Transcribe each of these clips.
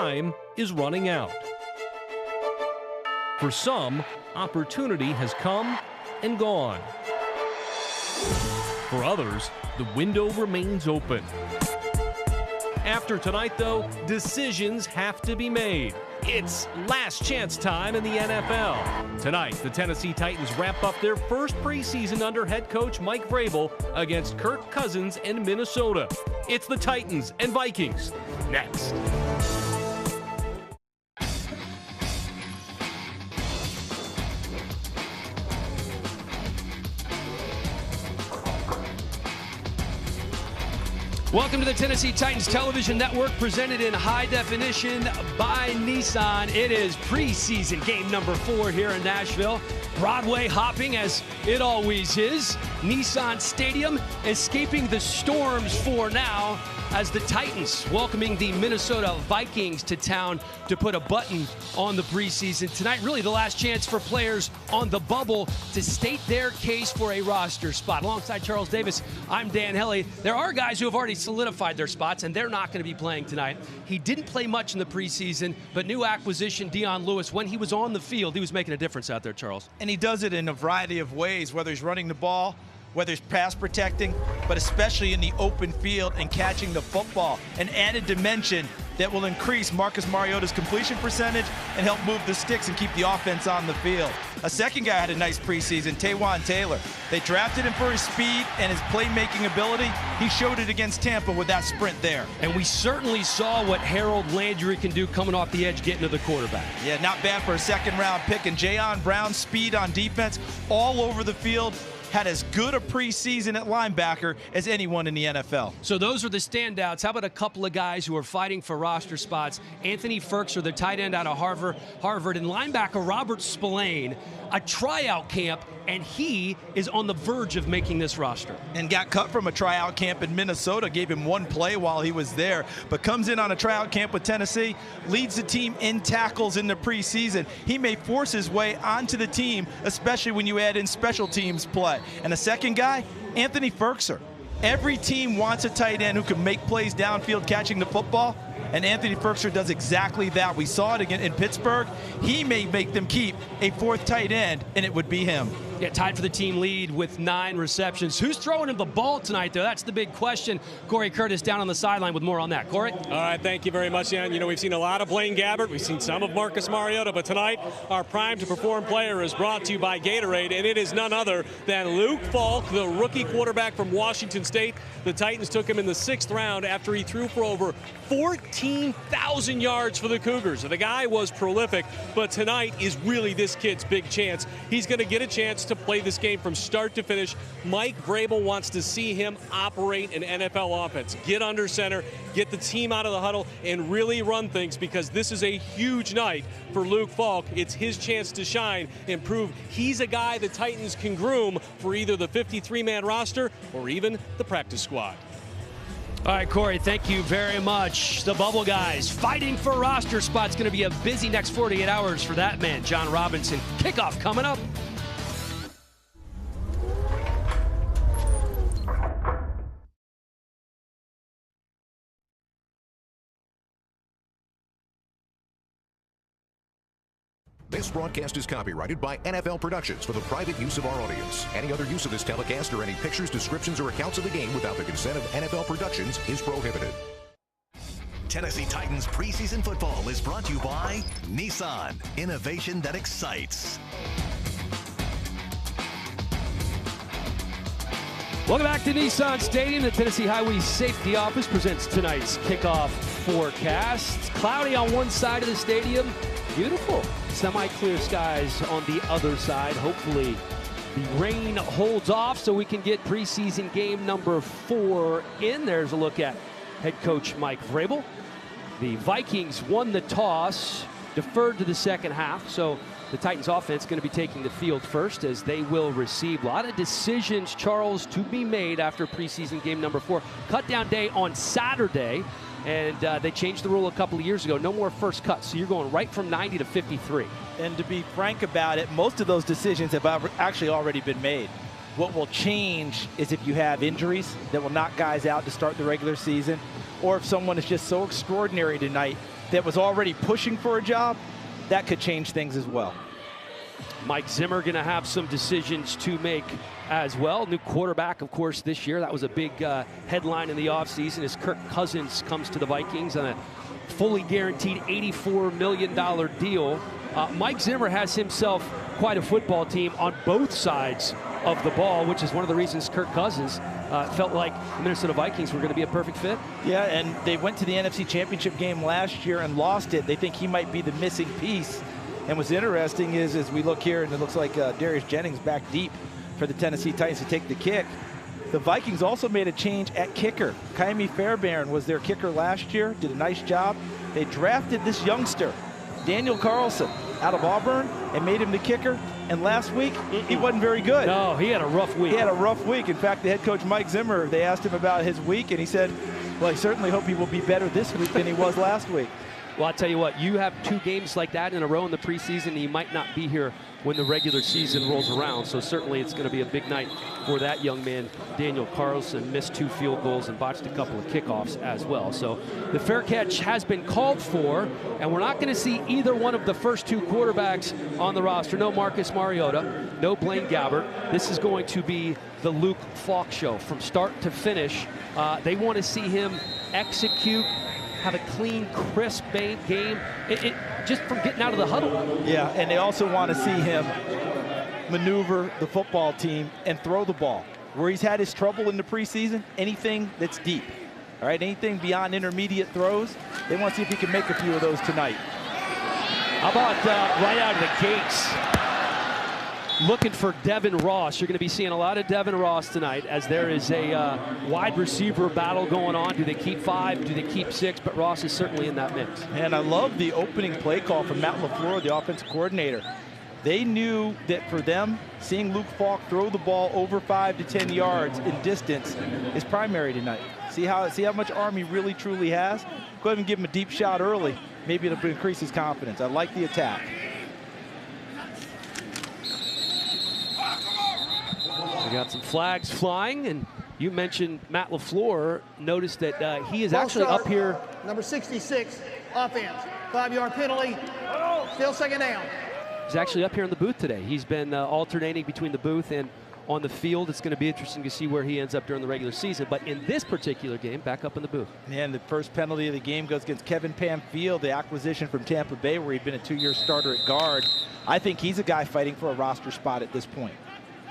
time is running out. For some, opportunity has come and gone. For others, the window remains open. After tonight, though, decisions have to be made. It's last chance time in the NFL. Tonight, the Tennessee Titans wrap up their first preseason under head coach Mike Vrabel against Kirk Cousins and Minnesota. It's the Titans and Vikings next. Welcome to the Tennessee Titans Television Network, presented in high definition by Nissan. It is preseason game number 4 here in Nashville. Broadway hopping as it always is. Nissan Stadium escaping the storms for now as the Titans welcoming the Minnesota Vikings to town to put a button on the preseason tonight. Really the last chance for players on the bubble to state their case for a roster spot. Alongside Charles Davis, I'm Dan Helly. There are guys who have already solidified their spots, and they're not going to be playing tonight. He didn't play much in the preseason, but new acquisition Dion Lewis, when he was on the field, he was making a difference out there, Charles. And he does it in a variety of ways, whether he's running the ball, whether it's pass protecting, but especially in the open field and catching the football. An added dimension that will increase Marcus Mariota's completion percentage and help move the sticks and keep the offense on the field. A second guy had a nice preseason, Taywan Taylor. They drafted him for his speed and his playmaking ability. He showed it against Tampa with that sprint there. And we certainly saw what Harold Landry can do coming off the edge, getting to the quarterback. Yeah, not bad for a second-round pick. And Jayon Brown's speed on defense all over the field. Had as good a preseason at linebacker as anyone in the NFL. So those are the standouts. How about a couple of guys who are fighting for roster spots? Anthony Firkser, the tight end out of Harvard, and linebacker Robert Spillane, a tryout camp, and he is on the verge of making this roster. And got cut from a tryout camp in Minnesota, gave him one play while he was there, but comes in on a tryout camp with Tennessee, leads the team in tackles in the preseason. He may force his way onto the team, especially when you add in special teams play. And the second guy, Anthony Firkser. Every team wants a tight end who can make plays downfield catching the football, and Anthony Firkser does exactly that. We saw it again in Pittsburgh. He may make them keep a fourth tight end, and it would be him. Yeah, tied for the team lead with 9 receptions. Who's throwing him the ball tonight, though? That's the big question. Corey Curtis down on the sideline with more on that. Corey? All right, thank you very much, Dan. You know, we've seen a lot of Blaine Gabbert. We've seen some of Marcus Mariota, but tonight our prime-to-perform player is brought to you by Gatorade, and it is none other than Luke Falk, the rookie quarterback from Washington State. The Titans took him in the 6th round after he threw for over 14,000 yards for the Cougars. So the guy was prolific, but tonight is really this kid's big chance. He's going to get a chance to play this game from start to finish. Mike Vrabel wants to see him operate an NFL offense, get under center, get the team out of the huddle, and really run things, because this is a huge night for Luke Falk. It's his chance to shine and prove he's a guy the Titans can groom for either the 53-man roster or even the practice squad. All right, Corey, thank you very much. The Bubble guys fighting for roster spots. Going to be a busy next 48 hours for that man, John Robinson. Kickoff coming up. This broadcast is copyrighted by NFL Productions for the private use of our audience. Any other use of this telecast or any pictures, descriptions, or accounts of the game without the consent of NFL Productions is prohibited. Tennessee Titans preseason football is brought to you by Nissan. Innovation that excites. Welcome back to Nissan Stadium. The Tennessee Highway Safety Office presents tonight's kickoff forecast. Cloudy on one side of the stadium. Beautiful semi-clear skies on the other side. Hopefully the rain holds off so we can get preseason game number 4 in. There's a look at head coach Mike Vrabel. The Vikings won the toss, deferred to the second half, so the Titans offense going to be taking the field first as they will receive. A lot of decisions, Charles, to be made after preseason game number 4. Cut down day on Saturday. And they changed the rule a couple of years ago. No more first cuts. So you're going right from 90 to 53. And to be frank about it, most of those decisions have actually already been made. What will change is if you have injuries that will knock guys out to start the regular season, or if someone is just so extraordinary tonight that was already pushing for a job, that could change things as well. Mike Zimmer going to have some decisions to make as well. New quarterback, of course, this year. That was a big headline in the offseason as Kirk Cousins comes to the Vikings on a fully guaranteed $84 million deal. Mike Zimmer has himself quite a football team on both sides of the ball, which is one of the reasons Kirk Cousins felt like the Minnesota Vikings were going to be a perfect fit. Yeah, and they went to the NFC Championship game last year and lost it. They think he might be the missing piece. And what's interesting is, as we look here, and it looks like Darius Jennings back deep for the Tennessee Titans to take the kick. The Vikings also made a change at kicker. Kaimi Fairbairn was their kicker last year, did a nice job. They drafted this youngster, Daniel Carlson, out of Auburn, and made him the kicker. And last week, he wasn't very good. No, he had a rough week. He had a rough week. In fact, the head coach, Mike Zimmer, they asked him about his week, and he said, well, I certainly hope he will be better this week than he was last week. Well, I'll tell you what, you have 2 games like that in a row in the preseason, and you might not be here when the regular season rolls around. So certainly it's going to be a big night for that young man. Daniel Carlson missed 2 field goals and botched a couple of kickoffs as well. So the fair catch has been called for, and we're not going to see either one of the first 2 quarterbacks on the roster. No Marcus Mariota, no Blaine Gabbert. This is going to be the Luke Falk show from start to finish. They want to see him execute, have a clean, crisp game, just from getting out of the huddle. Yeah, and they also want to see him maneuver the football team and throw the ball. Where he's had his trouble in the preseason, anything that's deep, all right, anything beyond intermediate throws, they want to see if he can make a few of those tonight. How about right out of the gates? Looking for Devin Ross. You're going to be seeing a lot of Devin Ross tonight as there is a wide receiver battle going on. Do they keep 5? Do they keep 6? But Ross is certainly in that mix. And I love the opening play call from Matt LaFleur, the offensive coordinator. They knew that for them, seeing Luke Falk throw the ball over 5 to 10 yards in distance is primary tonight. See how much arm he really truly has? Go ahead and give him a deep shot early. Maybe it'll increase his confidence. I like the attack. We got some flags flying, and you mentioned Matt LaFleur. Noticed that he is actually up here. Number 66, offense, 5-yard penalty, still second down. He's actually up here in the booth today. He's been alternating between the booth and on the field. It's going to be interesting to see where he ends up during the regular season. But in this particular game, back up in the booth. And the first penalty of the game goes against Kevin Pamfield, the acquisition from Tampa Bay, where he'd been a 2-year starter at guard. I think he's a guy fighting for a roster spot at this point.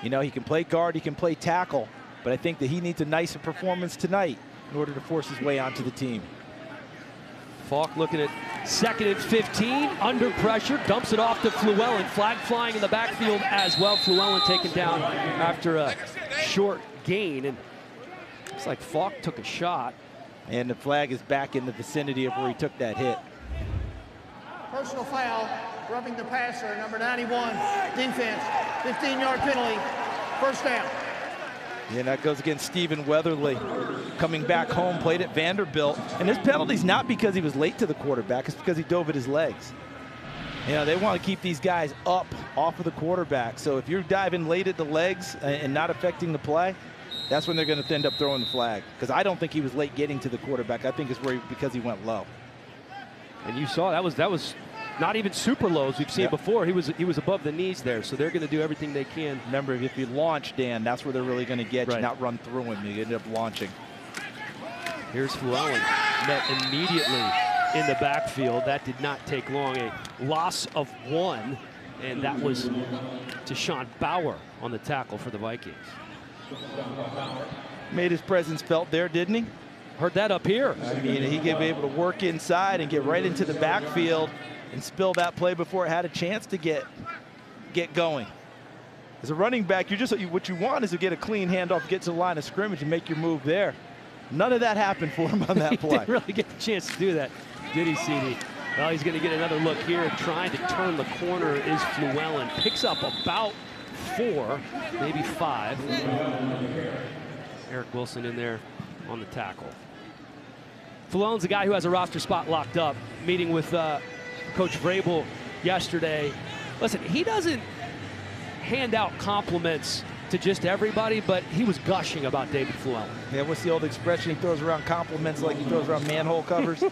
You know, he can play guard, he can play tackle, but I think that he needs a nicer performance tonight in order to force his way onto the team. Falk looking at 2nd and 15, under pressure, dumps it off to Fluellen. Flag flying in the backfield as well. Fluellen taken down after a short gain, and looks like Falk took a shot. And the flag is back in the vicinity of where he took that hit. Personal foul, roughing the passer, number 91, defense, 15-yard penalty, first down. Yeah, that goes against Stephen Weatherly, coming back home, played at Vanderbilt. And this penalty's not because he was late to the quarterback, it's because he dove at his legs. You know, they want to keep these guys up off of the quarterback. So if you're diving late at the legs and not affecting the play, that's when they're going to end up throwing the flag. Because I don't think he was late getting to the quarterback. I think it's because he went low. And you saw that was not even super low as we've seen before. He was above the knees there, so they're going to do everything they can. Remember, if you launch, Dan, that's where they're really going to get you, not run through him. You end up launching. Here's Fluellen, met immediately in the backfield. That did not take long. A loss of 1, and that was to Sean Bauer on the tackle for the Vikings. Made his presence felt there, didn't he? Heard that up here. I mean, he could be able to work inside and get right into the backfield and spill that play before it had a chance to get going. As a running back, what you want is to get a clean handoff, get to the line of scrimmage, and make your move there. None of that happened for him on that play. He didn't really get the chance to do that, did he, CD? Well, he's going to get another look here. Trying to turn the corner is Fluellen. Picks up about 4, maybe 5. Eric Wilson in there on the tackle. Fluellen's a guy who has a roster spot locked up. Meeting with Coach Vrabel yesterday. Listen, he doesn't hand out compliments to just everybody, but he was gushing about David Fluellen. Yeah, what's the old expression? He throws around compliments like he throws around manhole covers.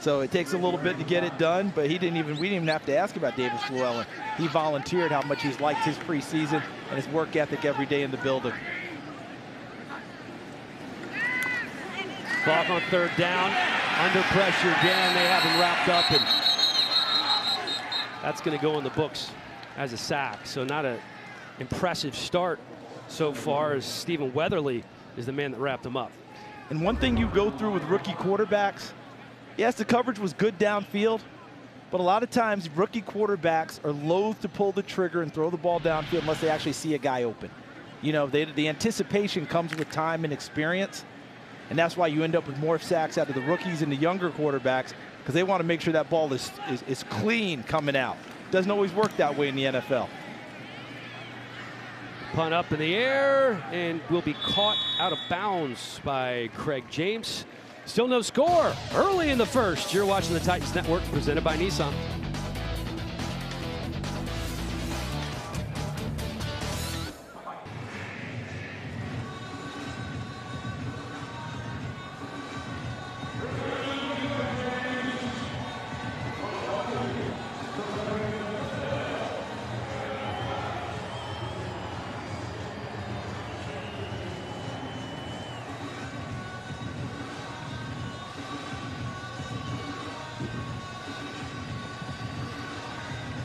So it takes a little bit to get it done, but we didn't even have to ask about David Fluellen. He volunteered how much he's liked his preseason and his work ethic every day in the building. Clock on third down, under pressure again. They have him wrapped up, and that's going to go in the books as a sack. So not an impressive start so far, as Stephen Weatherly is the man that wrapped him up. And one thing you go through with rookie quarterbacks, yes, the coverage was good downfield, but a lot of times rookie quarterbacks are loath to pull the trigger and throw the ball downfield unless they actually see a guy open. You know, the anticipation comes with time and experience, and that's why you end up with more sacks out of the rookies and the younger quarterbacks, because they want to make sure that ball is clean coming out. Doesn't always work that way in the NFL. Punt up in the air and will be caught out of bounds by Craig James. Still no score early in the first. You're watching the Titans Network, presented by Nissan.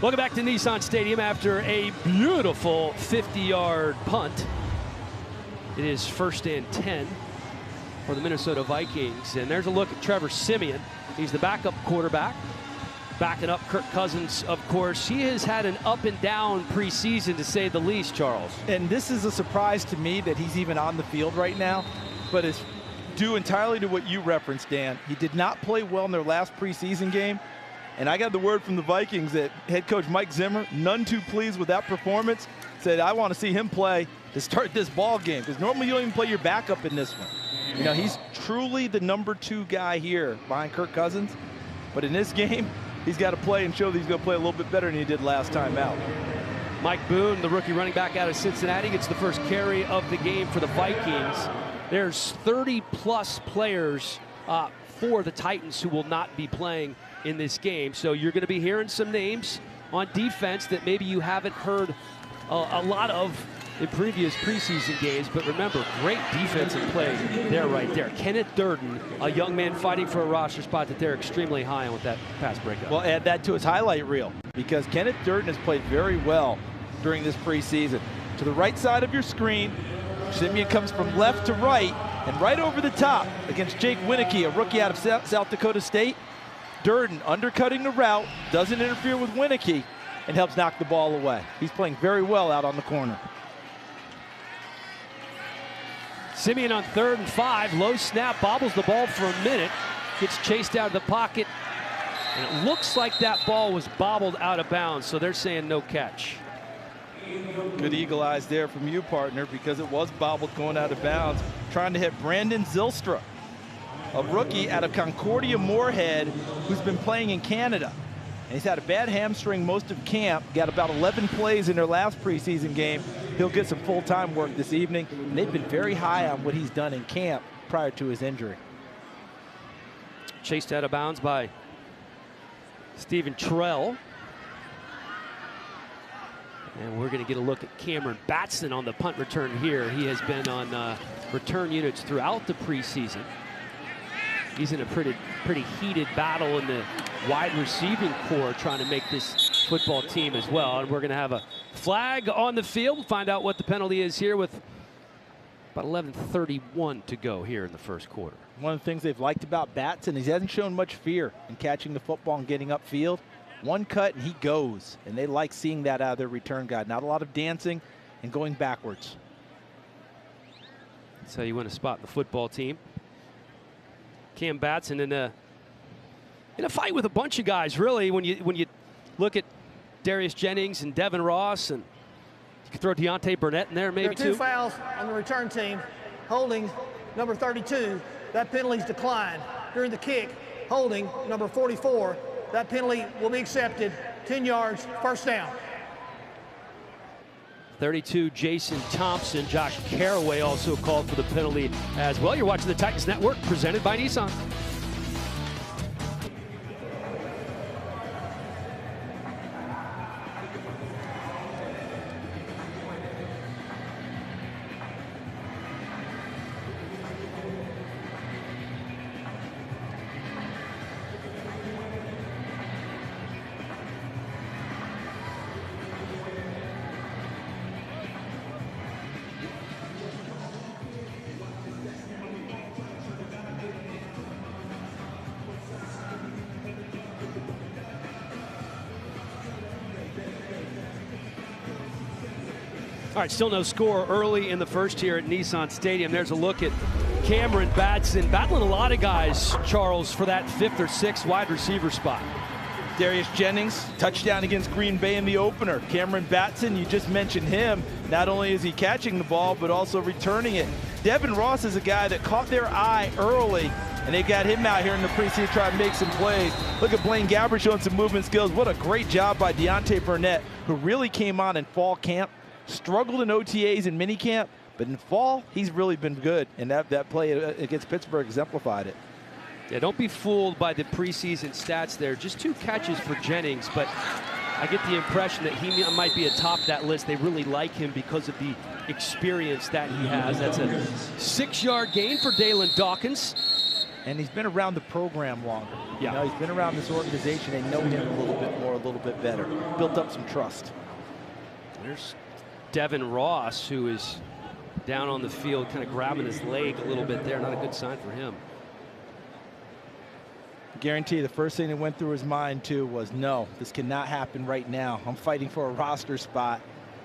Welcome back to Nissan Stadium after a beautiful 50-yard punt. It is 1st and 10 for the Minnesota Vikings. And there's a look at Trevor Siemian. He's the backup quarterback, backing up Kirk Cousins, of course. He has had an up and down preseason, to say the least, Charles. And this is a surprise to me that he's even on the field right now, but it's due entirely to what you referenced, Dan. He did not play well in their last preseason game. And I got the word from the Vikings that head coach Mike Zimmer, none too pleased with that performance, said, I want to see him play to start this ball game, because normally you don't even play your backup in this one. You know, he's truly the #2 guy here behind Kirk Cousins. But in this game, he's got to play and show that he's going to play a little bit better than he did last time out. Mike Boone, the rookie running back out of Cincinnati, gets the first carry of the game for the Vikings. There's 30-plus players for the Titans who will not be playing in this game. So you're going to be hearing some names on defense that maybe you haven't heard a lot of in previous preseason games. But remember, great defensive play there, right there. Kenneth Durden, a young man fighting for a roster spot that they're extremely high on with that pass breakup. Well, add that to his highlight reel, because Kenneth Durden has played very well during this preseason. To the right side of your screen, Siemian comes from left to right, and right over the top against Jake Wieneke, a rookie out of South Dakota State. Durden undercutting the route, doesn't interfere with Wieneke, and helps knock the ball away. He's playing very well out on the corner. Siemian on 3rd and 5, low snap, bobbles the ball for a minute, gets chased out of the pocket, and it looks like that ball was bobbled out of bounds, so they're saying no catch. Good eagle eyes there from you, partner, because it was bobbled going out of bounds, trying to hit Brandon Zylstra, a rookie out of Concordia Moorhead, who's been playing in Canada. And he's had a bad hamstring most of camp, got about 11 plays in their last preseason game. He'll get some full-time work this evening, and they've been very high on what he's done in camp prior to his injury. Chased out of bounds by Stephen Terrell. And we're going to get a look at Cameron Batson on the punt return here. He has been on return units throughout the preseason. He's in a pretty heated battle in the wide receiving core, trying to make this football team as well. And we're going to have a flag on the field. We'll find out what the penalty is here with about 11:31 to go here in the first quarter. One of the things they've liked about Batson is he hasn't shown much fear in catching the football and getting upfield. One cut and he goes, and they like seeing that out of their return guy. Not a lot of dancing and going backwards. That's how you win a spot in the football team. Cam Batson in a fight with a bunch of guys, really. When you look at Darius Jennings and Devin Ross, and you could throw Deontay Burnett in there maybe there are two fouls on the return team. Holding number 32, that penalty's declined. During the kick, holding number 44, that penalty will be accepted. 10 yards, first down. 32, Jason Thompson. Josh Caraway also called for the penalty as well. You're watching the Titans Network, presented by Nissan. All right, still no score early in the first here at Nissan Stadium. There's a look at Cameron Batson battling a lot of guys, Charles, for that 5th or 6th wide receiver spot. Darius Jennings, touchdown against Green Bay in the opener. Cameron Batson, you just mentioned him. Not only is he catching the ball, but also returning it. Devin Ross is a guy that caught their eye early, and they got him out here in the preseason trying to make some plays. Look at Blaine Gabbert showing some movement skills. What a great job by Deontay Burnett, who really came on in fall camp. Struggled in OTAs and minicamp, but in fall, he's really been good. And that play against Pittsburgh exemplified it. Yeah, don't be fooled by the preseason stats there. Just 2 catches for Jennings, but I get the impression that he might be atop that list. They really like him because of the experience that he has. That's a 6-yard gain for Dalen Dawkins. And he's been around the program longer. Yeah. You know, he's been around this organization. They know him a little bit more, a little bit better. Built up some trust. There's Devin Ross, who is down on the field, kind of grabbing his leg a little bit there. Not a good sign for him. Guarantee the first thing that went through his mind, too, was, no, this cannot happen right now. I'm fighting for a roster spot.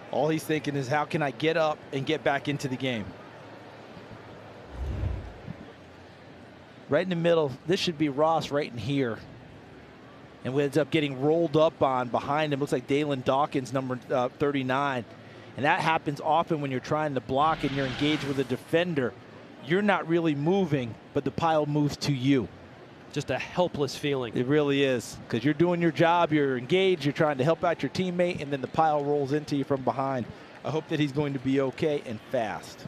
All he's thinking is, how can I get up and get back into the game? Right in the middle, this should be Ross right in here. And we ends up getting rolled up on behind him. Looks like Dalen Dawkins, number 39. And that happens often when you're trying to block and you're engaged with a defender. You're not really moving, but the pile moves to you. Just a helpless feeling. It really is, because you're doing your job, you're engaged, you're trying to help out your teammate, and then the pile rolls into you from behind. I hope that he's going to be okay and fast.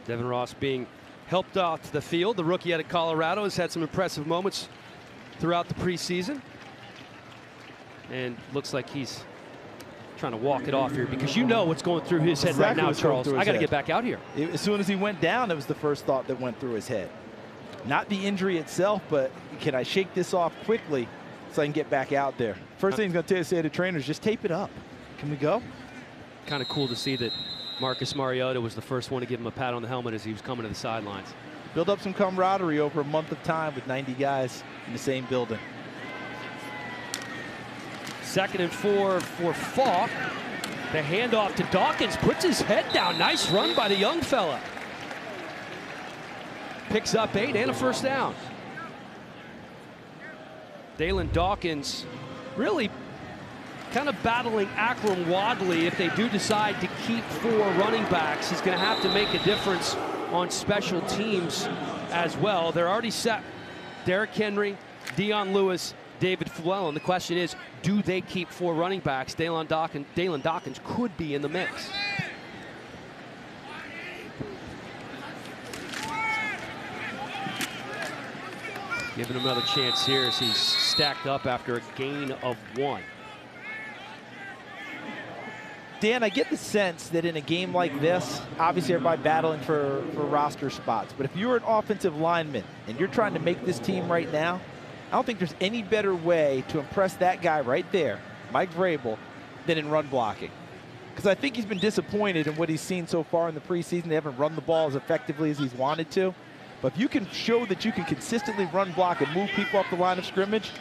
Devin Ross being helped off the field. The rookie out of Colorado has had some impressive moments throughout the preseason. And looks like he's trying to walk it off here, because you know what's going through his head right now, Charles. I got to get back out here. As soon as he went down, it was the first thought that went through his head. Not the injury itself, but can I shake this off quickly so I can get back out there? First thing he's going to say to trainers, just tape it up. Can we go? Kind of cool to see that Marcus Mariota was the first one to give him a pat on the helmet as he was coming to the sidelines. Build up some camaraderie over a month of time with 90 guys in the same building. 2nd and 4 for Falk. The handoff to Dawkins, puts his head down. Nice run by the young fella. Picks up 8 and a first down. Dalen Dawkins really kind of battling Akram Wadley. If they do decide to keep 4 running backs, he's going to have to make a difference on special teams as well. They're already set. Derrick Henry, Dion Lewis, David Flellen. The question is, do they keep 4 running backs? Dalen Dawkins could be in the mix. Giving him another chance here as he's stacked up after a gain of 1. Dan, I get the sense that in a game like this, obviously everybody battling for roster spots, but if you're an offensive lineman and you're trying to make this team right now, I don't think there's any better way to impress that guy right there, Mike Vrabel, than in run blocking. Because I think he's been disappointed in what he's seen so far in the preseason. They haven't run the ball as effectively as he's wanted to. But if you can show that you can consistently run block and move people off the line of scrimmage,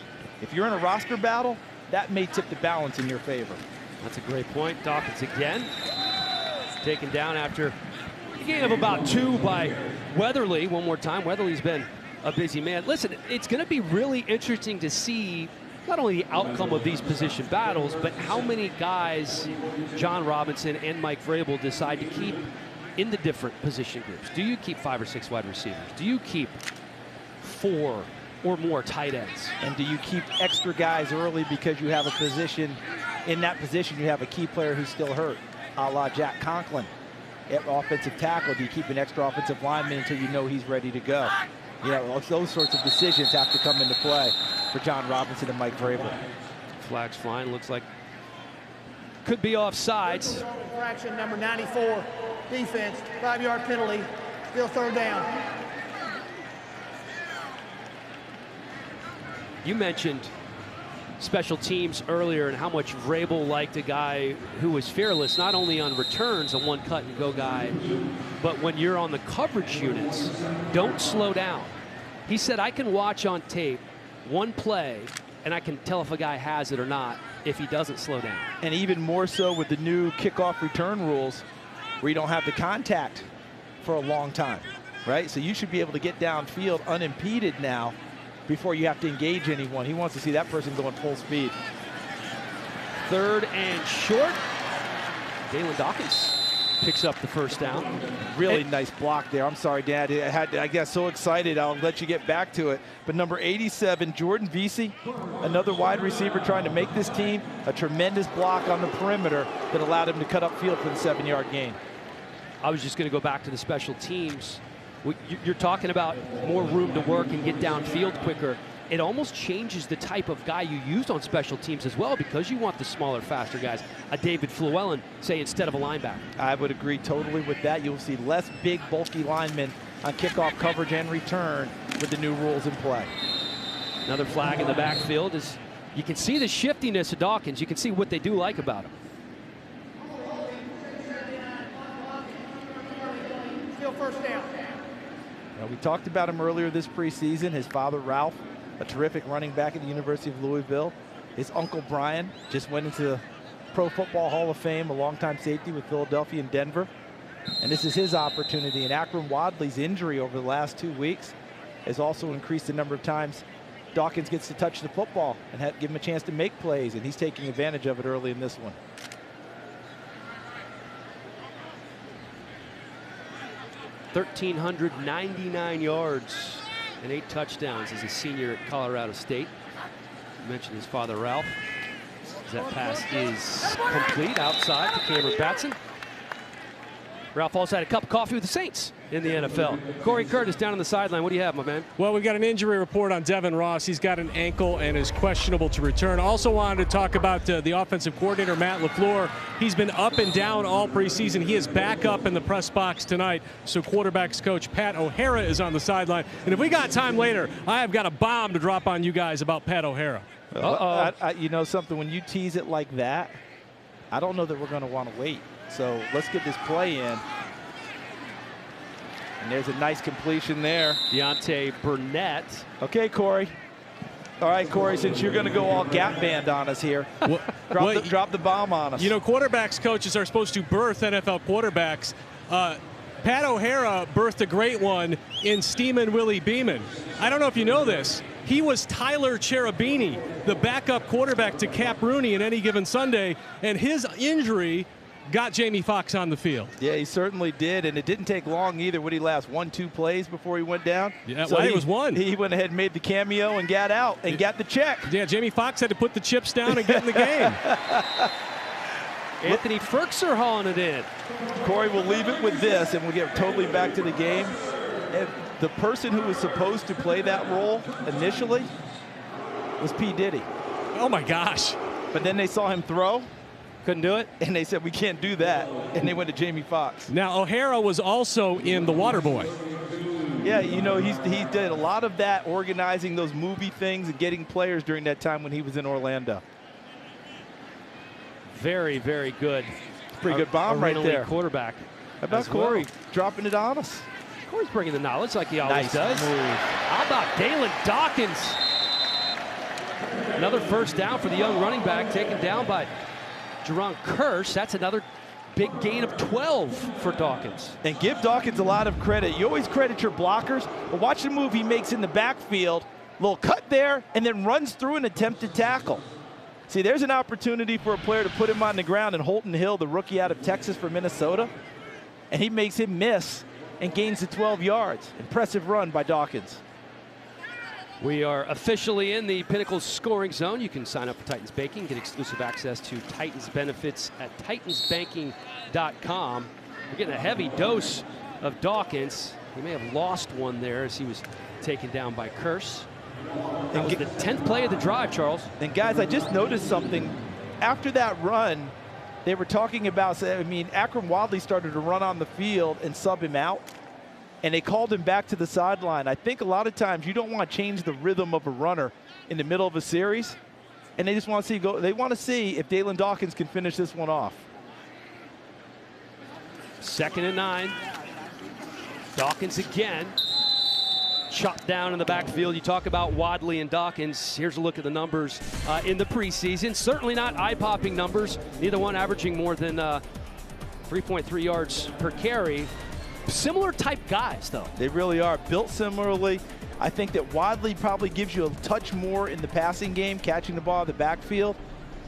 if you're in a roster battle, that may tip the balance in your favor. That's a great point. Dawkins again. Taken down after a gain of about 2 by Weatherly. One more time. Weatherly's been a busy man. Listen, it's going to be really interesting to see not only the outcome of these position battles, but how many guys John Robinson and Mike Vrabel decide to keep in the different position groups. Do you keep 5 or 6 wide receivers? Do you keep 4 or more tight ends? And do you keep extra guys early because you have a position in that position, you have a key player who's still hurt, a la Jack Conklin. At offensive tackle, do you keep an extra offensive lineman until you know he's ready to go? You know, those sorts of decisions have to come into play for John Robinson and Mike Vrabel. Flags flying, looks like could be offsides. Infraction number 94, defense, 5-yard penalty, still third down. You mentioned special teams earlier and how much Vrabel liked a guy who was fearless, not only on returns, a one cut and go guy, but when you're on the coverage units, don't slow down. He said, I can watch on tape one play and I can tell if a guy has it or not if he doesn't slow down. And even more so with the new kickoff return rules where you don't have the contact for a long time, right? So you should be able to get downfield unimpeded now before you have to engage anyone. He wants to see that person going full speed. 3rd and short. Dalen Dawkins picks up the first down. Really nice block there. I'm sorry, Dad. I got so excited. I'll let you get back to it. But number 87, Jordan Vesey, another wide receiver trying to make this team a tremendous block on the perimeter that allowed him to cut up field for the 7-yard gain. I was just going to go back to the special teams. You're talking about more room to work and get downfield quicker. It almost changes the type of guy you used on special teams as well, because you want the smaller, faster guys. A David Fluellen, say, instead of a linebacker. I would agree totally with that. You'll see less big, bulky linemen on kickoff coverage and return with the new rules in play. Another flag in the backfield is you can see the shiftiness of Dawkins. You can see what they do like about him. Still first down. We talked about him earlier this preseason. His father, Ralph, a terrific running back at the University of Louisville. His uncle, Brian, just went into the Pro Football Hall of Fame, a longtime safety with Philadelphia and Denver. And this is his opportunity. And Akram Wadley's injury over the last 2 weeks has also increased the number of times Dawkins gets to touch the football and give him a chance to make plays. And he's taking advantage of it early in this one. 1,399 yards and 8 touchdowns as a senior at Colorado State. You mentioned his father, Ralph. That pass is complete outside to Cameron Batson. Ralph also had a cup of coffee with the Saints in the NFL. Corey Curtis down on the sideline. What do you have, my man? Well, we've got an injury report on Devin Ross. He's got an ankle and is questionable to return. Also wanted to talk about the offensive coordinator, Matt LaFleur. He's been up and down all preseason. He is back up in the press box tonight. So quarterbacks coach Pat O'Hara is on the sideline. And if we got time later, I have got a bomb to drop on you guys about Pat O'Hara. You know something, when you tease it like that, I don't know that we're going to want to wait. So let's get this play in. And there's a nice completion there. Deontay Burnett. Okay, Corey. All right, Corey, since you're going to go all gap band on us here, drop the bomb on us. You know, quarterbacks coaches are supposed to birth NFL quarterbacks. Pat O'Hara birthed a great one in Steamin' Willie Beeman. I don't know if you know this. He was Tyler Cherubini, the backup quarterback to Cap Rooney in Any Given Sunday, and his injury got Jamie Foxx on the field. Yeah, he certainly did, and it didn't take long either. What did he last, 1-2 plays before he went down? Yeah, so it was one. He went ahead and made the cameo and got out and got the check. Yeah, Jamie Foxx had to put the chips down and get in the game. Anthony Ferkser hauling it in. Corey, we'll leave it with this, and we'll get totally back to the game. And the person who was supposed to play that role initially was P. Diddy. Oh, my gosh. But then they saw him throw. Couldn't do it. And they said, we can't do that. And they went to Jamie Foxx. Now, O'Hara was also in The Waterboy. Yeah, you know, he did a lot of that, organizing those movie things and getting players during that time when he was in Orlando. Very, very good. Pretty good bomb right there. Quarterback. How about Corey dropping it on us? Corey's bringing the knowledge like he always does. Move. How about Dalen Dawkins? Another first down for the young running back, taken down by Jerron Kearse. That's another big gain of 12 for Dawkins. And give Dawkins a lot of credit. You always credit your blockers, but watch the move he makes in the backfield. Little cut there, and then runs through an attempted tackle. See, there's an opportunity for a player to put him on the ground, and Holton Hill, the rookie out of Texas for Minnesota, and he makes him miss and gains the 12 yards. Impressive run by Dawkins. We are officially in the Pinnacle scoring zone. You can sign up for Titans Banking, get exclusive access to Titans benefits at titansbanking.com. We're getting a heavy dose of Dawkins. He may have lost one there as he was taken down by Curse. That was the 10th play of the drive, Charles. And guys, I just noticed something. After that run, they were talking about, Akram Wadley started to run on the field and sub him out. And they called him back to the sideline. I think a lot of times you don't want to change the rhythm of a runner in the middle of a series. And they just want to see they want to see if Dalen Dawkins can finish this one off. 2nd and 9. Dawkins again. Chopped down in the backfield. You talk about Wadley and Dawkins. Here's a look at the numbers in the preseason. Certainly not eye-popping numbers. Neither one averaging more than 3.3 yards per carry. Similar type guys, though. They really are. Built similarly. I think that Wadley probably gives you a touch more in the passing game, catching the ball in the backfield.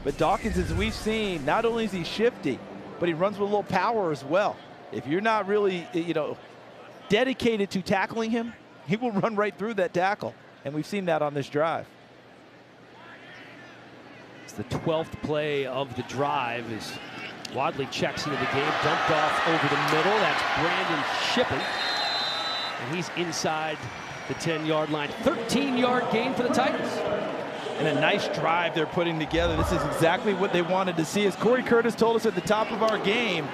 But Dawkins, as we've seen, not only is he shifty, but he runs with a little power as well. If you're not really, dedicated to tackling him, he will run right through that tackle. And we've seen that on this drive. It's the 12th play of the drive as Wadley checks into the game, dumped off over the middle. That's Brandon Shippen. And he's inside the 10-yard line. 13-yard gain for the Titans. And a nice drive they're putting together. This is exactly what they wanted to see. As Corey Curtis told us at the top of our game,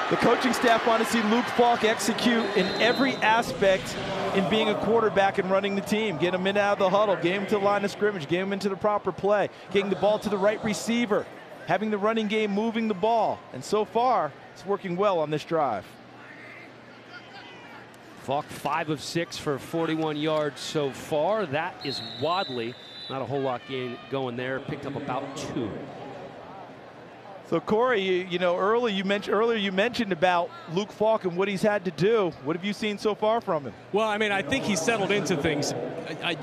the coaching staff want to see Luke Falk execute in every aspect in being a quarterback and running the team. Get him in out of the huddle, get him to the line of scrimmage, get him into the proper play, getting the ball to the right receiver, having the running game moving the ball. And so far, it's working well on this drive. Falk 5 of 6 for 41 yards so far. That is Wadley. Not a whole lot going there. Picked up about 2. So Corey, earlier you mentioned about Luke Falk and what he's had to do. What have you seen so far from him? Well, I think he's settled into things.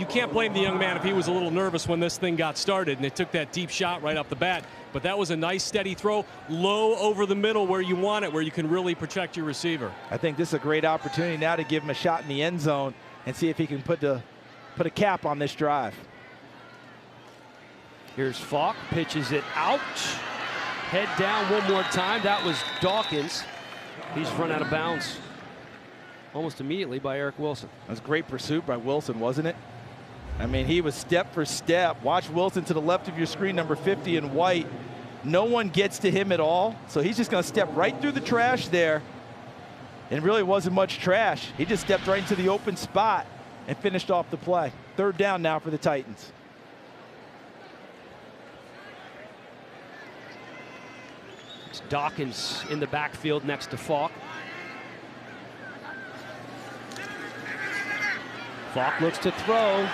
You can't blame the young man if he was a little nervous when this thing got started and it took that deep shot right off the bat. But that was a nice steady throw, low over the middle where you want it, where you can really protect your receiver. I think this is a great opportunity now to give him a shot in the end zone and see if he can put a cap on this drive. Here's Falk, pitches it out. Head down one more time. That was Dawkins. He's run out of bounds almost immediately by Eric Wilson. That was great pursuit by Wilson, wasn't it? He was step for step. Watch Wilson to the left of your screen, number 50 in white. No one gets to him at all, so he's just going to step right through the trash there. And it really wasn't much trash. He just stepped right into the open spot and finished off the play. 3rd down now for the Titans. Dawkins in the backfield next to Falk. Falk looks to throw.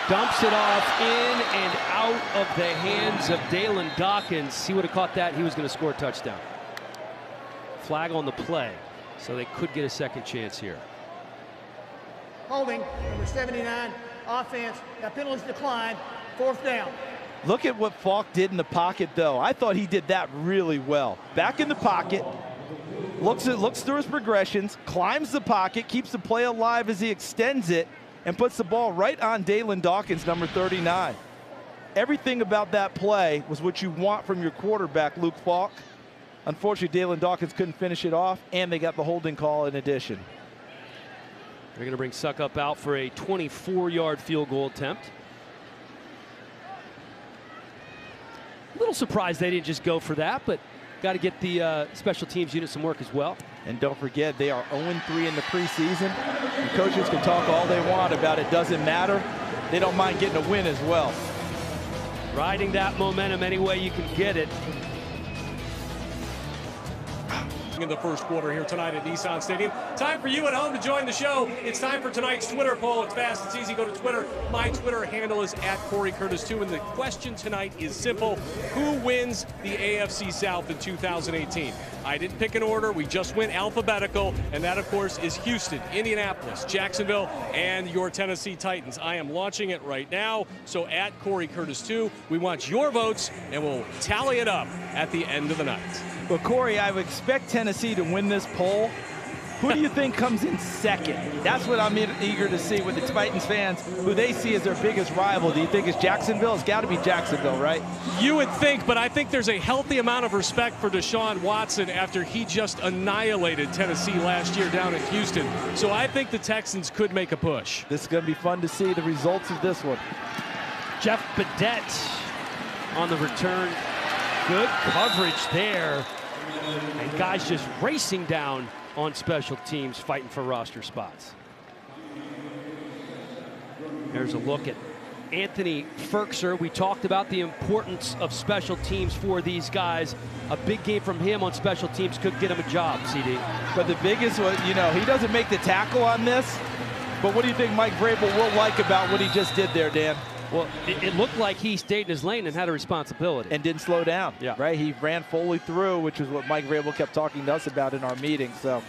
Dumps it off in and out of the hands of Dalen Dawkins. He would have caught that. He was going to score a touchdown. Flag on the play, so they could get a second chance here. Holding, number 79, offense. That penalty's declined. 4th down. Look at what Falk did in the pocket, though. I thought he did that really well. Back in the pocket, looks through his progressions, climbs the pocket, keeps the play alive as he extends it, and puts the ball right on Dalen Dawkins, number 39. Everything about that play was what you want from your quarterback, Luke Falk. Unfortunately, Dalen Dawkins couldn't finish it off, and they got the holding call in addition. They're going to bring Suckup out for a 24-yard field goal attempt. A little surprised they didn't just go for that, but got to get the special teams unit some work as well. And don't forget, they are 0-3 in the preseason. The coaches can talk all they want about it. Doesn't matter. They don't mind getting a win as well. Riding that momentum any way you can get it. In the first quarter here tonight at Nissan Stadium. Time for you at home to join the show. It's time for tonight's Twitter poll. It's fast, it's easy. Go to Twitter. My Twitter handle is @CoreyCurtis2. And the question tonight is simple. Who wins the AFC South in 2018? I didn't pick an order. We just went alphabetical. And that, of course, is Houston, Indianapolis, Jacksonville, and your Tennessee Titans. I am launching it right now. So @CoreyCurtis2. We want your votes, and we'll tally it up at the end of the night. Well, Corey, I would expect Tennessee to win this poll, Who do you think comes in second? That's what I'm eager to see with the Titans fans, who they see as their biggest rival. Do you think it's Jacksonville? It's got to be Jacksonville, right? You would think, but I think there's a healthy amount of respect for Deshaun Watson after he just annihilated Tennessee last year down in Houston. So I think the Texans could make a push. This is going to be fun to see the results of this one. Jeff Badette on the return. Good coverage there. And guys just racing down on special teams, fighting for roster spots. There's a look at Anthony Ferkser. We talked about the importance of special teams for these guys. A big game from him on special teams could get him a job, CD. But the biggest one, you know, he doesn't make the tackle on this. But what do you think Mike Vrabel will like about what he just did there, Dan? Well, it looked like he stayed in his lane and had a responsibility. And didn't slow down, yeah. Right? He ran fully through, which is what Mike Vrabel kept talking to us about in our meeting. So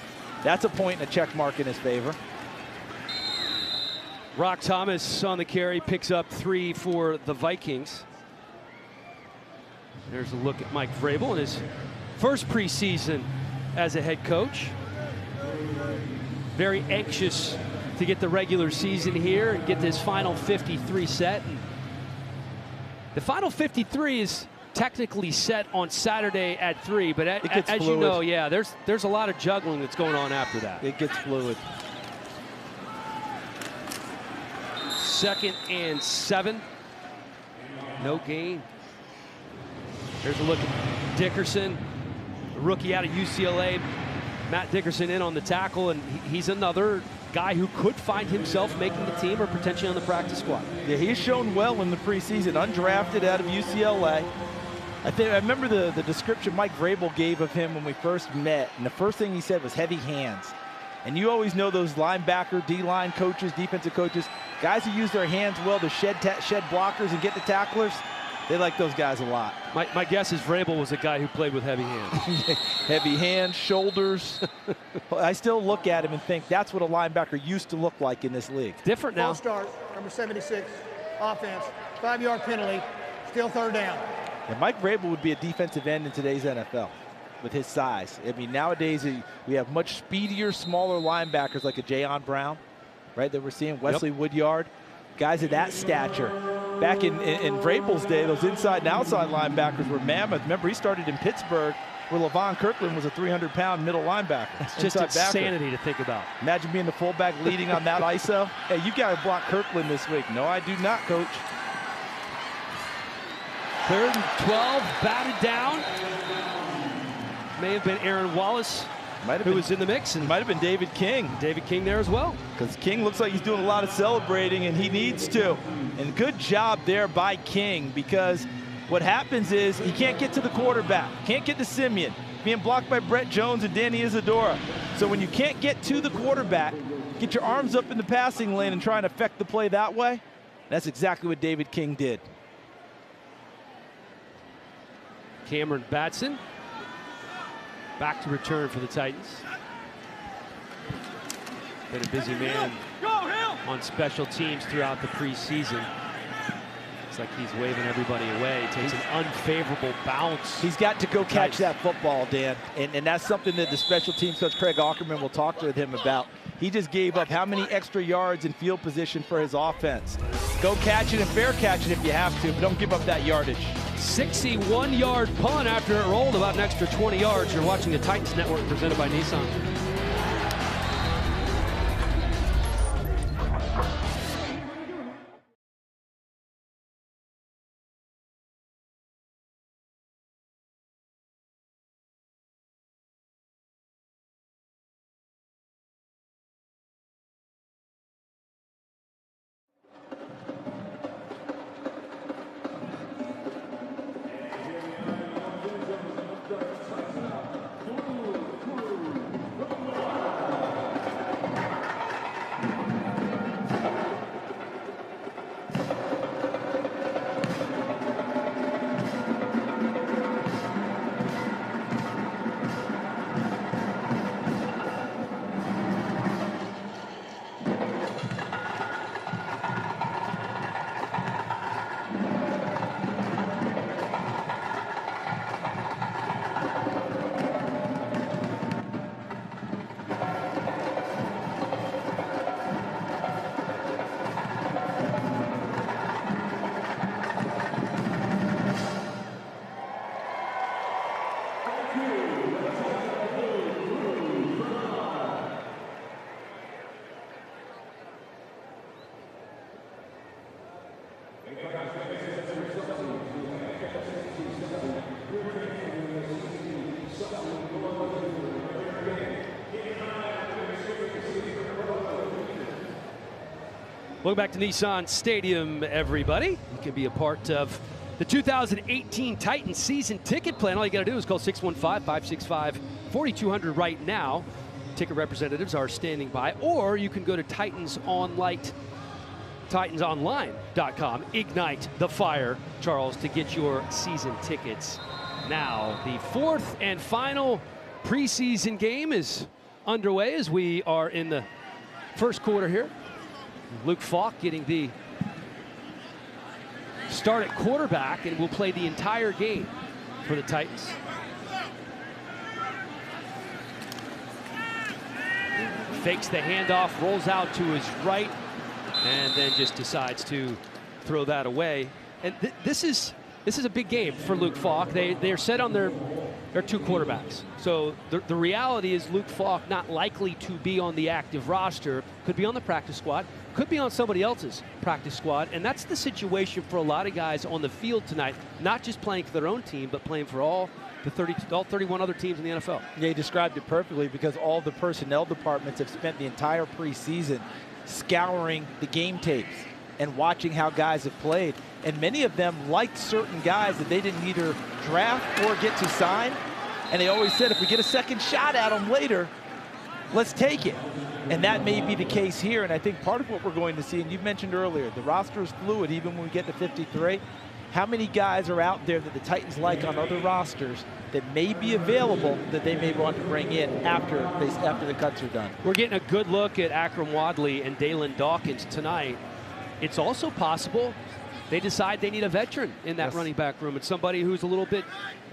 that's a point and a check mark in his favor. Rock Thomas on the carry, picks up 3 for the Vikings. There's a look at Mike Vrabel in his first preseason as a head coach. Very anxious to get the regular season here and get this final 53 set. And the final 53 is technically set on Saturday at 3, but as you know, yeah, there's a lot of juggling that's going on after that. It gets fluid. 2nd and 7. No gain. There's a look at Dickerson, the rookie out of UCLA. Matt Dickerson in on the tackle, and he's another guy who could find himself making the team or potentially on the practice squad. Yeah, he's shown well in the preseason, undrafted out of UCLA. I remember the description Mike Vrabel gave of him when we first met, and the first thing he said was heavy hands. And you always know those linebacker, D-line coaches, defensive coaches, guys who use their hands well to shed blockers and get the tacklers. They like those guys a lot. My guess is Vrabel was a guy who played with heavy hands. Heavy hands, shoulders. I still look at him and think that's what a linebacker used to look like in this league. Different now. Full start, number 76, offense, 5-yard penalty, still 3rd down. And Mike Vrabel would be a defensive end in today's NFL with his size. I mean, nowadays we have much speedier, smaller linebackers like a Jayon Brown, right, that we're seeing, Wesley Woodyard, guys of that stature. Back in Vrabel's day, those inside and outside linebackers were mammoth. Remember, he started in Pittsburgh, where LaVon Kirkland was a 300-pound middle linebacker. It's just insanity to think about. Imagine being the fullback leading on that ISO. Hey, you got to block Kirkland this week. No, I do not, Coach. 3rd and 12, batted down. May have been Aaron Wallace who was in the mix. And might have been David King. David King there as well. Because King looks like he's doing a lot of celebrating, and he needs to. And good job there by King, because what happens is he can't get to the quarterback, can't get to Simeon, being blocked by Brett Jones and Danny Isadora. So when you can't get to the quarterback, get your arms up in the passing lane and try and affect the play that way. That's exactly what David King did. Cameron Batson back to return for the Titans. Been a busy man on special teams throughout the preseason. Looks like he's waving everybody away. Takes an unfavorable bounce. He's got to go catch that football, Dan. And that's something that the special teams coach Craig Aukerman will talk to him about. He just gave up how many extra yards in field position for his offense. Go catch it and fair catch it if you have to, but don't give up that yardage. 61-yard punt after it rolled about an extra 20 yards. You're watching the Titans Network presented by Nissan. Welcome back to Nissan Stadium, everybody. You can be a part of the 2018 Titans season ticket plan. All you got to do is call 615-565-4200 right now. Ticket representatives are standing by. Or you can go to TitansOnline.com. Ignite the fire, Charles, to get your season tickets. Now, the fourth and final preseason game is underway as we are in the first quarter here. Luke Falk getting the start at quarterback and will play the entire game for the Titans. Fakes the handoff, rolls out to his right, and then just decides to throw that away. And this is a big game for Luke Falk. They're set on their two quarterbacks. So the reality is Luke Falk not likely to be on the active roster, could be on the practice squad, could be on somebody else's practice squad, and that's the situation for a lot of guys on the field tonight, not just playing for their own team, but playing for all 31 other teams in the NFL. Yeah, you described it perfectly, because all the personnel departments have spent the entire preseason scouring the game tapes and watching how guys have played. And many of them liked certain guys that they didn't either draft or get to sign. And they always said, if we get a second shot at them later, let's take it. And that may be the case here. And I think part of what we're going to see, and you mentioned earlier, the roster is fluid even when we get to 53. How many guys are out there that the Titans like on other rosters that may be available that they may want to bring in after the cuts are done? We're getting a good look at Akram Wadley and Dalen Dawkins tonight. It's also possible they decide they need a veteran in that running back room. It's somebody who's a little bit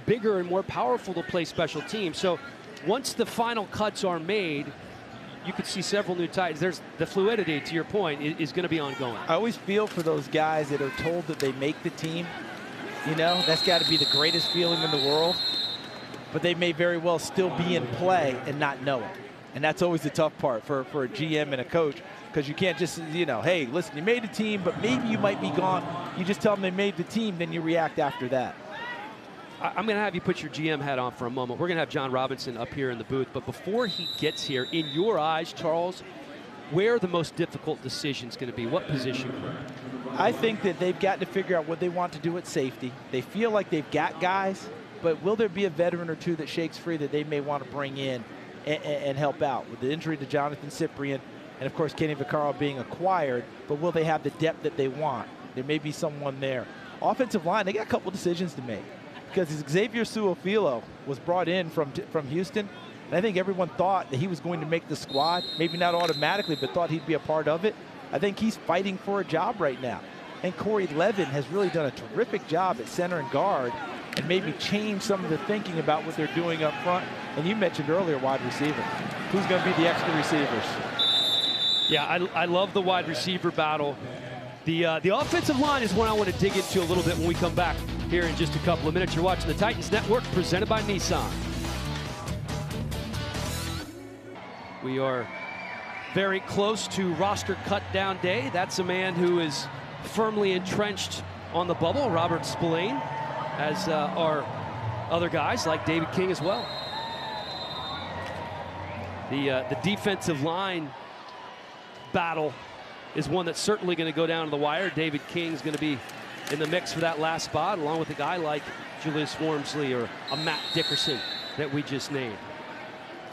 bigger and more powerful to play special teams. So once the final cuts are made, you could see several new Titans. There's the fluidity, to your point, is going to be ongoing. I always feel for those guys that are told that they make the team. You know, that's got to be the greatest feeling in the world. But they may very well still be in play and not know it. And that's always the tough part for a GM and a coach, because you can't just, you know, hey, listen, you made the team, but maybe you might be gone. You just tell them they made the team, then you react after that. I'm going to have you put your GM hat on for a moment. We're going to have John Robinson up here in the booth. But before he gets here, in your eyes, Charles, where are the most difficult decisions going to be? What position group? I think that they've got to figure out what they want to do at safety. They feel like they've got guys, but will there be a veteran or two that shakes free that they may want to bring in and help out? With the injury to Jonathan Cyprien and, of course, Kenny Vaccaro being acquired, but will they have the depth that they want? There may be someone there. Offensive line, they got a couple decisions to make, because Xavier Suo-Filo was brought in from Houston, and I think everyone thought that he was going to make the squad, maybe not automatically, but thought he'd be a part of it. I think he's fighting for a job right now. And Corey Levin has really done a terrific job at center and guard and maybe change some of the thinking about what they're doing up front. And you mentioned earlier wide receiver. Who's going to be the extra receivers? Yeah, I love the wide receiver battle. The offensive line is one I want to dig into a little bit when we come back here in just a couple of minutes. You're watching the Titans Network, presented by Nissan. We are very close to roster cut down day. That's a man who is firmly entrenched on the bubble, Robert Spillane, as are other guys like David King as well. The defensive line battle is one that's certainly going to go down to the wire. David King's going to be in the mix for that last spot, along with a guy like Julius Wormsley or a Matt Dickerson that we just named.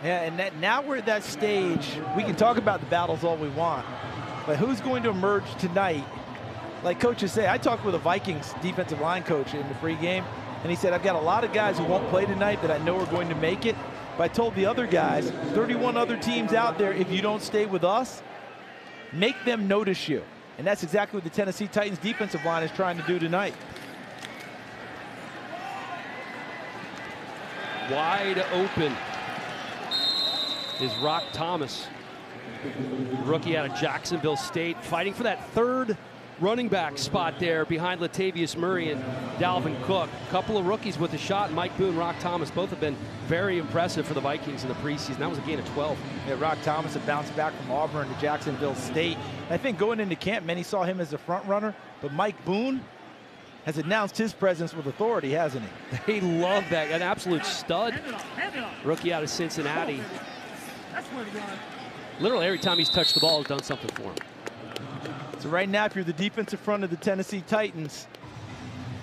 Yeah, and now we're at that stage. We can talk about the battles all we want, but who's going to emerge tonight? Like coaches say, I talked with a Vikings defensive line coach in the pregame, and he said, I've got a lot of guys who won't play tonight that I know are going to make it. But I told the other guys, 31 other teams out there, if you don't stay with us, make them notice you. And that's exactly what the Tennessee Titans defensive line is trying to do tonight. Wide open is Rock Thomas, rookie out of Jacksonville State, fighting for that third running back spot there behind Latavius Murray and Dalvin Cook. A couple of rookies with a shot. Mike Boone, Rock Thomas, both have been very impressive for the Vikings in the preseason. That was a gain of 12. Yeah, Rock Thomas had bounced back from Auburn to Jacksonville State. I think going into camp, many saw him as a front runner, but Mike Boone has announced his presence with authority, hasn't he? They love that. An absolute stud. Rookie out of Cincinnati. Literally every time he's touched the ball, he's done something for him. So right now, if you're the defensive front of the Tennessee Titans,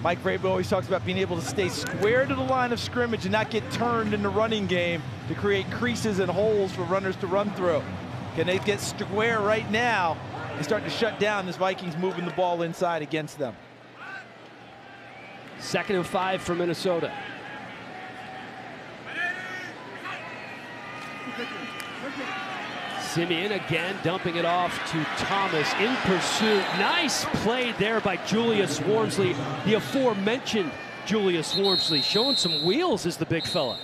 Mike Vrabel always talks about being able to stay square to the line of scrimmage and not get turned in the running game to create creases and holes for runners to run through. Can they get square right now and start to shut down this Vikings moving the ball inside against them? 2nd and 5 for Minnesota. Simeon again dumping it off to Thomas in pursuit. Nice play there by Julius Wormsley, the aforementioned Julius Wormsley, showing some wheels as the big fella.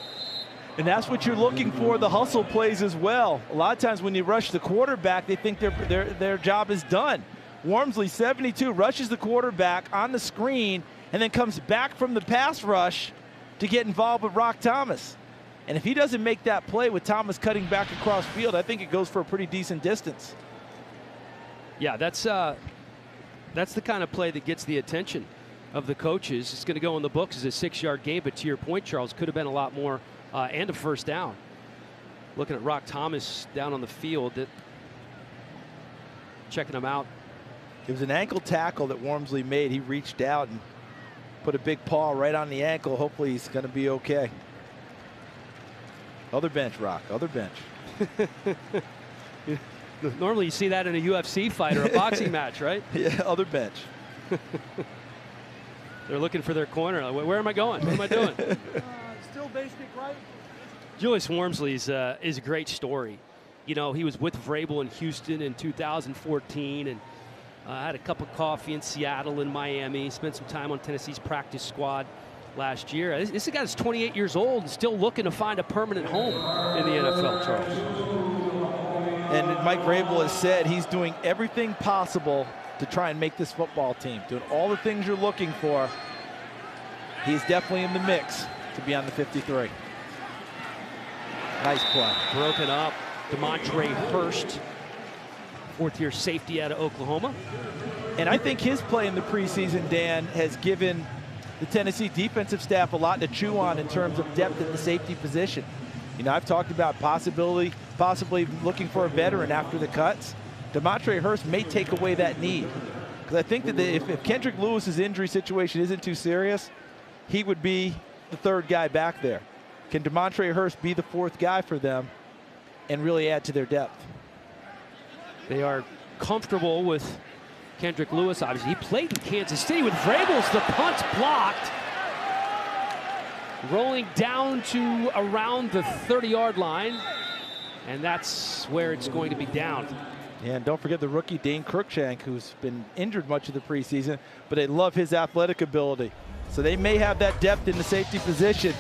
And that's what you're looking for, the hustle plays as well. A lot of times when you rush the quarterback, they think their job is done. Wormsley, 72, rushes the quarterback on the screen and then comes back from the pass rush to get involved with Rock Thomas. And if he doesn't make that play with Thomas cutting back across field, I think it goes for a pretty decent distance. Yeah, that's the kind of play that gets the attention of the coaches. It's going to go in the books as a 6-yard gain, but to your point, Charles, could have been a lot more and a first down. Looking at Rock Thomas down on the field, checking him out. It was an ankle tackle that Wormsley made. He reached out and put a big paw right on the ankle. Hopefully he's going to be okay. Other bench, Rock, other bench. Normally you see that in a UFC fight or a boxing match, right? Yeah, other bench. They're looking for their corner. Where am I going? What am I doing? Still basic, right? Julius Wormsley is a great story. You know, he was with Vrabel in Houston in 2014 and had a cup of coffee in Seattle and Miami. Spent some time on Tennessee's practice squad last year. This guy is 28 years old and still looking to find a permanent home in the NFL, Charles. And Mike Vrabel has said he's doing everything possible to try and make this football team. Doing all the things you're looking for. He's definitely in the mix to be on the 53. Nice play. Broken up. Demontre Hurst, 4th-year safety out of Oklahoma. And I think his play in the preseason, Dan, has given the Tennessee defensive staff a lot to chew on in terms of depth at the safety position. You know, I've talked about possibly looking for a veteran after the cuts. Demontre Hurst may take away that need. Because I think that if Kendrick Lewis's injury situation isn't too serious, he would be the 3rd guy back there. Can Demontre Hurst be the 4th guy for them and really add to their depth? They are comfortable with Kendrick Lewis, obviously. He played in Kansas City with Vrabel's. The punt's blocked. Rolling down to around the 30-yard line. And that's where it's going to be down. Yeah, and don't forget the rookie Dane Cruikshank, who's been injured much of the preseason, but they love his athletic ability. So they may have that depth in the safety position.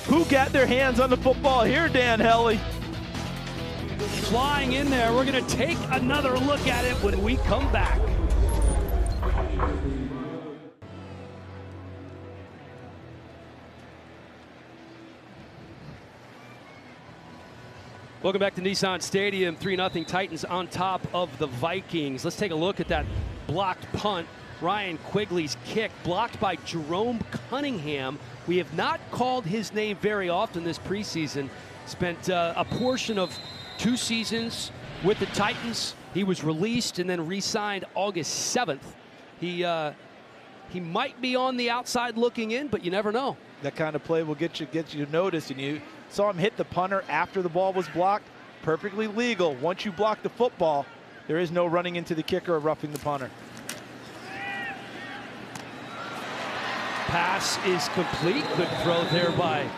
Who got their hands on the football here, Dan Hellie? Flying in there. We're going to take another look at it when we come back. Welcome back to Nissan Stadium. 3-0 Titans on top of the Vikings. Let's take a look at that blocked punt. Ryan Quigley's kick blocked by Jerome Cunningham. We have not called his name very often this preseason. Spent a portion of 2 seasons with the Titans. He was released and then re-signed August 7th. He might be on the outside looking in, but you never know. That kind of play will get you noticed, and you saw him hit the punter after the ball was blocked. Perfectly legal. Once you block the football, there is no running into the kicker or roughing the punter. Pass is complete. Good throw there by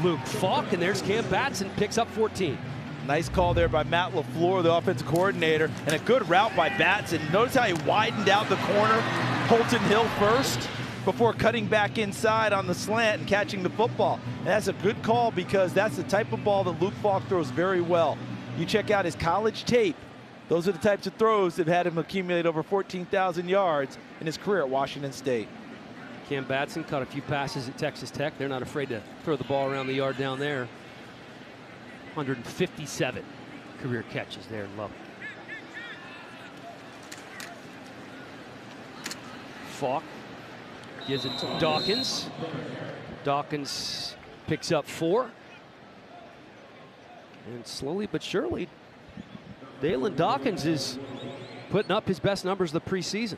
Luke Falk, and there's Cam Batson, picks up 14. Nice call there by Matt LaFleur, the offensive coordinator, and a good route by Batson. Notice how he widened out the corner, Holton Hill first, before cutting back inside on the slant and catching the football. And that's a good call because that's the type of ball that Luke Falk throws very well. You check out his college tape. Those are the types of throws that have had him accumulate over 14,000 yards in his career at Washington State. Cam Batson caught a few passes at Texas Tech. They're not afraid to throw the ball around the yard down there. 157 career catches there in Lubbock. Falk gives it to Dawkins. Dawkins picks up 4. And slowly but surely, Dalen Dawkins is putting up his best numbers of the preseason.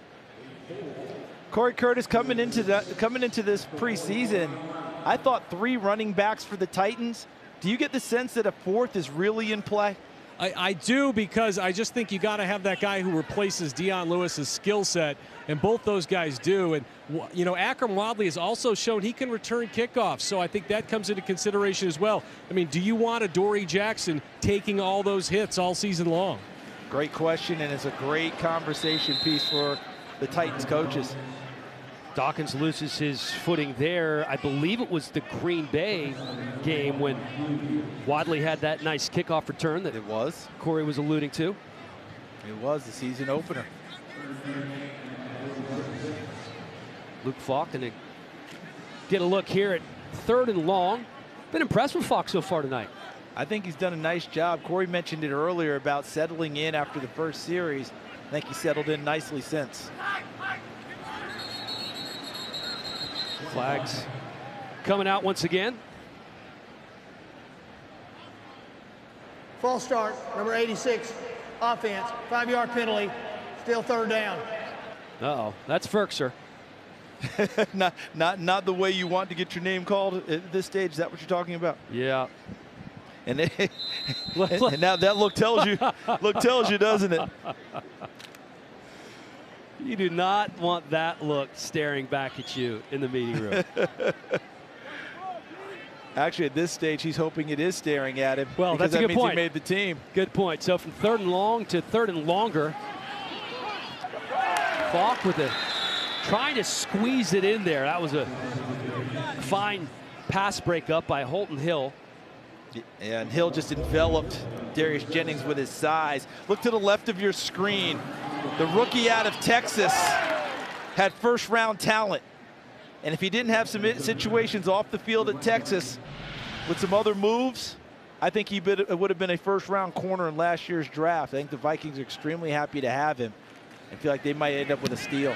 Corey Curtis coming into this preseason, I thought 3 running backs for the Titans. Do you get the sense that a 4th is really in play? I do, because I just think you got to have that guy who replaces Dion Lewis's skill set, and both those guys do. And, you know, Akram Wadley has also shown he can return kickoffs, so I think that comes into consideration as well. I mean, do you want a Dory Jackson taking all those hits all season long? Great question, and it's a great conversation piece for the Titans coaches. Dawkins loses his footing there. I believe it was the Green Bay game when Wadley had that nice kickoff return that it was Corey was alluding to. It was the season opener. Luke Falk going to get a look here at 3rd and long. Been impressed with Falk so far tonight. I think he's done a nice job. Corey mentioned it earlier about settling in after the first series. I think he settled in nicely since. Flags coming out once again. False start, number 86, offense, 5-yard penalty, still 3rd down. Uh-oh, that's Ferkser. not the way you want to get your name called at this stage. Is that what you're talking about? Yeah. And now that look tells you, doesn't it? You do not want that look staring back at you in the meeting room. Actually, at this stage, he's hoping it is staring at him. Well, because that's a good that means point. He made the team. Good point. So from 3rd and long to 3rd and longer. Falk with trying to squeeze it in there. That was a fine pass breakup by Holton Hill. And Hill just enveloped Darius Jennings with his size. Look to the left of your screen. The rookie out of Texas had 1st-round talent. And if he didn't have some situations off the field at Texas with some other moves, I think he would have been a 1st-round corner in last year's draft. I think the Vikings are extremely happy to have him and feel like they might end up with a steal.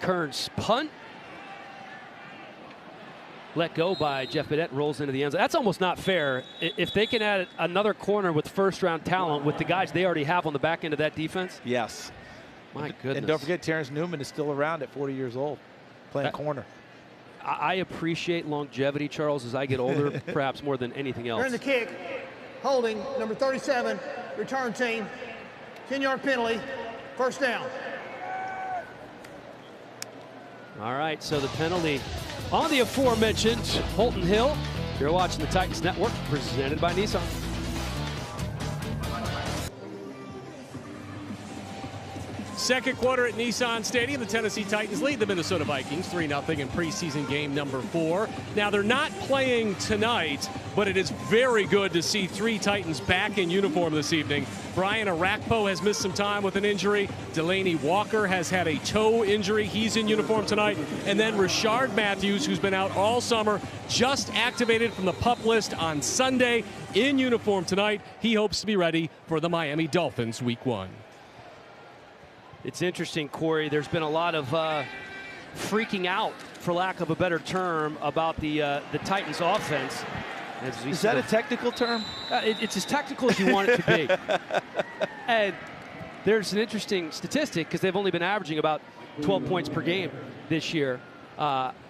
Kearns punt. Let go by Jeff Bidette, rolls into the end zone. That's almost not fair. If they can add another corner with 1st-round talent with the guys they already have on the back end of that defense. Yes. My goodness. And don't forget, Terrence Newman is still around at 40 years old, playing corner. I appreciate longevity, Charles, as I get older, perhaps more than anything else. During the kick, holding, number 37, return team, 10-yard penalty, 1st down. All right, so the penalty on the aforementioned Holton Hill. You're watching the Titans Network, presented by Nissan. Second quarter at Nissan Stadium, the Tennessee Titans lead the Minnesota Vikings 3-0 in preseason game number 4. Now, they're not playing tonight, but it is very good to see 3 Titans back in uniform this evening. Brian Arakpo has missed some time with an injury. Delaney Walker has had a toe injury. He's in uniform tonight. And then Rashard Matthews, who's been out all summer, just activated from the PUP list on Sunday, in uniform tonight. He hopes to be ready for the Miami Dolphins Week 1. It's interesting, Corey. There's been a lot of freaking out, for lack of a better term, about the Titans offense. Is that a technical term? It's as technical as you want it to be. And there's an interesting statistic, because they've only been averaging about 12 points per game this year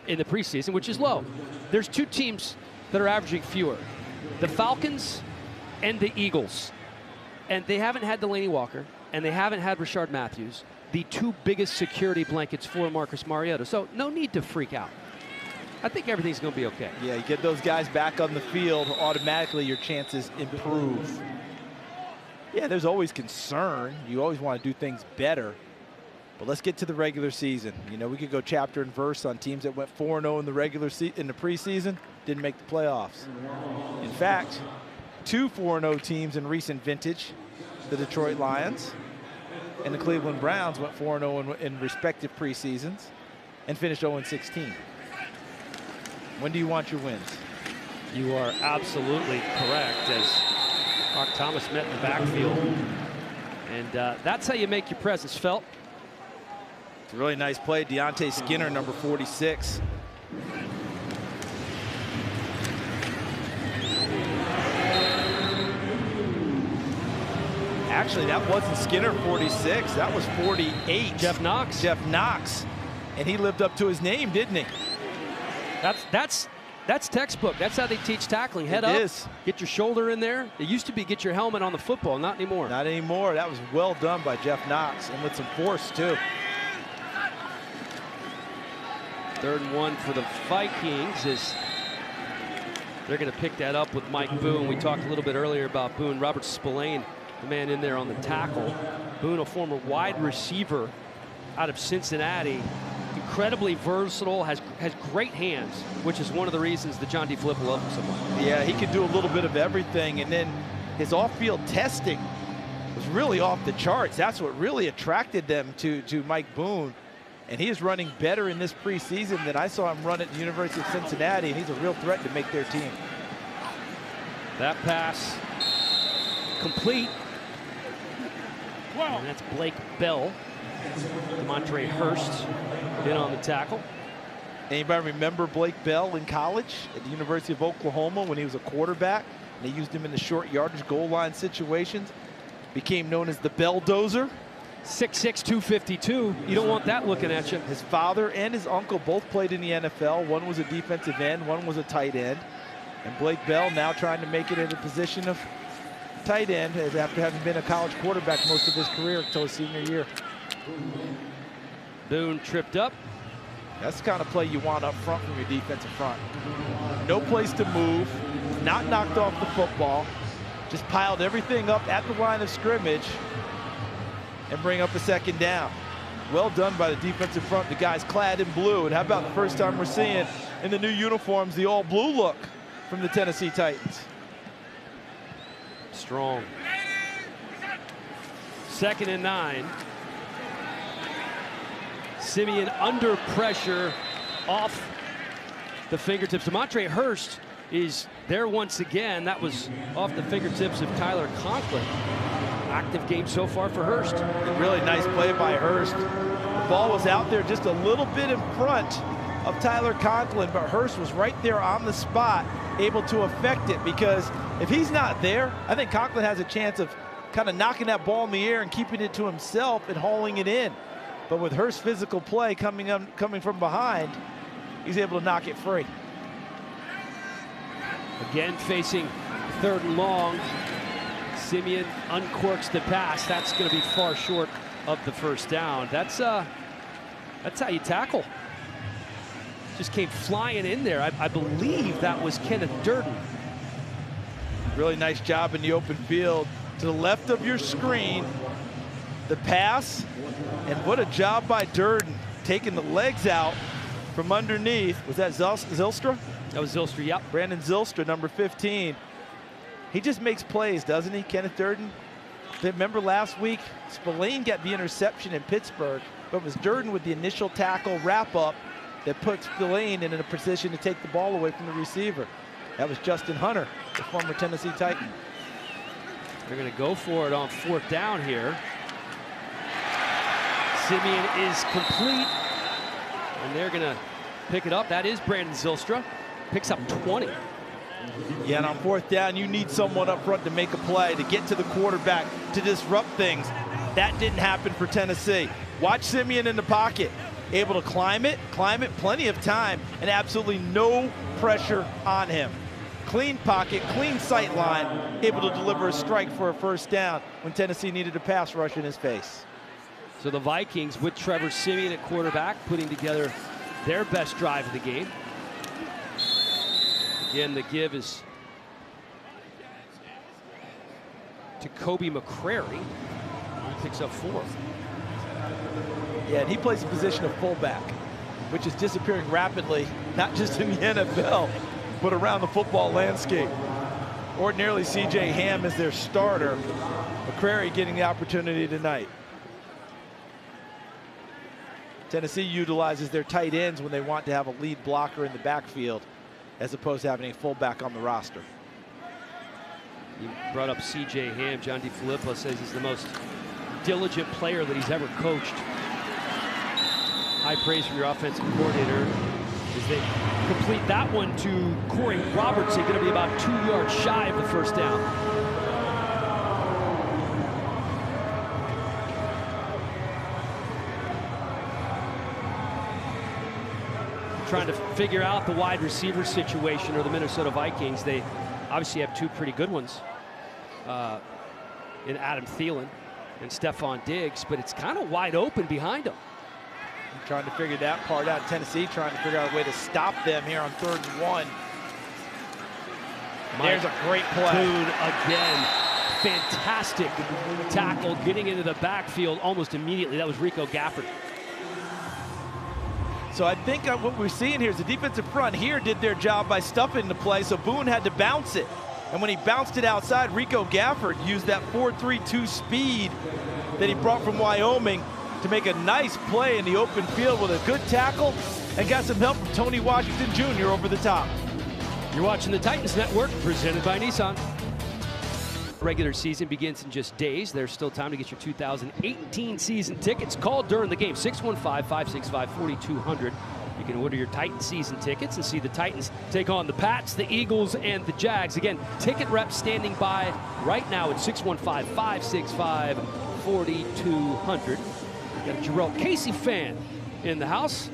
in the preseason, which is low. There's 2 teams that are averaging fewer, the Falcons and the Eagles. And they haven't had Delaney Walker, and they haven't had Rashard Matthews, the 2 biggest security blankets for Marcus Mariota. So no need to freak out. I think everything's going to be okay. Yeah, you get those guys back on the field, automatically your chances improve. Yeah, there's always concern. You always want to do things better. But let's get to the regular season. You know, we could go chapter and verse on teams that went 4-0 in the preseason, didn't make the playoffs. In fact, 2 4-0 teams in recent vintage the Detroit Lions and the Cleveland Browns went 4-0 in respective preseasons and finished 0-16. When do you want your wins? You are absolutely correct, as Mark Thomas met in the backfield. And that's how you make your presence felt. It's a really nice play. Deontay Skinner, number 46. Actually, that wasn't Skinner 46. That was 48. Jeff Knox. Jeff Knox. And he lived up to his name, didn't he? That's textbook. That's how they teach tackling. Head up. It is. Get your shoulder in there. It used to be get your helmet on the football. Not anymore. Not anymore. That was well done by Jeff Knox, and with some force, too. 3rd and 1 for the Vikings as they're going to pick that up with Mike Boone. We talked a little bit earlier about Boone. Robert Spillane, the man in there on the tackle. Boone, a former wide receiver out of Cincinnati. Incredibly versatile, has great hands, which is one of the reasons that John D. Filippo loves him so much. Yeah, he could do a little bit of everything, and then his off-field testing was really off the charts. That's what really attracted them to Mike Boone. And he is running better in this preseason than I saw him run at the University of Cincinnati, and he's a real threat to make their team. That pass complete. Wow. And that's Blake Bell. Demontre Hurst in on the tackle. Anybody remember Blake Bell in college at the University of Oklahoma when he was a quarterback? And they used him in the short yardage goal line situations. Became known as the Belldozer. 6'6", 252. You don't want that looking at you. His father and his uncle both played in the NFL. One was a defensive end, one was a tight end. And Blake Bell now trying to make it in a position of tight end after having been a college quarterback most of his career until his senior year. Boone tripped up. That's the kind of play you want up front from your defensive front. No place to move, not knocked off the football, just piled everything up at the line of scrimmage and bring up a 2nd down. Well done by the defensive front. The guys clad in blue. And how about the first time we're seeing in the new uniforms the all blue look from the Tennessee Titans? Strong. 2nd and 9. Simeon under pressure off the fingertips. Demontre Hurst is there once again. That was off the fingertips of Tyler Conklin. Active game so far for Hurst. A really nice play by Hurst. The ball was out there just a little bit in front of Tyler Conklin, but Hurst was right there on the spot, able to affect it, because if he's not there, I think Conklin has a chance of kind of knocking that ball in the air and keeping it to himself and hauling it in. But with Hurst's physical play coming from behind, he's able to knock it free. Again facing 3rd and long. Simeon uncorks the pass. That's going to be far short of the 1st down. That's how you tackle. Just came flying in there. I believe that was Kenneth Durden. Really nice job in the open field. To the left of your screen, the pass, and what a job by Durden, taking the legs out from underneath. Was that Zylstra? That was Zylstra, yep. Brandon Zylstra, number 15. He just makes plays, doesn't he, Kenneth Durden? Remember last week, Spillane got the interception in Pittsburgh, but it was Durden with the initial tackle wrap-up that put Spillane in a position to take the ball away from the receiver. That was Justin Hunter, the former Tennessee Titan. They're going to go for it on 4th down here. Simeon is complete, and they're going to pick it up. That is Brandon Zylstra. Picks up 20. Yeah, and on 4th down, you need someone up front to make a play, to get to the quarterback, to disrupt things. That didn't happen for Tennessee. Watch Simeon in the pocket, able to climb it plenty of time, and absolutely no pressure on him. Clean pocket, clean sight line, able to deliver a strike for a 1st down when Tennessee needed a pass rush in his face. So the Vikings, with Trevor Simeon at quarterback, putting together their best drive of the game. Again, the give is to Kobe McCrary. He picks up 4. Yeah, and he plays the position of fullback, which is disappearing rapidly, not just in the NFL, but around the football landscape. Ordinarily, C.J. Ham is their starter, McCrary getting the opportunity tonight. Tennessee utilizes their tight ends when they want to have a lead blocker in the backfield, as opposed to having a fullback on the roster. You brought up C.J. Ham. John DeFilippo says he's the most diligent player that he's ever coached. High praise from your offensive coordinator as they complete that one to Corey Robertson, going to be about 2 yards shy of the first down. Trying to figure out the wide receiver situation or the Minnesota Vikings. They obviously have two pretty good ones in Adam Thielen and Stephon Diggs, but it's kind of wide open behind them. Trying to figure that part out. Tennessee trying to figure out a way to stop them here on 3rd and 1. There's a great play. Boone again. Fantastic tackle, getting into the backfield almost immediately. That was Rico Gafford. So I think what we're seeing here is the defensive front here did their job by stuffing the play, so Boone had to bounce it. And when he bounced it outside, Rico Gafford used that 4.32 speed that he brought from Wyoming to make a nice play in the open field with a good tackle and got some help from Tony Washington Jr. over the top. You're watching the Titans Network, presented by Nissan. Regular season begins in just days. There's still time to get your 2018 season tickets. Call during the game, 615-565-4200. You can order your Titans season tickets and see the Titans take on the Pats, the Eagles, and the Jags. Again, ticket reps standing by right now at 615-565-4200. Got a Jarrell Casey fan in the house.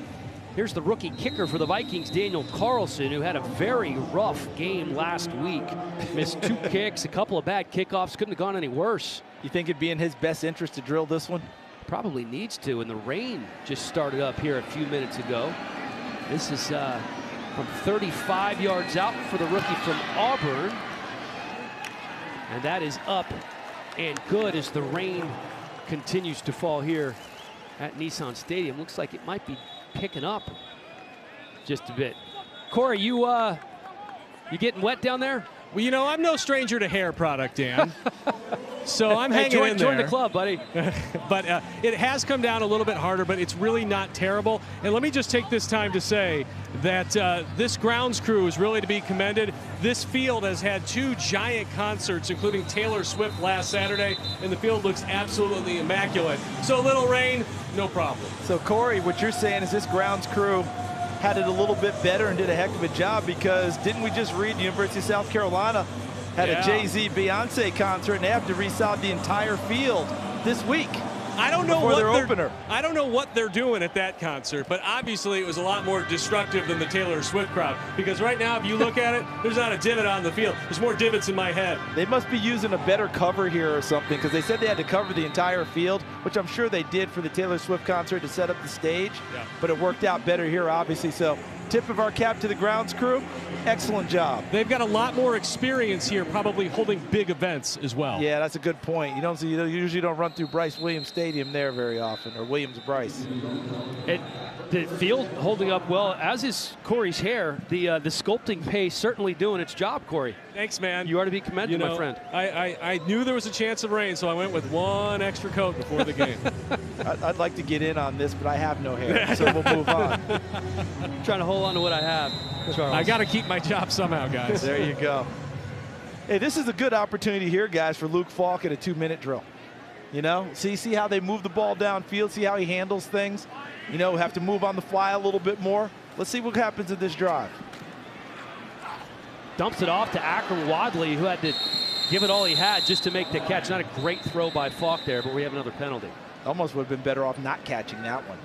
Here's the rookie kicker for the Vikings, Daniel Carlson, who had a very rough game last week. Missed 2 kicks, a couple of bad kickoffs. Couldn't have gone any worse. You think it'd be in his best interest to drill this one? Probably needs to, and the rain just started up here a few minutes ago. This is from 35 yards out for the rookie from Auburn. And that is up and good as the rain continues to fall here at Nissan Stadium. Looks like it might be picking up just a bit. Corey, you getting wet down there? Well, you know, I'm no stranger to hair product, Dan. So I'm hanging in there. Join the club, buddy. But it has come down a little bit harder, but it's really not terrible. And let me just take this time to say that this grounds crew is really to be commended. This field has had 2 giant concerts, including Taylor Swift last Saturday, and the field looks absolutely immaculate. So a little rain, no problem. So, Corey, what you're saying is this grounds crew had it a little bit better and did a heck of a job, because didn't we just read the University of South Carolina had a Jay-Z Beyonce concert and they have to resod the entire field this week? I don't know what I don't know what they're doing at that concert, but obviously it was a lot more destructive than the Taylor Swift crowd, because right now, if you look at it, there's not a divot on the field. There's more divots in my head. They must be using a better cover here or something, because they said they had to cover the entire field, which I'm sure they did for the Taylor Swift concert to set up the stage, but it worked out better here, obviously. So tip of our cap to the grounds crew, excellent job. They've got a lot more experience here, probably holding big events as well. Yeah, that's a good point. You usually don't run through Bryce Williams Stadium there very often, or Williams-Brice. The field holding up well, as is Corey's hair. The sculpting paste certainly doing its job, Corey. Thanks, man. You are to be commended, my friend. I knew there was a chance of rain, so I went with 1 extra coat before the game. I'd like to get in on this, but I have no hair, so we'll move on. Trying to hold on to what I have, Charles. I got to keep my job somehow, guys. There you go. Hey, this is a good opportunity here, guys, for Luke Falk at a 2-minute drill. You know, see how they move the ball downfield, see how he handles things. You know, have to move on the fly a little bit more. Let's see what happens in this drive. Dumps it off to Akram Wadley, who had to give it all he had just to make the catch. Not a great throw by Falk there, but we have another penalty. Almost would have been better off not catching that one.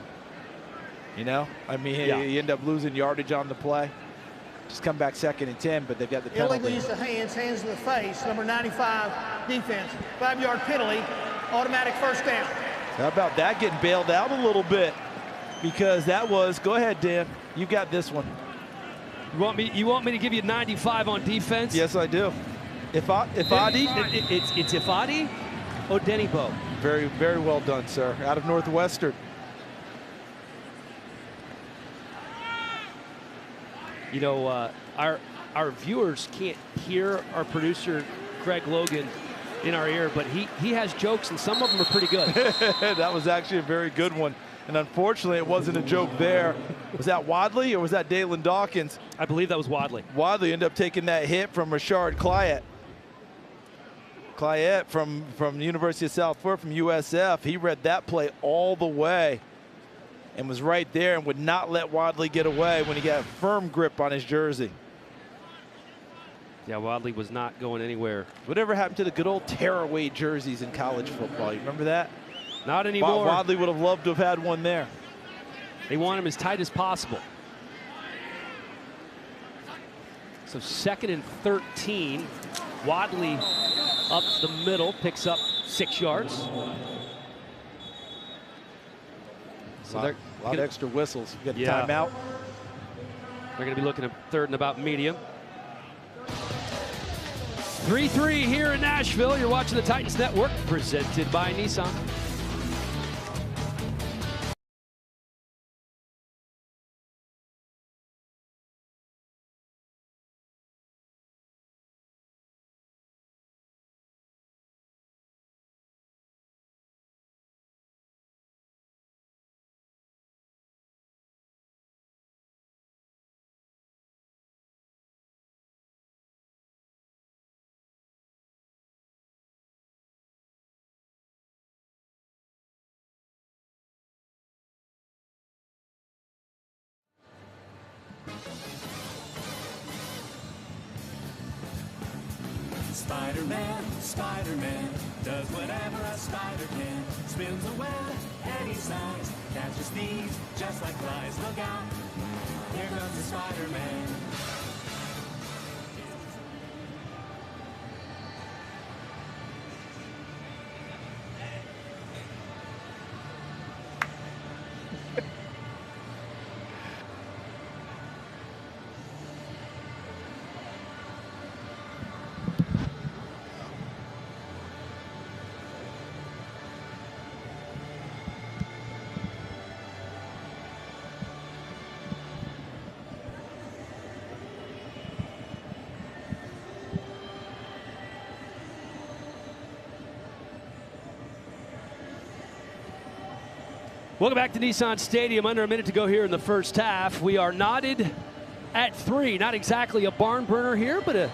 You know, I mean, you end up losing yardage on the play. Just come back 2nd and 10, but they've got the penalty. Illegal use of hands to the face, number 95 defense. 5-yard penalty, automatic first down. How about that getting bailed out a little bit? Because that was, go ahead, Dan, you got this one. You want me to give you 95 on defense? Yes, I do. Ifadi? It's Ifadi Odenigbo. Very, very well done, sir. Out of Northwestern. You know, our viewers can't hear our producer, Craig Logan, in our ear, but he has jokes, and some of them are pretty good. That was actually a very good one. And unfortunately, it wasn't a joke there. Was that Wadley or was that Dalen Dawkins? I believe that was Wadley. Wadley ended up taking that hit from Rashard Clyett. Clyett from the University of South Florida, from USF. He read that play all the way and was right there and would not let Wadley get away when he got a firm grip on his jersey. Yeah, Wadley was not going anywhere. Whatever happened to the good old tearaway jerseys in college football? You remember that? Not anymore. Wadley would have loved to have had one there. They want him as tight as possible. So 2nd and 13. Wadley up the middle, picks up 6 yards. So a lot of extra whistles. We got a timeout. They're going to be looking at 3rd and about medium. 3-3 here in Nashville. You're watching the Titans Network, presented by Nissan. Spider-Man, Spider-Man, does whatever a spider can. Spins a web any size, catches thieves just like flies. Look out, here comes the Spider-Man. Welcome back to Nissan Stadium. Under a minute to go here in the first half. We are knotted at 3. Not exactly a barn burner here, but a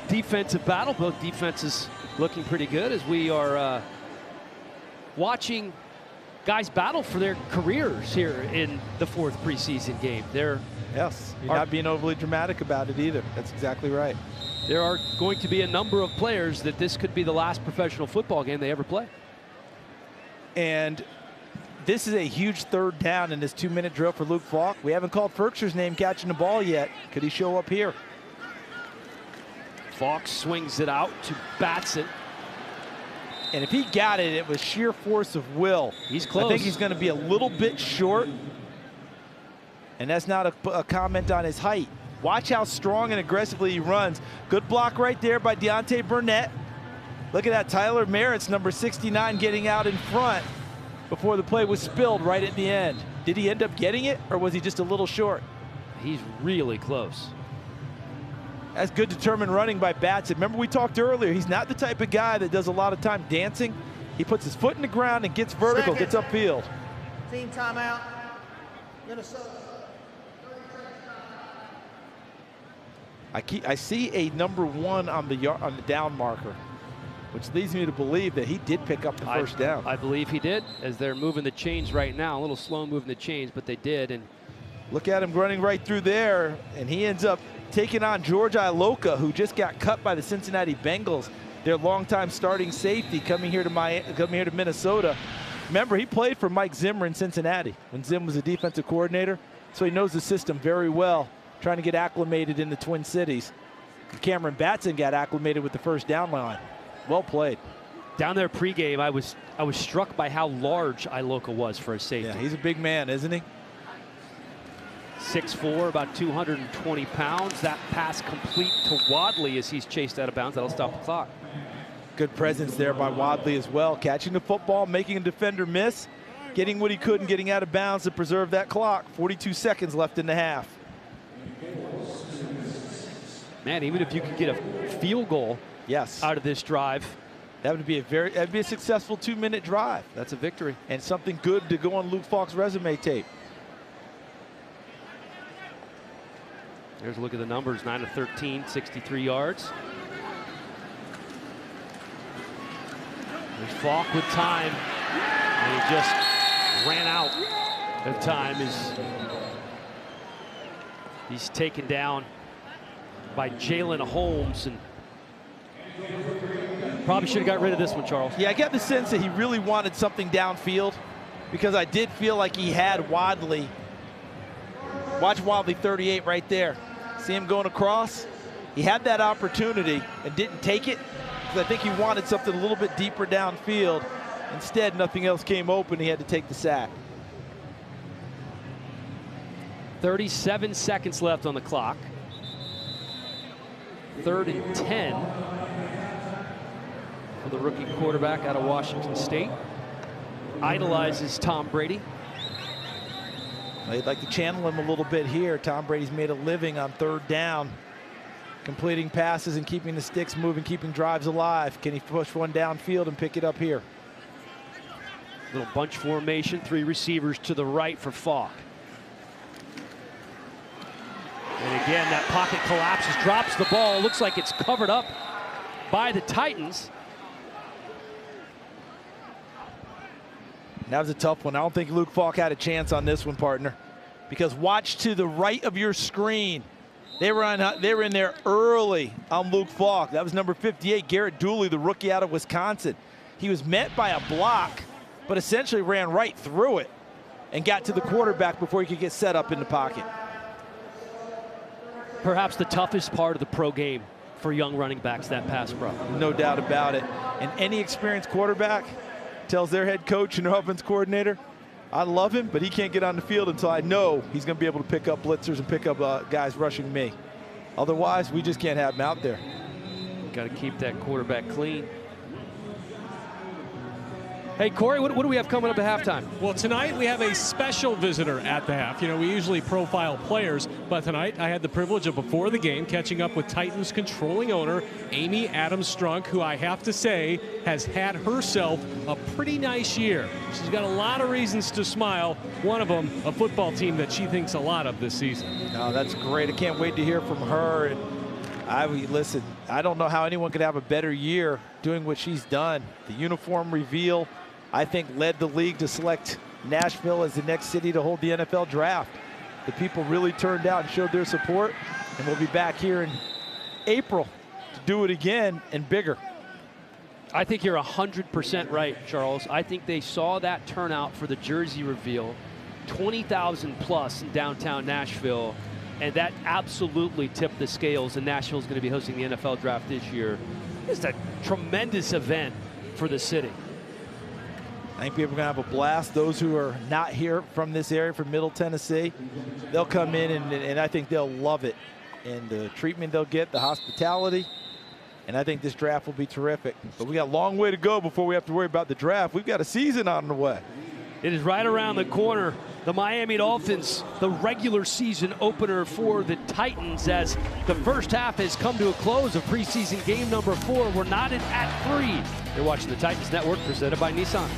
defensive battle. Both defenses looking pretty good as we are watching guys battle for their careers here in the 4th preseason game. You're not being overly dramatic about it either. That's exactly right. There are going to be a number of players that this could be the last professional football game they ever play. And this is a huge 3rd down in this 2-minute drill for Luke Falk. We haven't called Ferkshire's name catching the ball yet. Could he show up here? Falk swings it out to Batson. And if he got it, it was sheer force of will. He's close. I think he's going to be a little bit short. And that's not a comment on his height. Watch how strong and aggressively he runs. Good block right there by Deontay Burnett. Look at that, Tyler Merritt's number 69 getting out in front before the play was spilled right at the end. Did he end up getting it, or was he just a little short? He's really close. That's good determined running by Batson. Remember we talked earlier, he's not the type of guy that does a lot of time dancing. He puts his foot in the ground and gets vertical, gets upfield. Team timeout, Minnesota. I see a number 1 on the down marker, which leads me to believe that he did pick up the first down. I believe he did, as they're moving the chains right now. A little slow moving the chains, but they did. And look at him running right through there, and he ends up taking on George Iloka, who just got cut by the Cincinnati Bengals, their longtime starting safety, coming here to Minnesota. Remember, he played for Mike Zimmer in Cincinnati when Zim was a defensive coordinator, so he knows the system very well, trying to get acclimated in the Twin Cities. Cameron Batson got acclimated with the first down line. Well played. Down there pregame, I was struck by how large Iloka was for a safety. Yeah, he's a big man, isn't he? 6'4", about 220 pounds. That pass complete to Wadley as he's chased out of bounds. That'll stop the clock. Good presence there by Wadley as well. Catching the football, making a defender miss, getting what he could and getting out of bounds to preserve that clock. 42 seconds left in the half. Man, even if you could get a field goal out of this drive, That would be that'd be a successful 2-minute drive. That's a victory. And something good to go on Luke Falk's resume tape. There's a look at the numbers, 9 of 13, 63 yards. There's Falk with time, and he just ran out of time as he's taken down by Jalen Holmes, and probably should have got rid of this one, Charles. Yeah, I get the sense that he really wanted something downfield, because I did feel like he had Wadley. Watch Wadley 38 right there. See him going across? He had that opportunity and didn't take it, because I think he wanted something a little bit deeper downfield. Instead, nothing else came open. He had to take the sack. 37 seconds left on the clock. 3rd and 10 for the rookie quarterback out of Washington State. Idolizes Tom Brady. They'd like to channel him a little bit here. Tom Brady's made a living on 3rd down, completing passes and keeping the sticks moving, keeping drives alive. Can he push one downfield and pick it up here? Little bunch formation, 3 receivers to the right for Falk. And again, that pocket collapses, drops the ball. Looks like it's covered up by the Titans. That was a tough one. I don't think Luke Falk had a chance on this one, partner, because watch to the right of your screen. They were in there early on Luke Falk. That was number 58, Garrett Dooley, the rookie out of Wisconsin. He was met by a block, but essentially ran right through it and got to the quarterback before he could get set up in the pocket. Perhaps the toughest part of the pro game for young running backs, that pass pro. No doubt about it. And any experienced quarterback tells their head coach and their offense coordinator, I love him, but he can't get on the field until I know he's going to be able to pick up blitzers and pick up guys rushing me. Otherwise, we just can't have him out there. Got to keep that quarterback clean. Hey, Corey, what do we have coming up at halftime? Well, tonight we have a special visitor at the half. You know, we usually profile players, but tonight I had the privilege of, before the game, catching up with Titans controlling owner Amy Adams-Strunk, who I have to say has had herself a pretty nice year. She's got a lot of reasons to smile. One of them, a football team that she thinks a lot of this season. Oh, that's great. I can't wait to hear from her. And listen, I don't know how anyone could have a better year doing what she's done. The uniform reveal, I think, led the league to select Nashville as the next city to hold the NFL draft. The people really turned out and showed their support, and we'll be back here in April to do it again and bigger. I think you're 100% right, Charles. I think they saw that turnout for the jersey reveal, 20,000 plus in downtown Nashville, and that absolutely tipped the scales, and Nashville's going to be hosting the NFL draft this year. It's a tremendous event for the city. I think people are going to have a blast. Those who are not here from this area, from Middle Tennessee, they'll come in and I think they'll love it. And the treatment they'll get, the hospitality, and I think this draft will be terrific. But we got a long way to go before we have to worry about the draft. We've got a season on the way. It is right around the corner. The Miami Dolphins, the regular season opener for the Titans, as the first half has come to a close of preseason game number 4. We're knotted at 3. You're watching the Titans Network, presented by Nissan.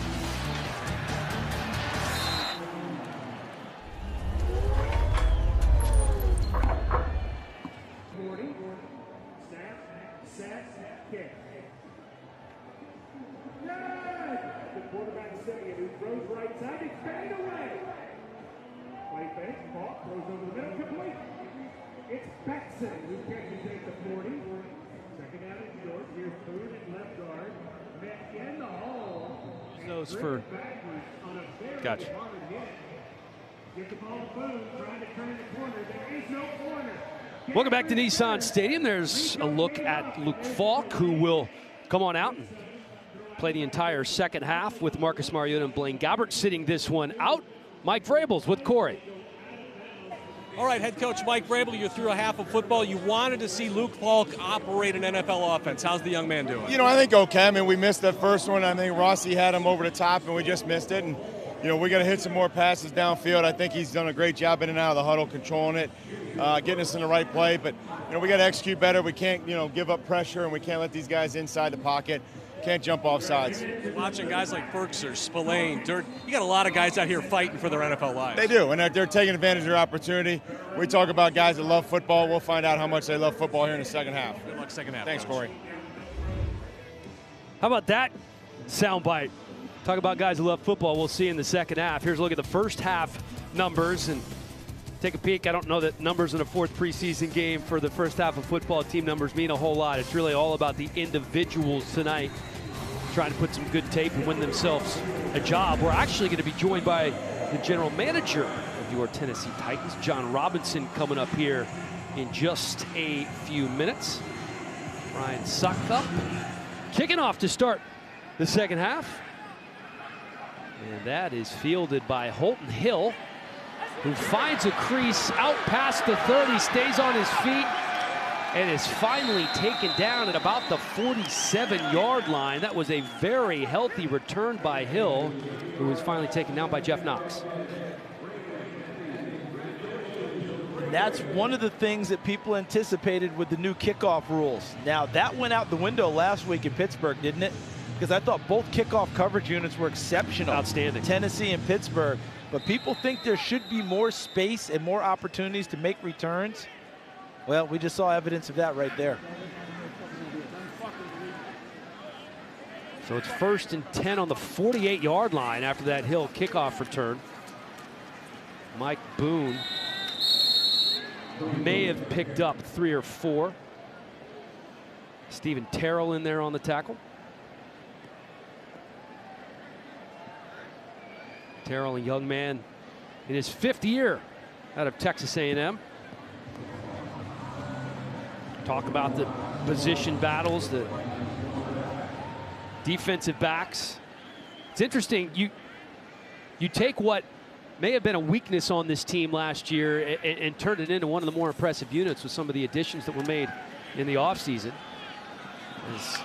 For gotcha. Welcome back to Nissan Stadium. There's a look at Luke Falk, who will come on out and play the entire second half with Marcus Mariota and Blaine Gabbert sitting this one out. Mike Vrabel's with Corey. All right, head coach Mike Vrabel, you're through a half of football. You wanted to see Luke Falk operate an NFL offense. How's the young man doing? You know, I think okay. I mean, we missed that first one. I think Rossi had him over the top, and we just missed it. And, you know, we got to hit some more passes downfield. I think he's done a great job in and out of the huddle, controlling it, getting us in the right play. But, you know, we got to execute better. We can't, you know, give up pressure, and we can't let these guys inside the pocket. can't jump off sides. Watching guys like Berkser, Spillane, Dirt, you got a lot of guys out here fighting for their NFL lives. They do, and they're taking advantage of their opportunity. We talk about guys that love football. We'll find out how much they love football here in the second half. Good luck second half. Thanks, Corey. How about that soundbite? Talk about guys who love football. We'll see in the second half. Here's a look at the first half numbers and take a peek. I don't know that numbers in a fourth preseason game for the first half of football team numbers mean a whole lot. It's really all about the individuals tonight trying to put some good tape and win themselves a job. We're actually going to be joined by the general manager of your Tennessee Titans, John Robinson, coming up here in just a few minutes. Ryan Suckup kicking off to start the second half. And that is fielded by Holton Hill, who finds a crease out past the 30, stays on his feet, and is finally taken down at about the 47-yard line. That was a very healthy return by Hill, who was finally taken down by Jeff Knox. And that's one of the things that people anticipated with the new kickoff rules. Now, that went out the window last week in Pittsburgh, didn't it? Because I thought both kickoff coverage units were exceptional. Outstanding. Tennessee and Pittsburgh. But people think there should be more space and more opportunities to make returns. Well, we just saw evidence of that right there. So it's 1st and 10 on the 48-yard line after that Hill kickoff return. Mike Boone may have picked up 3 or 4. Stephen Terrell in there on the tackle. Terrell, a young man in his 5th year out of Texas A&M. Talk about the position battles, the defensive backs. It's interesting, you take what may have been a weakness on this team last year and turn it into one of the more impressive units with some of the additions that were made in the offseason. As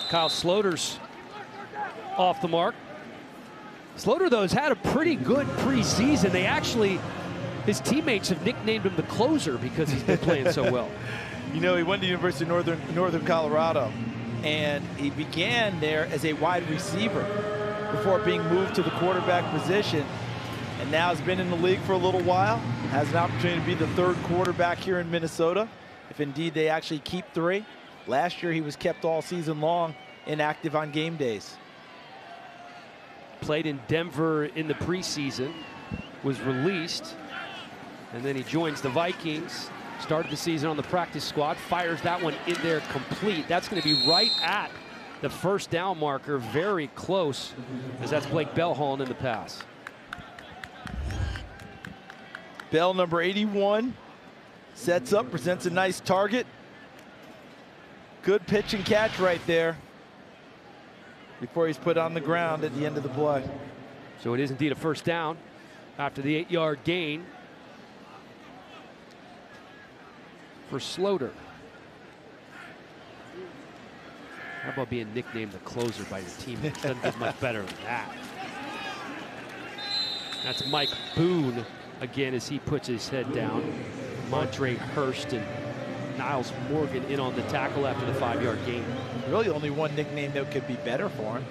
Kyle Sloter's off the mark. Sloter, though, has had a pretty good preseason. They actually, his teammates have nicknamed him the closer because he's been playing so well. You know, he went to the University of Northern Colorado, and he began there as a wide receiver before being moved to the quarterback position, and now has been in the league for a little while, has an opportunity to be the 3rd quarterback here in Minnesota, if indeed they actually keep 3. Last year, he was kept all season long, inactive on game days. Played in Denver in the preseason, was released, and then he joins the Vikings. Started the season on the practice squad, fires that one in there complete. That's going to be right at the 1st down marker, very close, as that's Blake Bell hauling in the pass. Bell, number 81, sets up, presents a nice target. Good pitch and catch right there before he's put on the ground at the end of the play. So it is indeed a 1st down after the 8-yard gain for Sloter. How about being nicknamed the closer by your teammates? Doesn't get much better than that. That's Mike Boone again as he puts his head down. Montre Hurst and Niles Morgan in on the tackle after the 5-yard gain. Really only one nickname that could be better for him.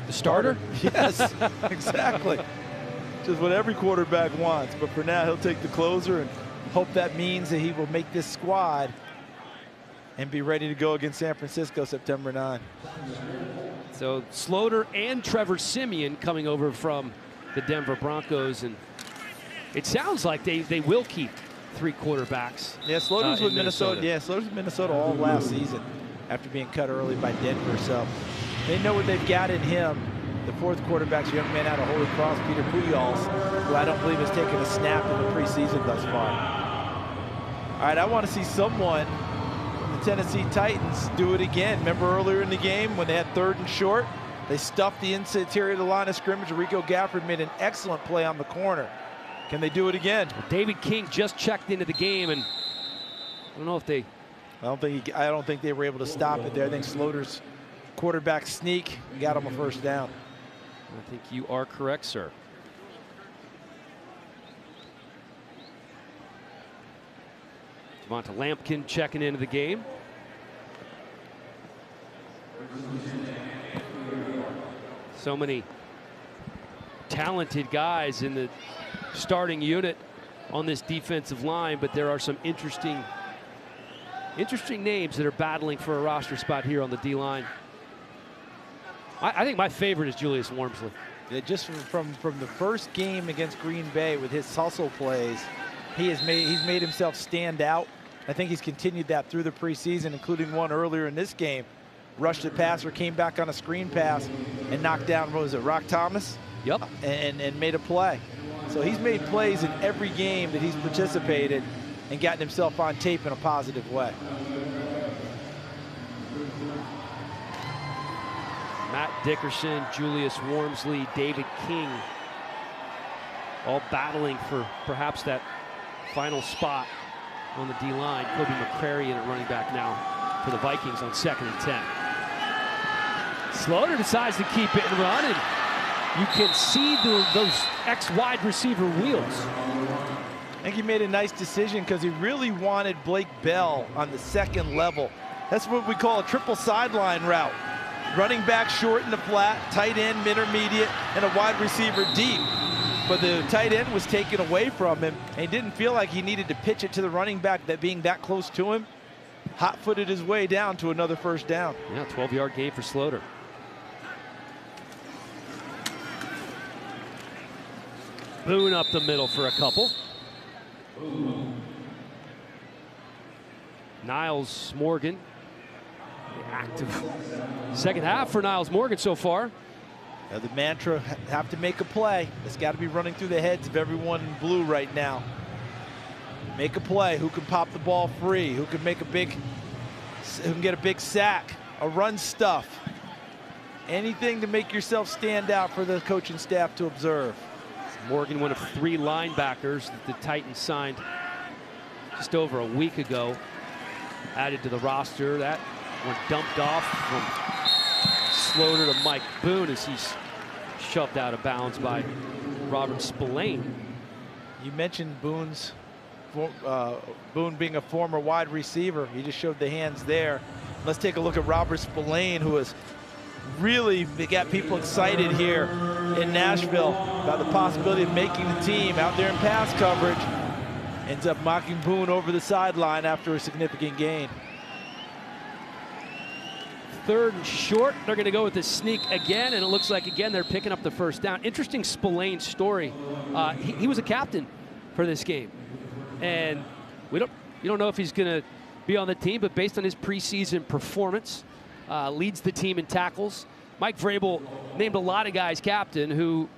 The starter? Yes, exactly. Just what every quarterback wants. But for now, he'll take the closer and hope that means that he will make this squad and be ready to go against San Francisco September 9. So Sloter and Trevor Siemian coming over from the Denver Broncos, and it sounds like they will keep 3 quarterbacks. Yeah, Sloter's with Minnesota. Minnesota. Yeah, Sloter's with Minnesota all last season after being cut early by Denver. So they know what they've got in him. The 4th quarterback's a young man out of Holy Cross, Peter Pujols, who I don't believe has taken a snap in the preseason thus far. All right, I want to see someone from the Tennessee Titans do it again. Remember earlier in the game when they had 3rd and short? They stuffed the interior of the line of scrimmage. Rico Gafford made an excellent play on the corner. Can they do it again? David King just checked into the game, and I don't know if they... I don't think they were able to stop it there. I think Sloter's quarterback sneak got him a 1st down. I think you are correct, sir. Devonta Lampkin checking into the game. So many talented guys in the starting unit on this defensive line, but there are some interesting names that are battling for a roster spot here on the D-line. I think my favorite is Julius Wormsley. Yeah, just from the first game against Green Bay with his hustle plays, he's made himself stand out. I think he's continued that through the preseason, including one earlier in this game. Rushed the passer, came back on a screen pass, and knocked down, what was it, Rock Thomas? Yep. And made a play. So he's made plays in every game that he's participated and gotten himself on tape in a positive way. Matt Dickerson, Julius Wormsley, David King, all battling for perhaps that final spot on the D-line. Kobe McCrary in at running back now for the Vikings on 2nd and 10. Slaughter decides to keep it and run, and you can see those ex-wide receiver wheels. I think he made a nice decision because he really wanted Blake Bell on the second level. That's what we call a triple sideline route. Running back short in the flat, tight end, intermediate, and a wide receiver deep. But the tight end was taken away from him, and he didn't feel like he needed to pitch it to the running back, that being that close to him. Hot-footed his way down to another first down. Yeah, 12-yard gain for Slaughter. Boone up the middle for a couple. Niles Morgan. Active second half for Niles Morgan so far. Now the mantra, have to make a play. It's got to be running through the heads of everyone in blue right now. Make a play. Who can pop the ball free? Who can make who can get a big sack? A run stuff. Anything to make yourself stand out for the coaching staff to observe. Morgan, one of 3 linebackers that the Titans signed just over a week ago, added to the roster. That one dumped off from Slaughter to Mike Boone as he's shoved out of bounds by Robert Spillane. You mentioned Boone being a former wide receiver. He just showed the hands there. Let's take a look at Robert Spillane, who has really got people excited here in Nashville about the possibility of making the team out there in pass coverage. Ends up knocking Boone over the sideline after a significant gain. 3rd and short. They're going to go with this sneak again, and it looks like again they're picking up the first down. Interesting Spillane story. He was a captain for this game, and you don't know if he's going to be on the team, but based on his preseason performance, leads the team in tackles. Mike Vrabel named a lot of guys captain who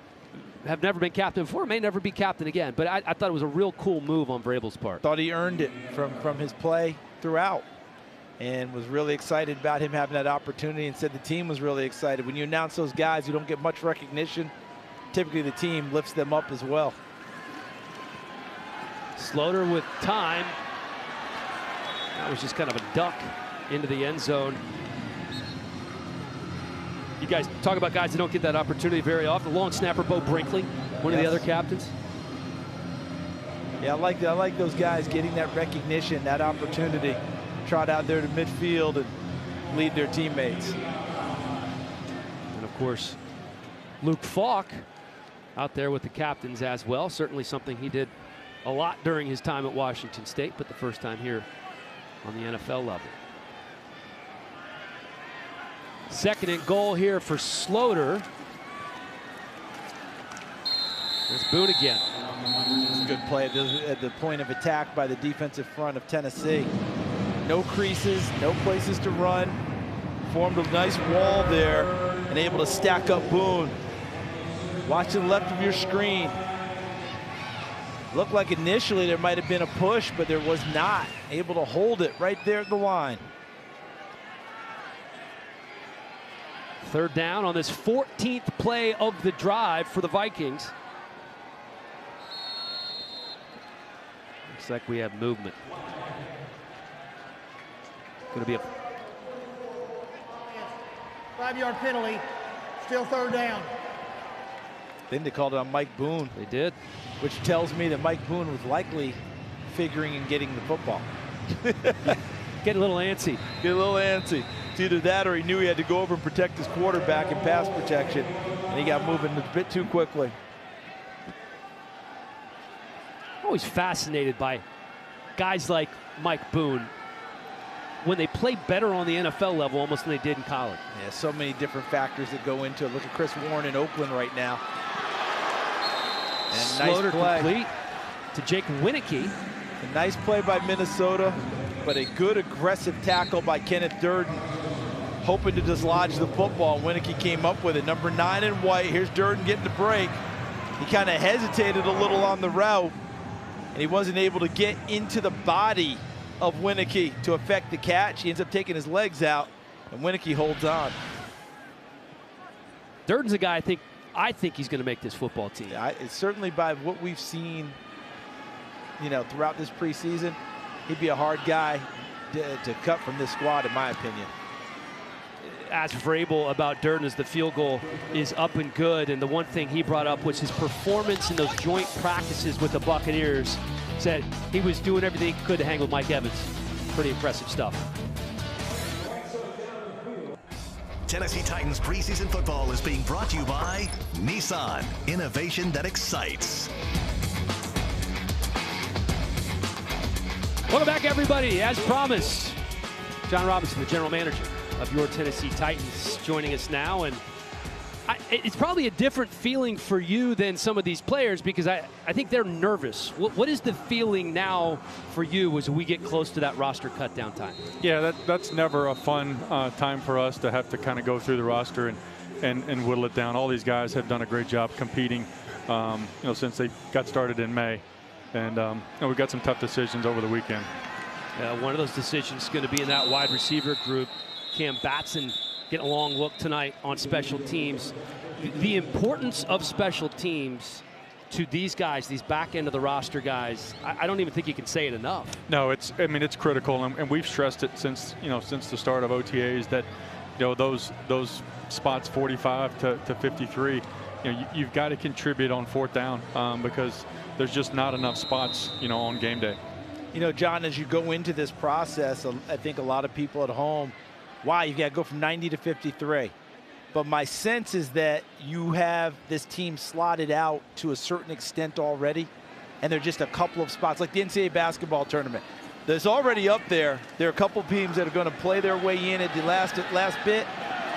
have never been captain before, may never be captain again. But I thought it was a real cool move on Vrabel's part. Thought he earned it from his play throughout, and was really excited about him having that opportunity, and said the team was really excited. When you announce those guys who don't get much recognition, typically the team lifts them up as well. Slaughter with time. That was just kind of a duck into the end zone. You guys talk about guys that don't get that opportunity very often. Long snapper Bo Brinkley, one of the other captains. Yeah, I like those guys getting that recognition, that opportunity, trot out there to midfield and lead their teammates. And of course, Luke Falk out there with the captains as well. Certainly something he did a lot during his time at Washington State, but the first time here on the NFL level. 2nd and goal here for Slaughter. There's Boone again. It's a good play at the point of attack by the defensive front of Tennessee. No creases, no places to run. Formed a nice wall there and able to stack up Boone. Watch to the left of your screen. Looked like initially there might have been a push, but there was not. Able to hold it right there at the line. 3rd down on this 14th play of the drive for the Vikings. Looks like we have movement. Going to be a 5-yard penalty, still 3rd down. Then they called it on Mike Boone. They did. Which tells me that Mike Boone was likely figuring in getting the football. Get a little antsy. Get a little antsy. It's either that or he knew he had to go over and protect his quarterback in pass protection, and he got moving a bit too quickly. Always fascinated by guys like Mike Boone when they play better on the NFL level almost than they did in college. Yeah, so many different factors that go into it. Look at Chris Warren in Oakland right now. And Sloter nice play. complete to Jake Wieneke. A nice play by Minnesota, but a good aggressive tackle by Kenneth Durden, hoping to dislodge the football. Wieneke came up with it. Number 9 in white. Here's Durden getting the break. He kind of hesitated a little on the route, and he wasn't able to get into the body of Wieneke to affect the catch. He ends up taking his legs out, and Wieneke holds on. Durden's a guy I think he's going to make this football team. Yeah, it's certainly by what we've seen, you know, throughout this preseason, he'd be a hard guy to cut from this squad, in my opinion. Ask Vrabel about Durden as the field goal is up and good, and the one thing he brought up was his performance in those joint practices with the Buccaneers. Said he was doing everything he could to hang with Mike Evans. Pretty impressive stuff. Tennessee Titans preseason football is being brought to you by Nissan, innovation that excites. Welcome back, everybody. As promised, John Robinson, the general manager of your Tennessee Titans, joining us now. And it's probably a different feeling for you than some of these players, because I think they're nervous. What is the feeling now for you as we get close to that roster cut down time? Yeah, that's never a fun time for us to have to kind of go through the roster and whittle it down. All these guys have done a great job competing, since they got started in May. And we've got some tough decisions over the weekend. One of those decisions is going to be in that wide receiver group. Cam Batson getting a long look tonight on special teams. The importance of special teams to these guys, these back end of the roster guys, I don't even think you can say it enough. No, it's critical, and we've stressed it since the start of OTAs that those spots 45 to 53, you've got to contribute on fourth down because there's just not enough spots on game day. John, as you go into this process, I think a lot of people at home, wow, you've got to go from 90 to 53. But my sense is that you have this team slotted out to a certain extent already, and there are just a couple of spots, like the NCAA basketball tournament. There's already up there. There are a couple of teams that are going to play their way in at the last bit,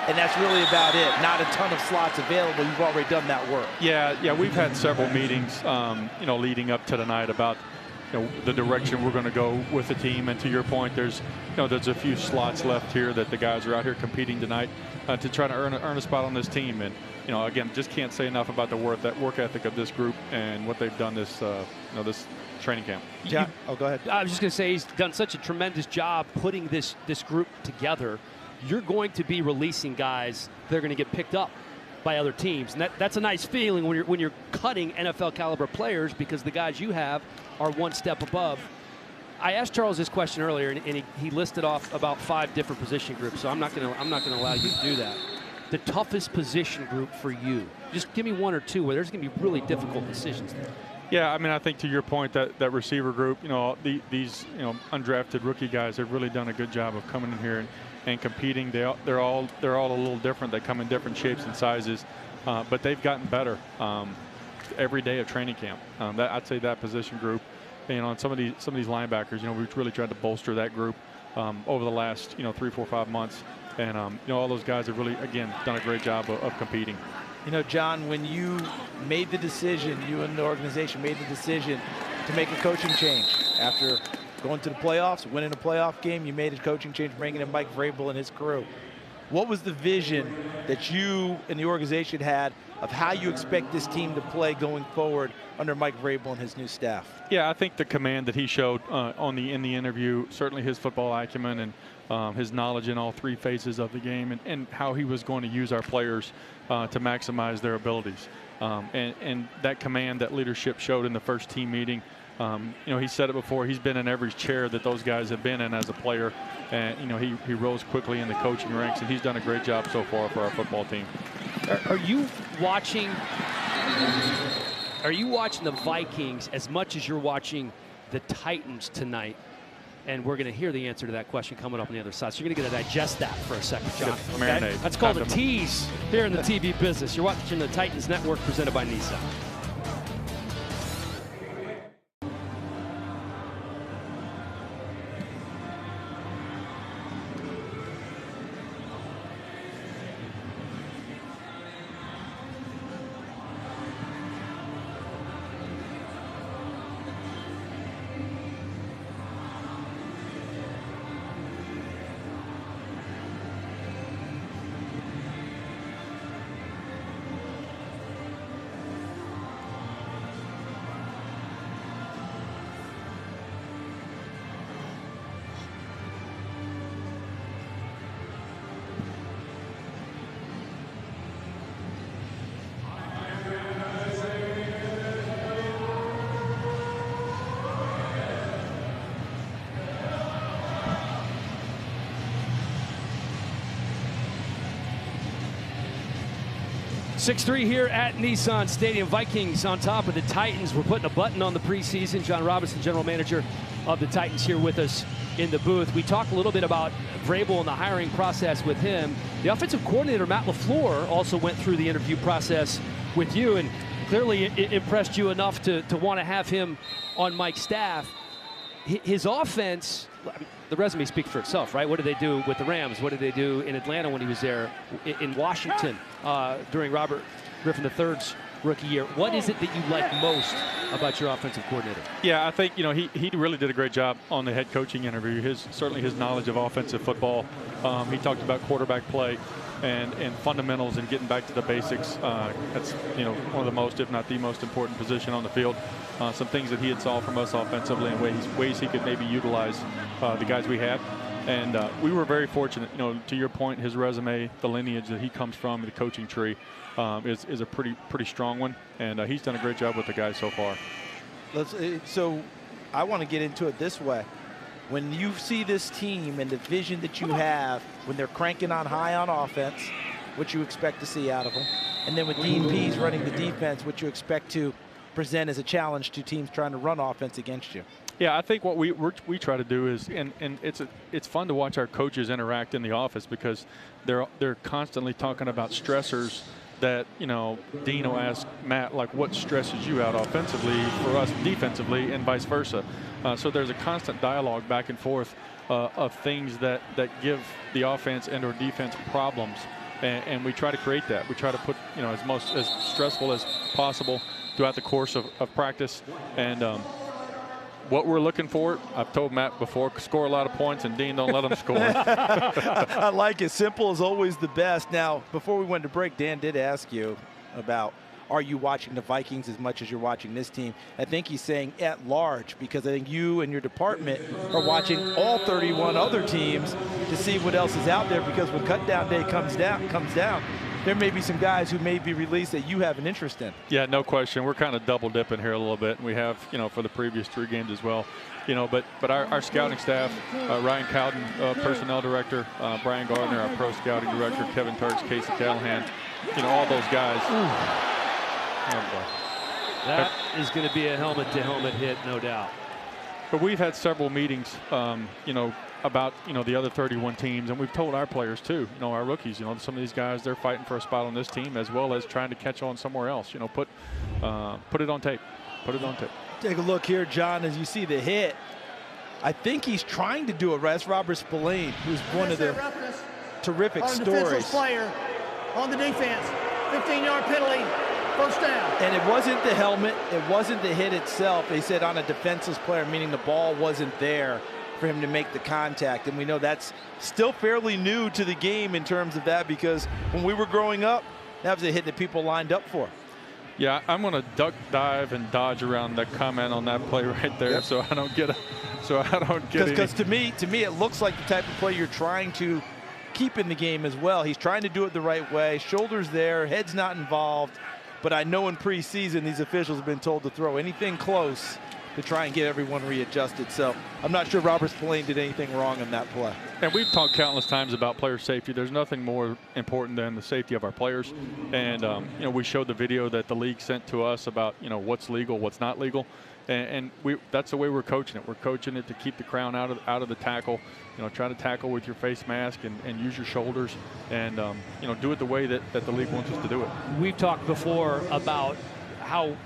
and that's really about it. Not a ton of slots available. You've already done that work. Yeah, we've had several meetings, leading up to tonight about the direction we're going to go with the team. And to your point, there's a few slots left here that the guys are out here competing tonight to try to earn a spot on this team. And again, just can't say enough about the work ethic of this group and what they've done this this training camp. Yeah. Go ahead. I was just going to say, he's done such a tremendous job putting this group together. You're going to be releasing guys that are going to get picked up by other teams, and that's a nice feeling when you're cutting NFL caliber players, because the guys you have are one step above. I asked Charles this question earlier, and he listed off about 5 different position groups. So I'm not going to allow you to do that. The toughest position group for you, just give me 1 or 2 where there's going to be really difficult decisions there. Yeah, I think to your point, that receiver group, these undrafted rookie guys have really done a good job of coming in here and competing. They're all a little different. They come in different shapes and sizes, but they've gotten better every day of training camp. I'd say that position group, and some of these linebackers, we've really tried to bolster that group over the last 3, 4, 5 months, and all those guys have really, again, done a great job of competing. John, when you made the decision, you and the organization made the decision to make a coaching change after going to the playoffs, winning a playoff game, you made a coaching change, bringing in Mike Vrabel and his crew. What was the vision that you and the organization had of how you expect this team to play going forward under Mike Vrabel and his new staff? Yeah, I think the command that he showed in the interview, certainly his football acumen and his knowledge in all 3 phases of the game, and how he was going to use our players to maximize their abilities. And that command, that leadership showed in the first team meeting. He said it before, he's been in every chair that those guys have been in as a player, and he rose quickly in the coaching ranks, and he's done a great job so far for our football team. Are you watching the Vikings as much as you're watching the Titans tonight? And we're going to hear the answer to that question coming up on the other side. So you're going to get to digest that for a second, John. Marinade. That's called a tease here in the TV business. You're watching the Titans Network presented by Nissan. Six-3 here at Nissan Stadium. Vikings on top of the Titans. We're putting a button on the preseason. John Robinson, general manager of the Titans, here with us in the booth. We talked a little bit about Vrabel and the hiring process with him. The offensive coordinator, Matt LaFleur, also went through the interview process with you, and clearly it impressed you enough to want to have him on Mike's staff. His offense, the resume speaks for itself, right? What did they do with the Rams? What did they do in Atlanta when he was there? In Washington during Robert Griffin III's rookie year. What is it that you like most about your offensive coordinator? Yeah, I think, you know, he really did a great job on the head coaching interview. Certainly his knowledge of offensive football. He talked about quarterback play and fundamentals and getting back to the basics. That's, you know, one of the most, if not the most important position on the field. Some things that he had saw from us offensively and ways he could maybe utilize the guys we had. And we were very fortunate, you know, to your point, his resume, the lineage that he comes from, the coaching tree is a pretty strong one. And he's done a great job with the guys so far. So I want to get into it this way. When you see this team and the vision that you have, when they're cranking on high on offense, what you expect to see out of them. And then with Dean Pease running the defense, what you expect to present as a challenge to teams trying to run offense against you. Yeah, I think what we try to do is, and it's fun to watch our coaches interact in the office because they're constantly talking about stressors that, you know, Dean will ask Matt, like, what stresses you out offensively for us defensively, and vice versa. So there's a constant dialogue back and forth of things that give the offense and or defense problems, and we try to create that. We try to put, you know, as stressful as possible throughout the course of practice. And what we're looking for, I've told Matt before, score a lot of points, and Dean, don't let them score. I like it. Simple is always the best. Now, before we went to break, Dan did ask you about, are you watching the Vikings as much as you're watching this team? I think he's saying at large, because I think you and your department are watching all 31 other teams to see what else is out there, because when cutdown day comes down, there may be some guys who may be released that you have an interest in. Yeah, no question. We're kind of double dipping here a little bit. We have, you know, for the previous 3 games as well. You know, but our scouting staff, Ryan Cowden, personnel director, Brian Gardner, our pro scouting director, Kevin Turks, Casey Callahan, you know, all those guys. Oh boy. That is going to be a helmet-to-helmet hit, no doubt. But we've had several meetings, you know, about, you know, the other 31 teams, and we've told our players too, you know, our rookies, you know, some of these guys, they're fighting for a spot on this team as well as trying to catch on somewhere else. You know, put it on tape. Put it on tape. Take a look here, John, as you see the hit. I think he's trying to do it right. That's Robert Spillane, who's one of the terrific stories. Player on the defense, 15-yard penalty, first down. And it wasn't the helmet, it wasn't the hit itself. They said on a defenseless player, meaning the ball wasn't there for him to make the contact. And we know that's still fairly new to the game in terms of that, because when we were growing up, that was a hit that people lined up for. Yeah, I'm going to duck, dive, and dodge around that comment on that play right there, yep. so I don't get Because to me, it looks like the type of play you're trying to keep in the game as well. He's trying to do it the right way. Shoulders there, head's not involved. But I know in preseason, these officials have been told to throw anything close to try and get everyone readjusted. So I'm not sure Robert Spillane did anything wrong in that play. And we've talked countless times about player safety. There's nothing more important than the safety of our players. And, you know, we showed the video that the league sent to us about, you know, what's legal, what's not legal. And that's the way we're coaching it. We're coaching it to keep the crown out of the tackle. You know, try to tackle with your face mask and use your shoulders, and you know, do it the way that the league wants us to do it. We've talked before about how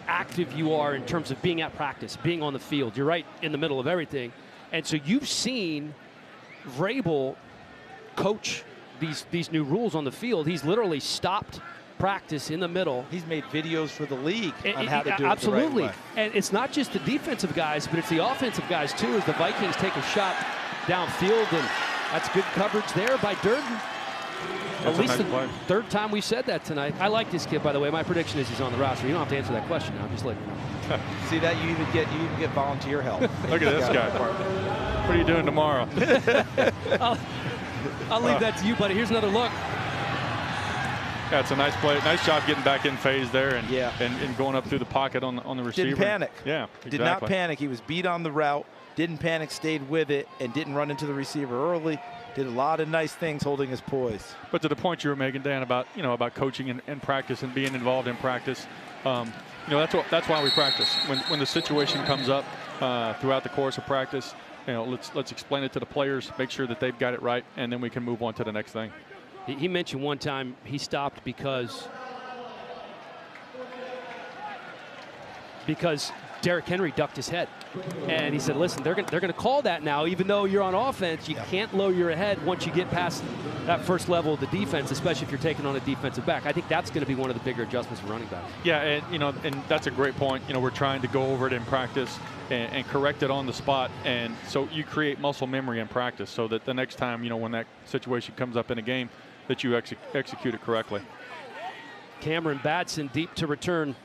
active you are in terms of being at practice, being on the field. You're right in the middle of everything, and so you've seen Vrabel coach these new rules on the field. He's literally stopped practice in the middle. He's made videos for the league on how to do absolutely. it the right way. And it's not just the defensive guys, but it's the offensive guys too, as the Vikings take a shot downfield, and that's good coverage there by Durden. At least the third time we said that tonight. I like this kid, by the way. My prediction is he's on the roster. You don't have to answer that question now. I'm just letting you know. See that? You even get volunteer help. Look at this guy. What are you doing tomorrow? I'll leave that to you, buddy. Here's another look. Yeah, it's a nice play. Nice job getting back in phase there and going up through the pocket on the receiver. Didn't panic. Yeah, exactly. Did not panic. He was beat on the route, didn't panic, stayed with it, and didn't run into the receiver early. Did a lot of nice things holding his poise. But to the point you were making, Dan, about coaching and practice and being involved in practice, you know, that's why we practice. When the situation comes up throughout the course of practice, you know, let's explain it to the players, make sure that they've got it right, and then we can move on to the next thing. He mentioned one time he stopped because Derrick Henry ducked his head. And he said, listen, they're gonna call that now, even though you're on offense. You can't lower your head once you get past that first level of the defense, especially if you're taking on a defensive back. I think that's going to be one of the bigger adjustments for running back. Yeah, and that's a great point. You know, we're trying to go over it in practice and correct it on the spot, and so you create muscle memory in practice, so that the next time, you know, when that situation comes up in a game, that you execute it correctly. Cameron Batson deep to return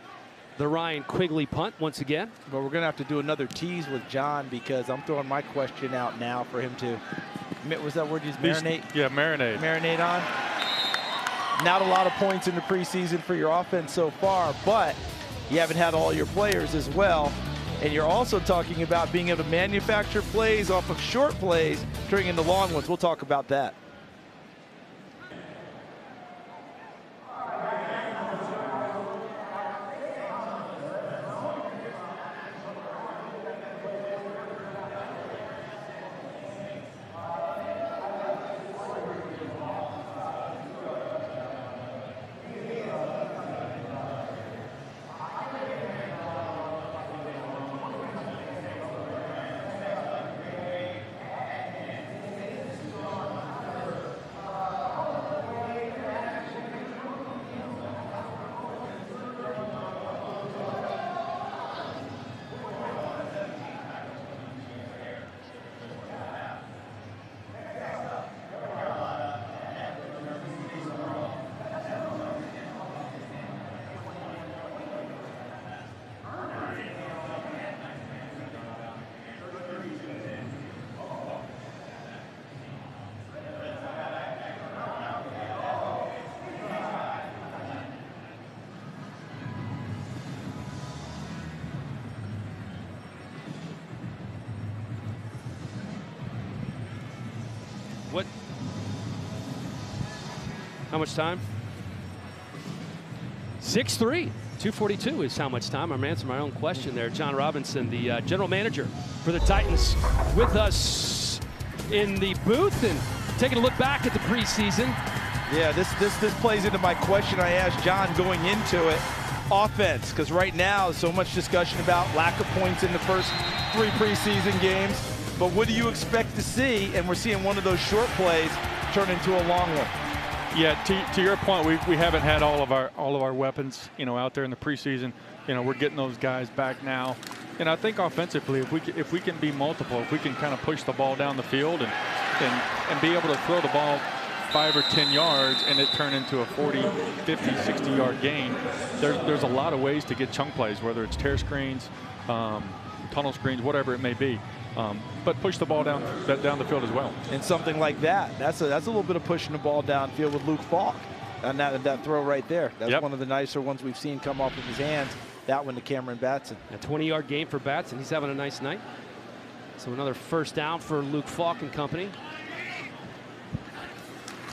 the Ryan Quigley punt once again. But we're going to have to do another tease with John, because I'm throwing my question out now for him to, was that word used, marinate? Yeah, marinate. Marinate on. Not a lot of points in the preseason for your offense so far, but you haven't had all your players as well. And you're also talking about being able to manufacture plays off of short plays, turning into long ones. We'll talk about that. How much time? 6:03. 2:42 is how much time. I'm answering my own question there. John Robinson, the general manager for the Titans, with us in the booth and taking a look back at the preseason. Yeah, this plays into my question I asked John going into it. Offense, because right now so much discussion about lack of points in the first 3 preseason games. But what do you expect to see? And we're seeing one of those short plays turn into a long one. Yeah, to your point, we haven't had all of our weapons, you know, out there in the preseason. You know, we're getting those guys back now, and I think offensively, if we can be multiple, if we can kind of push the ball down the field and be able to throw the ball 5 or 10 yards and it turn into a 40, 50, 60-yard gain, there's a lot of ways to get chunk plays, whether it's tear screens, tunnel screens, whatever it may be. But push the ball down the field as well. And something like that, that's a little bit of pushing the ball downfield with Luke Falk. And that throw right there. That's one of the nicer ones we've seen come off of his hands. that one to Cameron Batson. A 20-yard game for Batson. He's having a nice night. So another first down for Luke Falk and company.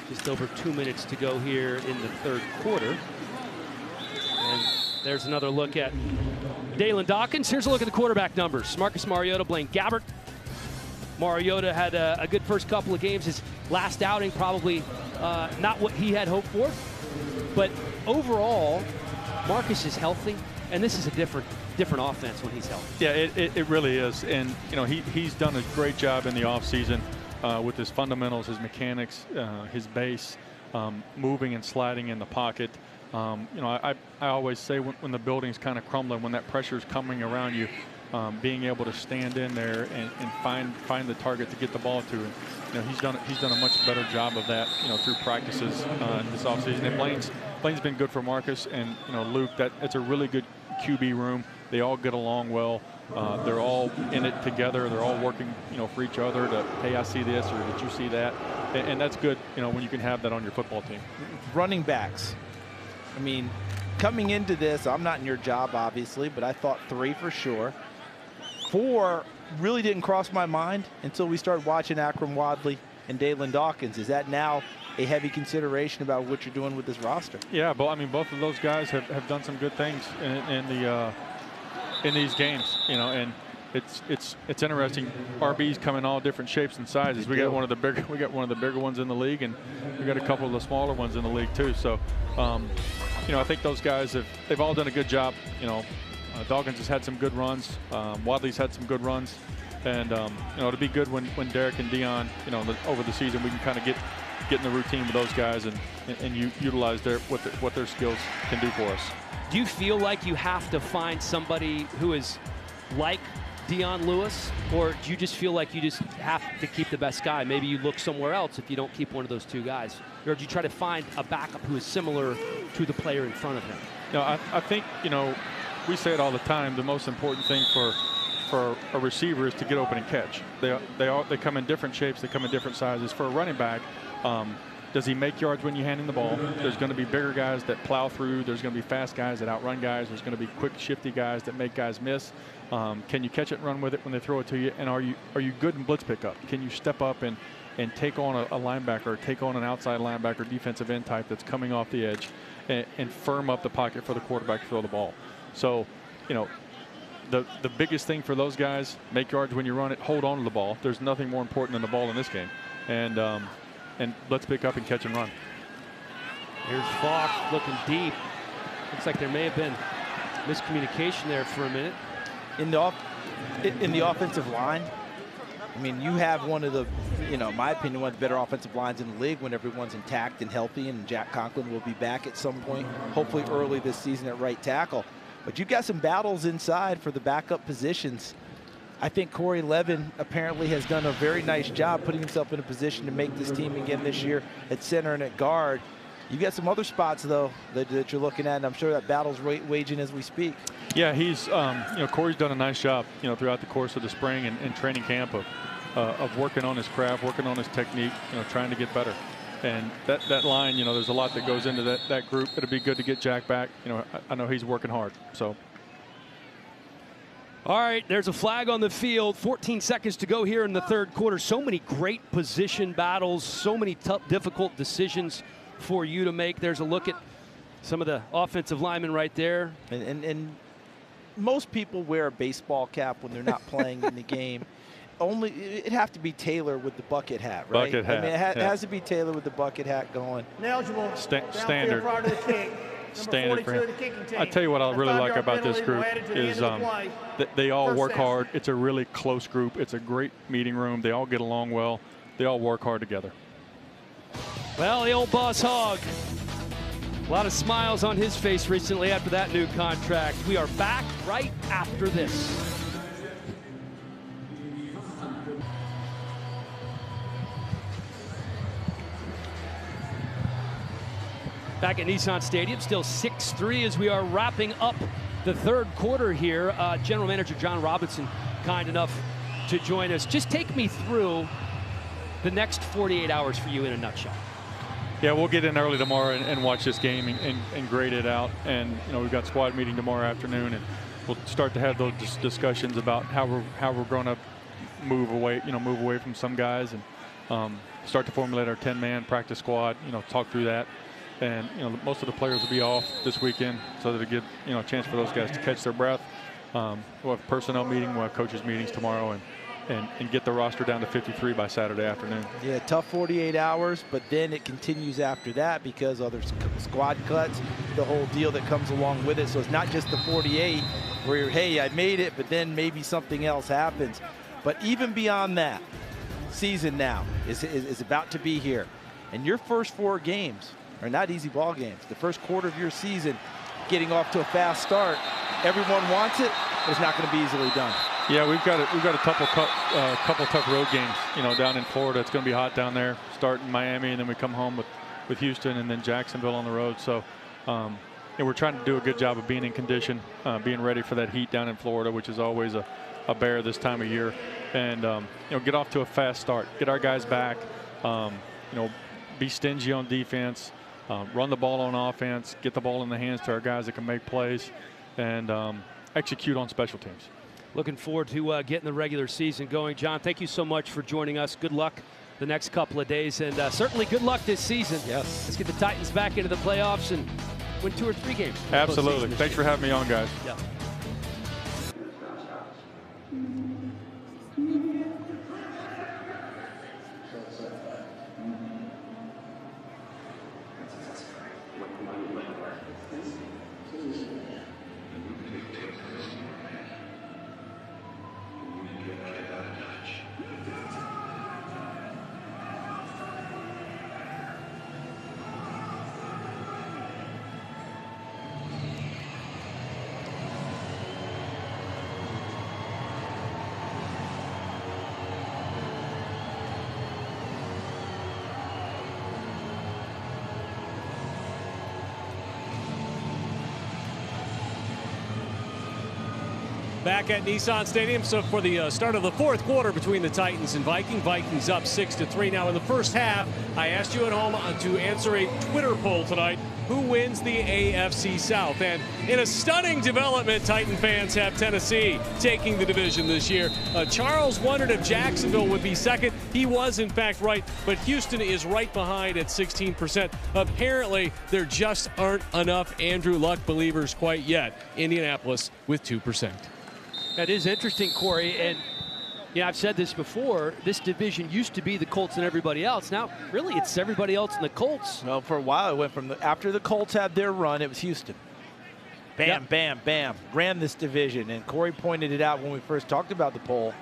Just over 2 minutes to go here in the third quarter. And there's another look at Dalen Dawkins. Here's a look at the quarterback numbers. Marcus Mariota, Blaine Gabbert. Mariota had a good first couple of games. His last outing probably not what he had hoped for. But overall, Marcus is healthy, and this is a different offense when he's healthy. Yeah, it really is. And, you know, he's done a great job in the offseason with his fundamentals, his mechanics, his base, moving and sliding in the pocket. You know, I always say when the building's kind of crumbling, when that pressure is coming around you, being able to stand in there and find the target to get the ball to. And, you know, he's done a much better job of that, you know, through practices this offseason. And Blaine's been good for Marcus, and, you know, Luke. It's a really good QB room. They all get along well. They're all in it together. They're all working, you know, for each other to, hey, I see this, or did you see that? And that's good, you know, when you can have that on your football team. Running backs. I mean, coming into this, I'm not in your job, obviously, but I thought 3 for sure. 4 really didn't cross my mind until we started watching Akram Wadley and Dalen Dawkins. Is that now a heavy consideration about what you're doing with this roster? Yeah, but I mean, both of those guys have done some good things in these games, you know, and it's interesting. RBs come in all different shapes and sizes. We got one of the bigger ones in the league, and we got a couple of the smaller ones in the league too. So, you know, I think those guys they've all done a good job. You know, Dawkins has had some good runs. Wadley's had some good runs, and you know, it'll be good when Derek and Dion, you know, over the season we can kind of get in the routine with those guys and utilize what their skills can do for us. Do you feel like you have to find somebody who is like Dion Lewis, or do you just feel like you just have to keep the best guy? Maybe you look somewhere else if you don't keep one of those two guys, or do you try to find a backup who is similar to the player in front of him? No, I think, you know, we say it all the time. The most important thing for a receiver is to get open and catch. They come in different shapes. They come in different sizes. For a running back, does he make yards when you hand him the ball? There's going to be bigger guys that plow through. There's going to be fast guys that outrun guys. There's going to be quick, shifty guys that make guys miss. Can you catch it and run with it when they throw it to you? And are you good in blitz pickup? Can you step up and take on a linebacker, or take on an outside linebacker, defensive end type that's coming off the edge, and firm up the pocket for the quarterback to throw the ball? So, you know, the biggest thing for those guys, make yards when you run it, hold on to the ball. There's nothing more important than the ball in this game. And let's pick up and catch and run. Here's Falk looking deep. Looks like there may have been miscommunication there for a minute. In the offensive line, I mean, you have one of the, you know, in my opinion, one of the better offensive lines in the league when everyone's intact and healthy, and Jack Conklin will be back at some point, hopefully early this season at right tackle. But you've got some battles inside for the backup positions. I think Corey Levin apparently has done a very nice job putting himself in a position to make this team again this year at center and at guard. You've got some other spots, though, that you're looking at, and I'm sure that battle's waging as we speak. Yeah, he's, you know, Corey's done a nice job, you know, throughout the course of the spring and training camp of working on his craft, working on his technique, you know, trying to get better. And that line, you know, there's a lot that goes into that group. It'll be good to get Jack back. You know, I know he's working hard, so. All right, there's a flag on the field. 14 seconds to go here in the third quarter. So many great position battles, so many tough, difficult decisions for you to make. There's a look at some of the offensive linemen right there. And most people wear a baseball cap when they're not playing in the game. Only it'd have to be Taylor with the bucket hat, right? Bucket hat. I mean, it has to be Taylor with the bucket hat going. Eligible standard. prior to the kick. Standard for him. I tell you what I really like about this group is that they all work hard. It's a really close group. It's a great meeting room. They all get along well. They all work hard together. Well, the old boss hog. A lot of smiles on his face recently after that new contract. We are back right after this. Back at Nissan Stadium, still 6-3 as we are wrapping up the third quarter here. General Manager John Robinson, kind enough to join us. Just take me through the next 48 hours for you in a nutshell. Yeah, we'll get in early tomorrow and watch this game and grade it out. And we've got squad meeting tomorrow afternoon, and we'll start to have those discussions about how we're going to move away from some guys, and start to formulate our 10-man practice squad. Talk through that, and most of the players will be off this weekend, so that it give a chance for those guys to catch their breath. We'll have personnel meeting, we'll have coaches meetings tomorrow, and get the roster down to 53 by Saturday afternoon. Yeah, tough 48 hours, but then it continues after that because other squad cuts, the whole deal that comes along with it. So it's not just the 48 where you're, hey, I made it, but then maybe something else happens. But even beyond that, season now is about to be here. And your first 4 games are not easy ball games. The first quarter of your season, getting off to a fast start, everyone wants it, but it's not going to be easily done. Yeah, we've got a couple tough road games, down in Florida. It's going to be hot down there. Start in Miami, and then we come home with Houston, and then Jacksonville on the road. So, we're trying to do a good job of being in condition, being ready for that heat down in Florida, which is always a bear this time of year. And get off to a fast start, get our guys back, be stingy on defense, run the ball on offense, get the ball in the hands to our guys that can make plays, and execute on special teams. Looking forward to getting the regular season going. John, thank you so much for joining us. Good luck the next couple of days, and certainly good luck this season. Yes. Let's get the Titans back into the playoffs and win 2 or 3 games. Absolutely. Thanks for having me on, guys. Yeah. Back at Nissan Stadium, so for the start of the 4th quarter between the Titans and Vikings up 6-3. Now in the first half, I asked you at home to answer a Twitter poll tonight. Who wins the AFC South? And in a stunning development, Titan fans have Tennessee taking the division this year. Charles wondered if Jacksonville would be second. He was, in fact, right, but Houston is right behind at 16%. Apparently, there just aren't enough Andrew Luck believers quite yet. Indianapolis with 2%. That is interesting, Corey, and I've said this before, this division used to be the Colts and everybody else. Now, really, it's everybody else and the Colts. Well, for a while, it went from after the Colts had their run, it was Houston. Bam, yep. Bam, bam, ran this division. And Corey pointed it out when we first talked about the poll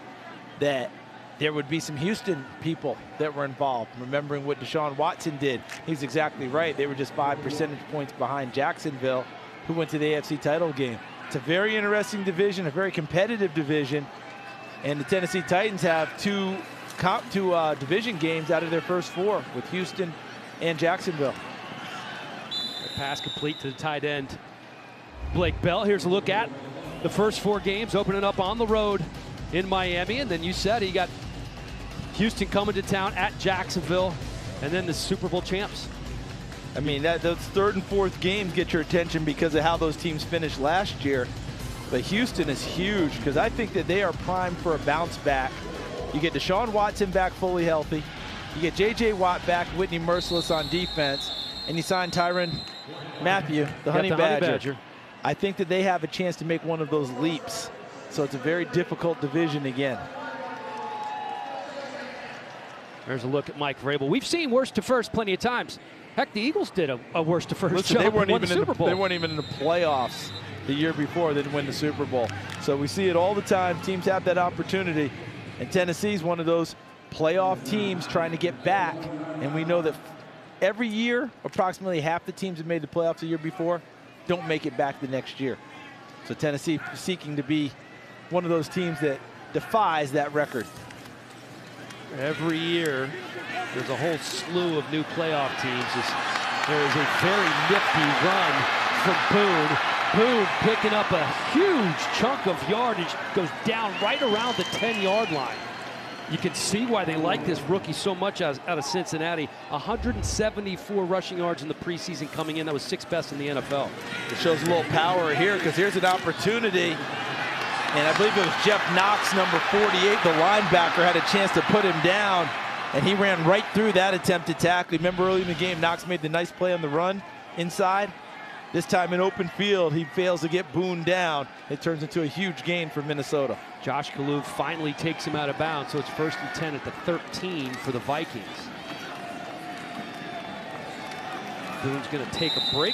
that there would be some Houston people that were involved, remembering what Deshaun Watson did. He's exactly right. They were just 5 percentage points behind Jacksonville, who went to the AFC title game. It's a very interesting division, a very competitive division, and the Tennessee Titans have two division games out of their first 4 with Houston and Jacksonville. A pass complete to the tight end, Blake Bell. Here's a look at the first 4 games, opening up on the road in Miami, and then you said he got Houston coming to town at Jacksonville, and then the Super Bowl champs. I mean, those 3rd and 4th games get your attention because of how those teams finished last year. But Houston is huge because I think that they are primed for a bounce back. You get Deshaun Watson back fully healthy. You get J.J. Watt back, Whitney Merciless on defense, and you sign Tyrann Mathieu, the Honey Badger. I think that they have a chance to make one of those leaps. So it's a very difficult division again. There's a look at Mike Vrabel. We've seen worst to first plenty of times. Heck, the Eagles did a worst to first. Listen, job. they weren't even Super Bowl. they weren't even in the playoffs the year before they didn't win the Super Bowl. So we see it all the time. Teams have that opportunity, and Tennessee's one of those playoff teams trying to get back. And we know that every year, approximately half the teams that made the playoffs the year before don't make it back the next year. So Tennessee seeking to be one of those teams that defies that record. Every year, there's a whole slew of new playoff teams. There is a very nifty run from Boone. Boone picking up a huge chunk of yardage, goes down right around the 10-yard line. You can see why they like this rookie so much out of Cincinnati. 174 rushing yards in the preseason coming in. That was 6th best in the NFL. It shows a little power here because here's an opportunity. And I believe it was Jeff Knox, number 48, the linebacker, had a chance to put him down. And he ran right through that attempted tackle. Remember early in the game, Knox made the nice play on the run inside. This time in open field, he fails to get Boone down. It turns into a huge gain for Minnesota. Josh Kalou finally takes him out of bounds, so it's 1st and 10 at the 13 for the Vikings. Boone's going to take a break.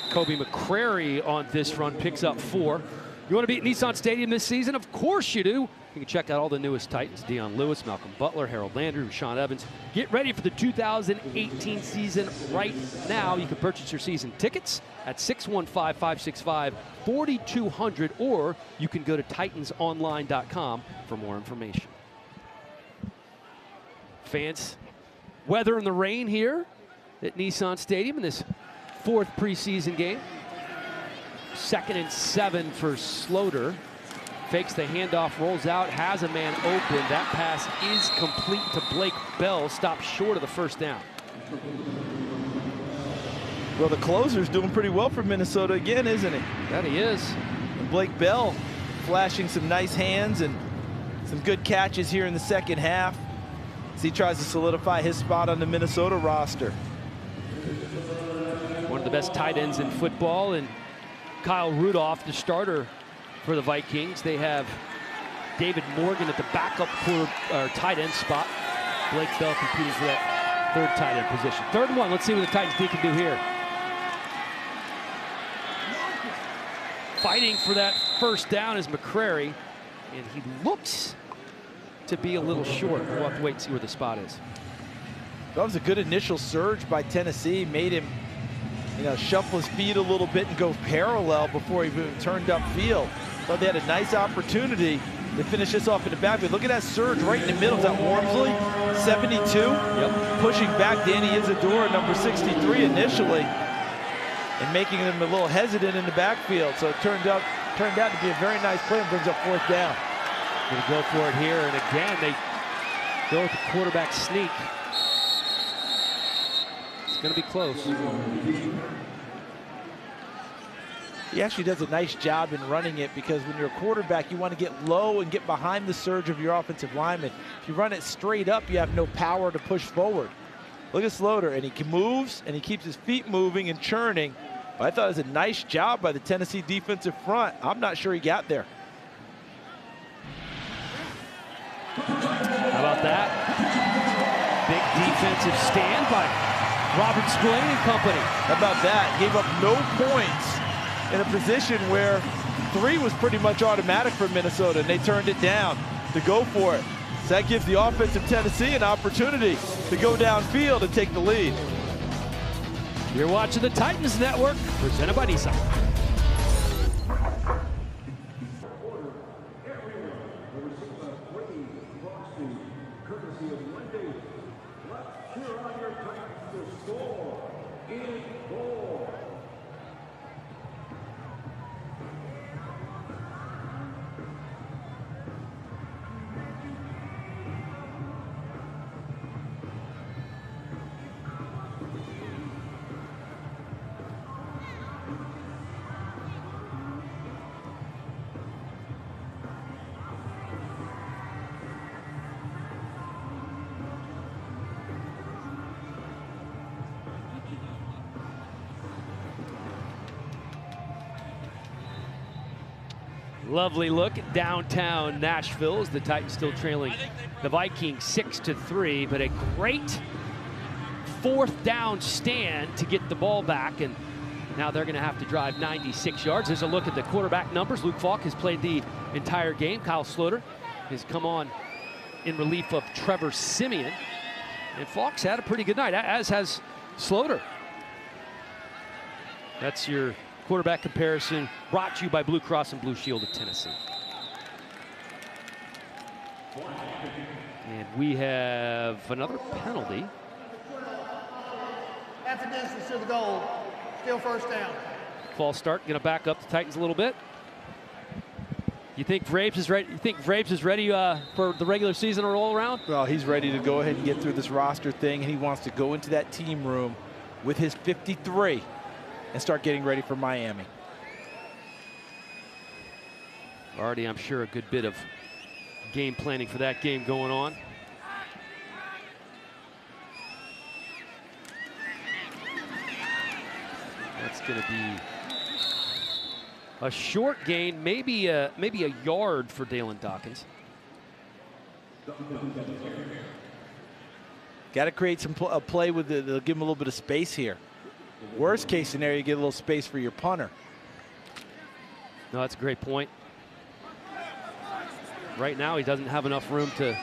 Kobe McCrary on this run picks up 4. You want to be at Nissan Stadium this season? Of course you do. You can check out all the newest Titans: Deion Lewis, Malcolm Butler, Harold Landry, Rashaan Evans. Get ready for the 2018 season right now. You can purchase your season tickets at 615-565-4200, or you can go to titansonline.com for more information. Fans, weather and the rain here at Nissan Stadium in this 4th preseason game. 2nd and 7 for Sloter. Fakes the handoff, rolls out, has a man open. That pass is complete to Blake Bell, stopped short of the 1st down. Well, the closer's doing pretty well for Minnesota again, isn't he? That he is. And Blake Bell flashing some nice hands and some good catches here in the 2nd half as he tries to solidify his spot on the Minnesota roster. One of the best tight ends in football, and Kyle Rudolph, the starter for the Vikings. They have David Morgan at the backup tight end spot. Blake Bell competing for that 3rd tight end position. 3rd and 1. Let's see what the Titans D can do here. Fighting for that 1st down is McCrary, and he looks to be a little short. We'll have to wait and see where the spot is. That was a good initial surge by Tennessee. Made him, shuffle his feet a little bit and go parallel before he even turned upfield. Thought they had a nice opportunity to finish this off in the backfield. Look at that surge right in the middle. Is that Wormsley? 72. Yep. Pushing back Danny Isadora, number 63 initially, and making him a little hesitant in the backfield. So it turned out to be a very nice play and brings up 4th down. Gonna go for it here, and again they go with the quarterback sneak. It's gonna be close. He actually does a nice job in running it, because when you're a quarterback, you want to get low and get behind the surge of your offensive lineman. If you run it straight up, you have no power to push forward. Look at Sloter, and he moves, and he keeps his feet moving and churning. But I thought it was a nice job by the Tennessee defensive front. I'm not sure he got there. How about that? Big defensive stand by Robert Spillane and company. How about that? Gave up no points in a position where 3 was pretty much automatic for Minnesota, and they turned it down to go for it. So that gives the offense of Tennessee an opportunity to go downfield and take the lead. You're watching the Titans Network, presented by Nissan. Lovely look at downtown Nashville as the Titans still trailing the Vikings 6-3, but a great 4th down stand to get the ball back, and now they're going to have to drive 96 yards. There's a look at the quarterback numbers. Luke Falk has played the entire game. Kyle Sloter has come on in relief of Trevor Siemian, and Falk's had a pretty good night, as has Sloter. That's your quarterback comparison, brought to you by Blue Cross and Blue Shield of Tennessee. And we have another penalty. That's a distance to the goal. Still 1st down. False start, going to back up the Titans a little bit. You think Vrabes is ready? You think Vrabes is ready for the regular season to roll around? Well, he's ready to go ahead and get through this roster thing, and he wants to go into that team room with his 53 and start getting ready for Miami. Already, I'm sure, a good bit of game planning for that game going on. That's going to be a short gain, maybe a yard for Dalen Dawkins. Got to create a play with they'll give him a little bit of space here. Worst case scenario, you get a little space for your punter. No, that's a great point. Right now, he doesn't have enough room to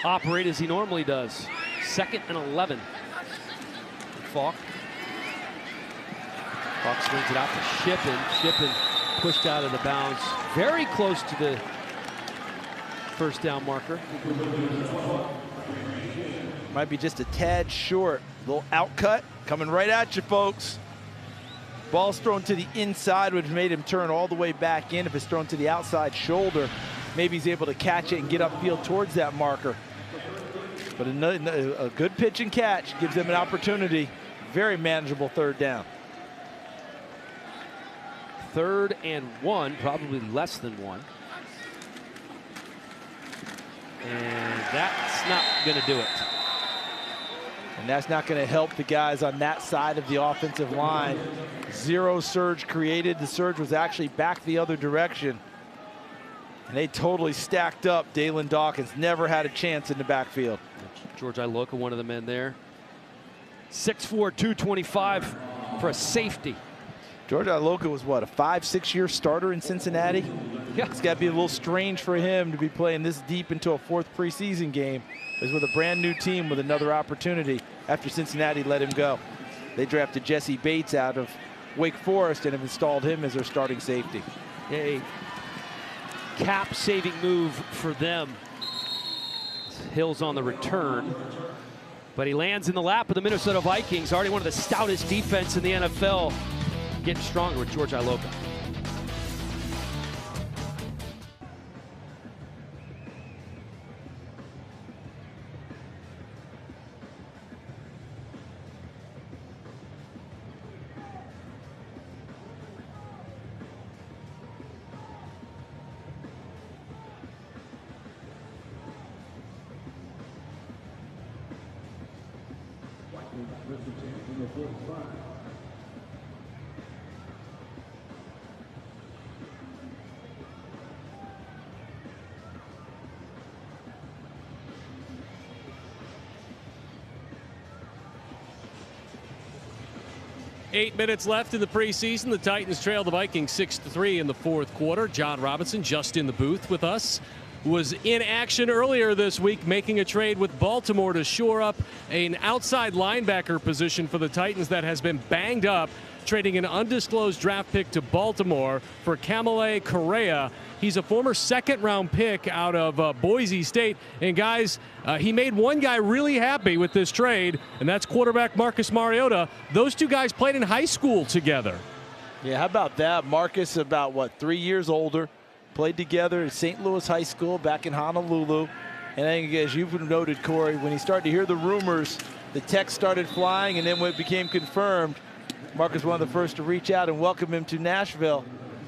operate as he normally does. 2nd and 11. Falk. Falk swings it out to Shippen. Shippen pushed out of the bounds. Very close to the first down marker. Might be just a tad short. Little out cut coming right at you, folks. Ball's thrown to the inside, which made him turn all the way back in. If it's thrown to the outside shoulder, maybe he's able to catch it and get upfield towards that marker. But a good pitch and catch gives them an opportunity. Very manageable 3rd down. 3rd and 1, probably less than 1. And that's not going to do it. And that's not going to help the guys on that side of the offensive line. 0 surge created. The surge was actually back the other direction. And they totally stacked up. Dalen Dawkins never had a chance in the backfield. George Iloka, one of the men there. 6'4", 225 for a safety. George Iloka was what, a 5-6 year starter in Cincinnati? Yeah. It's got to be a little strange for him to be playing this deep into a 4th preseason game. Is with a brand new team with another opportunity after Cincinnati let him go. They drafted Jesse Bates out of Wake Forest and have installed him as their starting safety. A cap-saving move for them. Hill's on the return, but he lands in the lap of the Minnesota Vikings, already one of the stoutest defense in the NFL, getting stronger with George Iloka. Eight minutes left in the preseason. The Titans trail the Vikings 6-3 in the 4th quarter. John Robinson just in the booth with us. Was in action earlier this week, making a trade with Baltimore to shore up an outside linebacker position for the Titans that has been banged up, trading an undisclosed draft pick to Baltimore for Kamale Correa. He's a former 2nd-round pick out of Boise State. And guys, he made one guy really happy with this trade, and that's quarterback Marcus Mariota. Those two guys played in high school together. Yeah, how about that? Marcus, about, what, 3 years older, played together at St. Louis High School back in Honolulu. And I think, as you've noted, Corey, when he started to hear the rumors, the text started flying, and then when it became confirmed, Marcus was one of the first to reach out and welcome him to Nashville.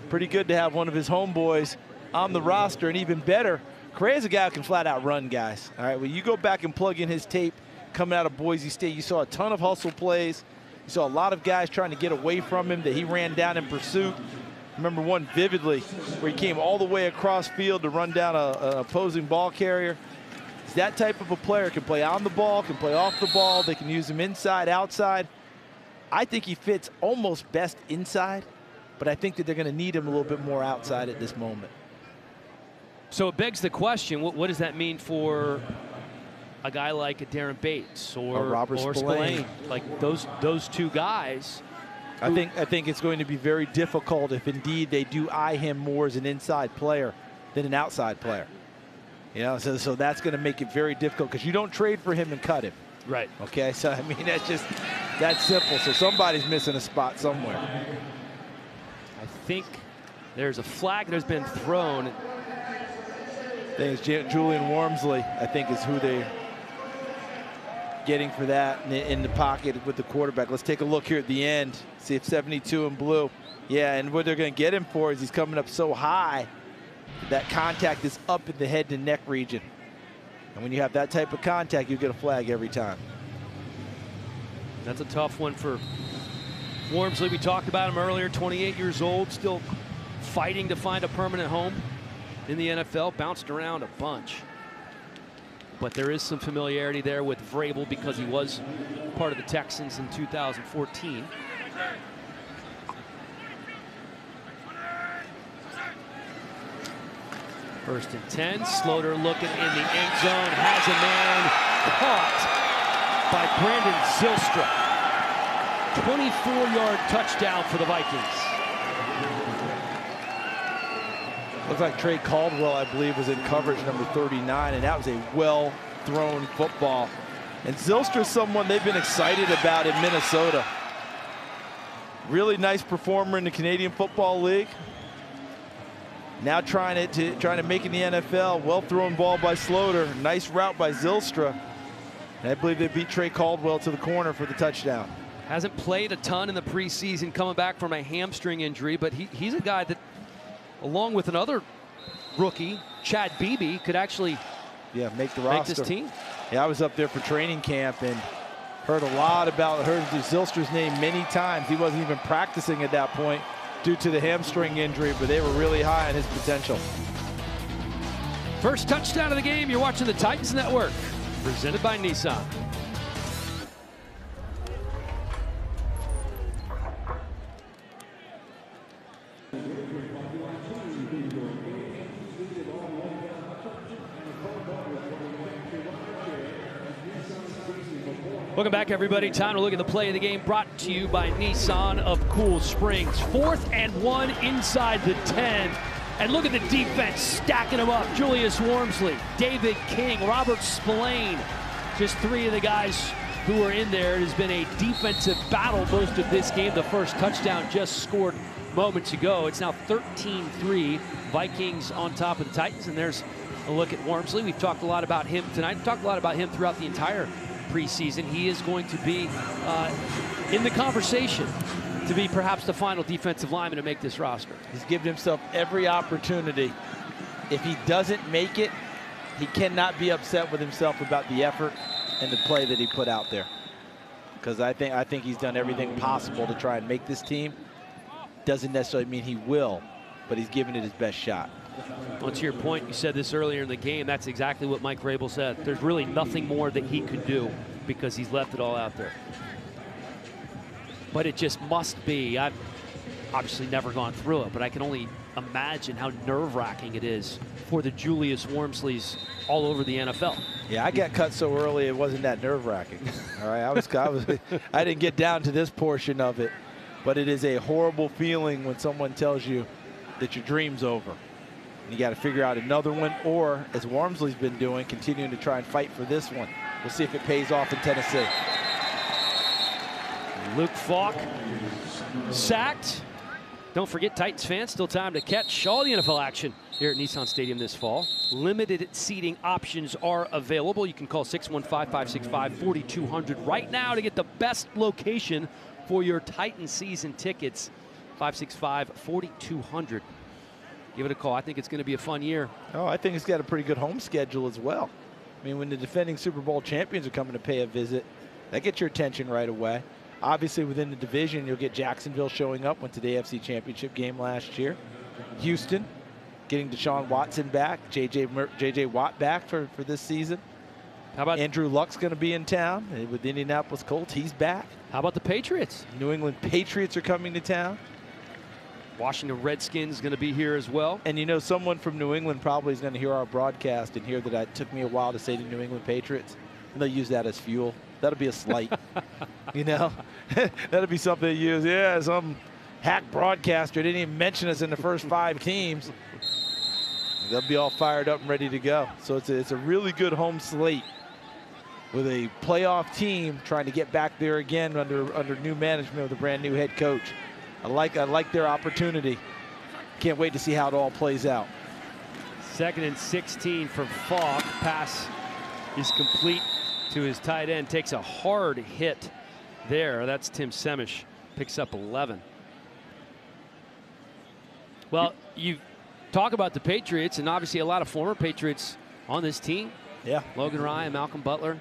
Pretty good to have one of his homeboys on the roster, and even better, Correa's a guy who can flat out run, guys. All right, when you go back and plug in his tape coming out of Boise State, you saw a ton of hustle plays. You saw a lot of guys trying to get away from him that he ran down in pursuit. I remember one vividly where he came all the way across field to run down an opposing ball carrier. He's that type of a player, can play on the ball, can play off the ball. They can use him inside, outside. I think he fits almost best inside, but I think that they're going to need him a little bit more outside at this moment. So it begs the question, what does that mean for a guy like a Darren Bates or Robert Spillane? Like those two guys. I think it's going to be very difficult if indeed they do eye him more as an inside player than an outside player. You know, so that's going to make it very difficult because you don't trade for him and cut him. Right. Okay, so I mean, that's simple. So somebody's missing a spot somewhere. I think there's a flag that has been thrown. I think it's Julian Wormsley, I think, is who they're getting for that in the pocket with the quarterback. Let's take a look here at the end, see if 72 in blue. Yeah, and what they're going to get him for is he's coming up so high that contact is up in the head to neck region. And when you have that type of contact, you get a flag every time. That's a tough one for Wormsley. We talked about him earlier, 28 years old, still fighting to find a permanent home in the NFL, bounced around a bunch. But there is some familiarity there with Vrabel because he was part of the Texans in 2014. First and 10, Slaughter looking in the end zone, has a man caught by Brandon Zylstra. 24-yard touchdown for the Vikings. Looks like Trey Caldwell, I believe, was in coverage number 39, and that was a well-thrown football. And Zylstra's someone they've been excited about in Minnesota. Really nice performer in the Canadian Football League. Now trying to make it in the NFL. Well-thrown ball by Slaughter. Nice route by Zylstra. And I believe they beat Trey Caldwell to the corner for the touchdown. Hasn't played a ton in the preseason, coming back from a hamstring injury, but he's a guy that, along with another rookie, Chad Beebe, could actually make the roster. Make this team. Yeah, I was up there for training camp and heard Zylstra's name many times. He wasn't even practicing at that point due to the hamstring injury, but they were really high on his potential. First touchdown of the game. You're watching the Titans Network, presented by Nissan. Welcome back, everybody. Time to look at the play of the game, brought to you by Nissan of Cool Springs. 4th and 1 inside the 10. And look at the defense stacking them up. Julius Wormsley, David King, Robert Spillane. Just 3 of the guys who are in there. It has been a defensive battle most of this game. The first touchdown just scored moments ago. It's now 13-3. Vikings on top of the Titans. And there's a look at Wormsley. We've talked a lot about him tonight. We've talked a lot about him throughout the entire preseason. He is going to be in the conversation to be perhaps the final defensive lineman to make this roster. He's given himself every opportunity. If he doesn't make it, he cannot be upset with himself about the effort and the play that he put out there. Because I think he's done everything possible to try and make this team. Doesn't necessarily mean he will, but he's given it his best shot. Well, to your point, you said this earlier in the game, that's exactly what Mike Vrabel said. There's really nothing more that he could do because he's left it all out there. But it just must be. I've obviously never gone through it, but I can only imagine how nerve-wracking it is for the Julius Wormsleys all over the NFL. Yeah, I got cut so early it wasn't that nerve-wracking. All right, I didn't get down to this portion of it, but it is a horrible feeling when someone tells you that your dream's over. You got to figure out another one, or as Wormsley's been doing, continuing to try and fight for this one. We'll see if it pays off in Tennessee. Luke Falk sacked. Don't forget, Titans fans, still time to catch all the NFL action here at Nissan Stadium this fall. Limited seating options are available. You can call 615-565-4200 right now to get the best location for your Titan season tickets. 565-4200. Give it a call. I think it's going to be a fun year. Oh, I think it's got a pretty good home schedule as well. I mean, when the defending Super Bowl champions are coming to pay a visit, that gets your attention right away. Obviously, within the division, you'll get Jacksonville showing up, went to the AFC Championship game last year. Houston getting Deshaun Watson back, J.J. Watt back for this season. How about Andrew Luck's going to be in town with the Indianapolis Colts. He's back. How about the Patriots? New England Patriots are coming to town. Washington Redskins going to be here as well. And you know, someone from New England probably is going to hear our broadcast and hear that it took me a while to say the New England Patriots. And they'll use that as fuel. That'll be a slight. You know, that'll be something to use. Yeah, some hack broadcaster didn't even mention us in the first 5 teams. They'll be all fired up and ready to go. So it's a really good home slate with a playoff team trying to get back there again under new management with a brand new head coach. I like their opportunity. Can't wait to see how it all plays out. 2nd and 16 from Falk. Pass is complete to his tight end. Takes a hard hit there. That's Tim Semish. Picks up 11. Well, you talk about the Patriots, and obviously a lot of former Patriots on this team. Yeah. Logan Ryan, Malcolm Butler,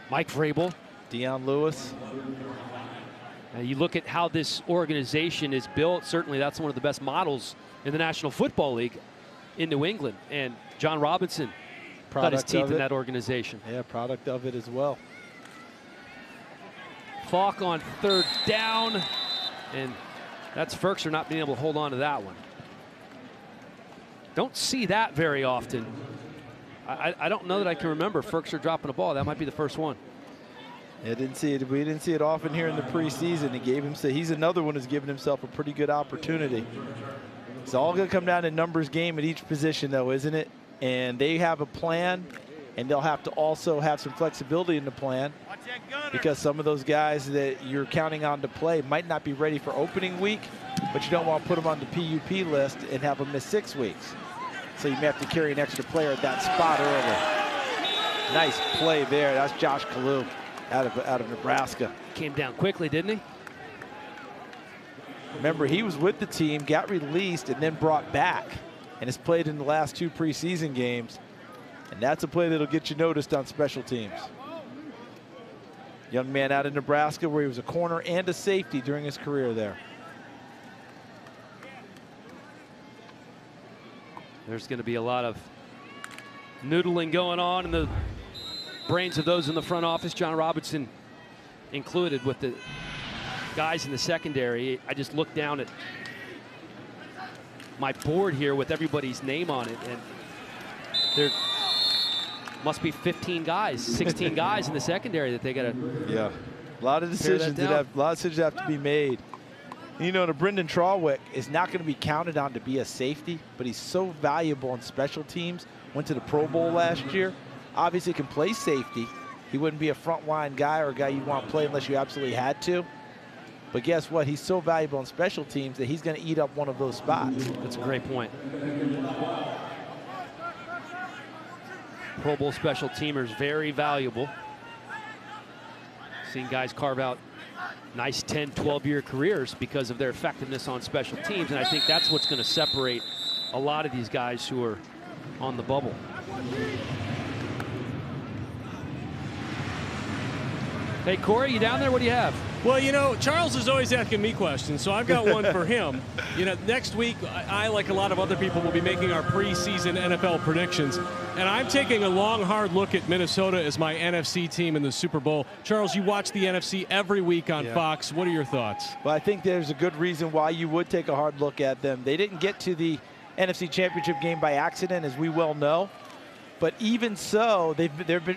Mike Vrabel, Deion Lewis. You look at how this organization is built. Certainly that's one of the best models in the National Football League in New England. And John Robinson cut his teeth in that organization. Yeah, product of it as well. Falk on 3rd down. And that's Ferkser not being able to hold on to that one. Don't see that very often. I don't know that I can remember Ferkser dropping a ball. That might be the first one. Yeah, didn't see it. We didn't see it often here in the preseason. He's another one who's given himself a pretty good opportunity. It's all going to come down to numbers game at each position, though, isn't it? And they have a plan, and they'll have to also have some flexibility in the plan, because some of those guys that you're counting on to play might not be ready for opening week, but you don't want to put them on the PUP list and have them miss 6 weeks. So you may have to carry an extra player at that spot early. Nice play there. That's Josh Kalu out of Nebraska. Came down quickly, didn't he? Remember, he was with the team, got released, and then brought back, and has played in the last 2 preseason games. And that's a play that'll get you noticed on special teams. Young man out of Nebraska, where he was a corner and a safety during his career there. There's going to be a lot of noodling going on in the brains of those in the front office, John Robinson included, with the guys in the secondary. I just looked down at my board here with everybody's name on it, and there must be 15 guys, 16 guys in the secondary that they got to. Yeah, a lot of decisions have to be made. You know, Brendan Trawick is not going to be counted on to be a safety, but he's so valuable in special teams. Went to the Pro Bowl last year. Obviously can play safety. He wouldn't be a frontline guy or a guy you'd want to play unless you absolutely had to. But guess what? He's so valuable in special teams that he's going to eat up one of those spots. That's a great point. Pro Bowl special teamers, very valuable. Seen guys carve out nice 10, 12-year careers because of their effectiveness on special teams, and I think that's what's going to separate a lot of these guys who are on the bubble. Hey, Corey, you down there? What do you have? Well, you know, Charles is always asking me questions, so I've got one for him. You know, next week, I, like a lot of other people, will be making our preseason NFL predictions. And I'm taking a long, hard look at Minnesota as my NFC team in the Super Bowl. Charles, you watch the NFC every week on Fox. What are your thoughts? Well, I think there's a good reason why you would take a hard look at them. They didn't get to the NFC Championship game by accident, as we well know. But even so,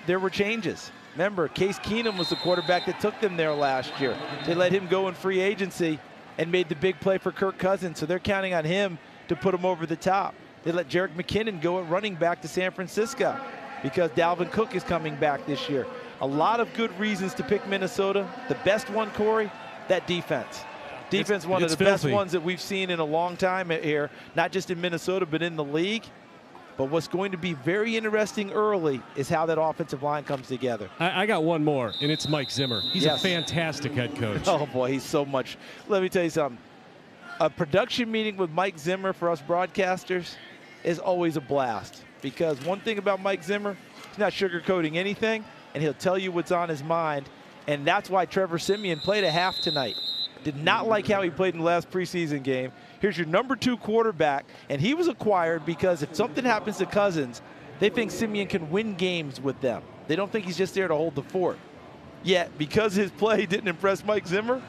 there were changes. Remember, Case Keenum was the quarterback that took them there last year. They let him go in free agency and made the big play for Kirk Cousins, so they're counting on him to put him over the top. They let Jerick McKinnon go at running back to San Francisco because Dalvin Cook is coming back this year. A lot of good reasons to pick Minnesota. The best one, Corey, that defense. Defense, one of the best ones that we've seen in a long time here, not just in Minnesota, but in the league. But what's going to be very interesting early is how that offensive line comes together. I got one more, and it's Mike Zimmer. He's a fantastic head coach. Oh, boy, he's so much. Let me tell you something. A production meeting with Mike Zimmer for us broadcasters is always a blast, because one thing about Mike Zimmer, he's not sugarcoating anything, and he'll tell you what's on his mind. And that's why Trevor Siemian played a half tonight. Did not like how he played in the last preseason game. Here's your number 2 quarterback, and he was acquired because if something happens to Cousins, they think Siemian can win games with them. They don't think he's just there to hold the fort. Yet, because his play didn't impress Mike Zimmer,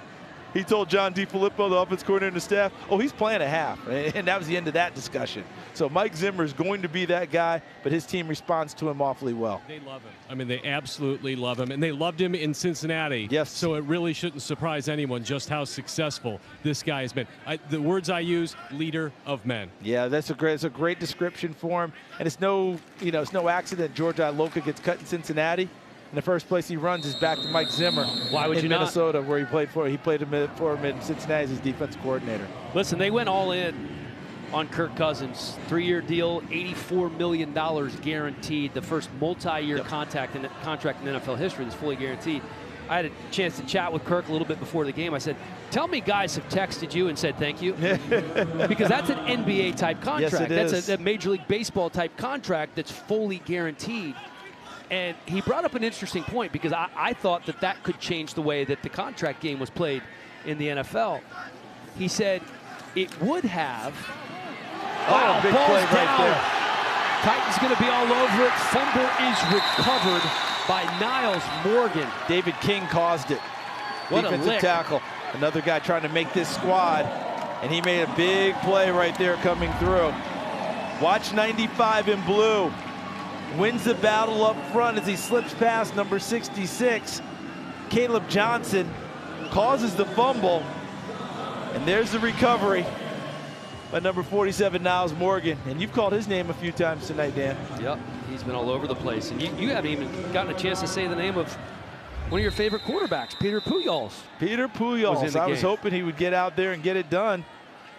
he told John DeFilippo, the offense coordinator, and the staff, oh, he's playing a half. And that was the end of that discussion. So Mike Zimmer is going to be that guy, but his team responds to him awfully well. They love him. I mean, they absolutely love him. And they loved him in Cincinnati. Yes. So it really shouldn't surprise anyone just how successful this guy has been. The words I use, leader of men. Yeah, it's a great description for him. And it's no accident George Iloka gets cut in Cincinnati. And the first place he runs is back to Mike Zimmer. Why would in you not? Minnesota, where he played for. He played for him in Cincinnati as his defensive coordinator. Listen, they went all in on Kirk Cousins. 3-year deal, $84 million guaranteed. The first multi-year contract in NFL history that's fully guaranteed. I had a chance to chat with Kirk a little bit before the game. I said, tell me guys have texted you and said thank you. Because that's an NBA-type contract. Yes, it that's is. a Major League Baseball-type contract that's fully guaranteed. And he brought up an interesting point because I thought that could change the way that the contract game was played in the NFL. He said it would have. Wow, big ball's play right down. there. Titans going to be all over it. Fumble is recovered by Niles Morgan. David King caused it. What a Defensive lick. tackle. Another guy trying to make this squad, and he made a big play right there coming through. Watch 95 in blue. Wins the battle up front as he slips past number 66. Caleb Johnson causes the fumble, and there's the recovery by number 47, Niles Morgan. And you've called his name a few times tonight, Dan. Yep, he's been all over the place. And you haven't even gotten a chance to say the name of one of your favorite quarterbacks, Peter Pujols. Peter Pujols. I was hoping he would get out there and get it done.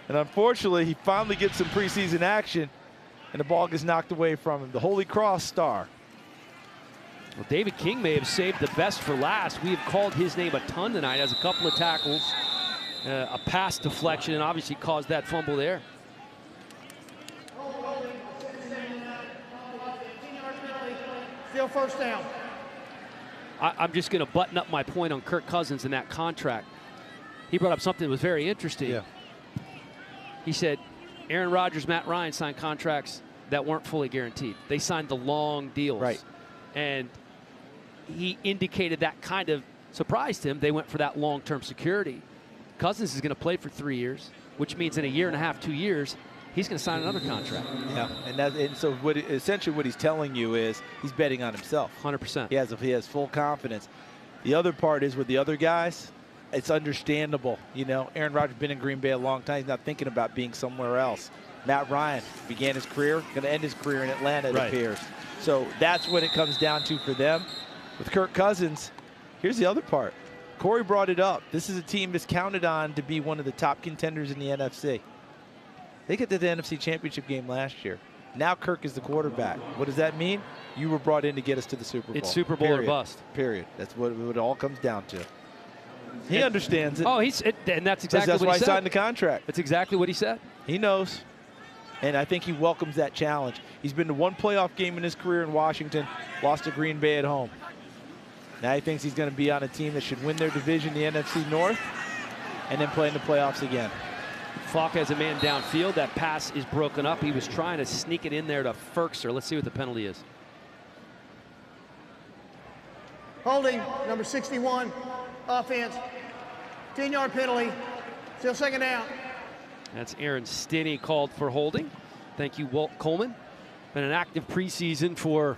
And unfortunately, he finally gets some preseason action, and the ball gets knocked away from him. The Holy Cross star. Well, David King may have saved the best for last. We have called his name a ton tonight. Has a couple of tackles, a pass deflection, and obviously caused that fumble there. Still first down. I'm just going to button up my point on Kirk Cousins and that contract. He brought up something that was very interesting. Yeah. He said Aaron Rodgers, Matt Ryan signed contracts that weren't fully guaranteed. They signed the long deals. Right. And he indicated that kind of surprised him. They went for that long-term security. Cousins is going to play for 3 years, which means in a year and a half, 2 years, he's going to sign another contract. Yeah, and so essentially what he's telling you is he's betting on himself. 100%. He has full confidence. The other part is with the other guys, it's understandable. You know, Aaron Rodgers been in Green Bay a long time. He's not thinking about being somewhere else. Matt Ryan began his career, going to end his career in Atlanta, it appears. So that's what it comes down to for them. With Kirk Cousins, here's the other part. Corey brought it up. This is a team that's counted on to be one of the top contenders in the NFC. They get to the NFC Championship game last year. Now Kirk is the quarterback. What does that mean? You were brought in to get us to the Super Bowl. It's Super Bowl or bust. Period. That's what it all comes down to. He understands it. Oh, and that's exactly that's what why he said. He signed the contract. That's exactly what he said. He knows. And I think he welcomes that challenge. He's been to one playoff game in his career in Washington, lost to Green Bay at home. Now he thinks he's going to be on a team that should win their division, the NFC North, and then play in the playoffs again. Falk has a man downfield. That pass is broken up. He was trying to sneak it in there to Ferkser. Let's see what the penalty is. Holding, number 61, offense. 10-yard penalty. Still second down. That's Aaron Stinney called for holding. Thank you, Walt Coleman. Been an active preseason for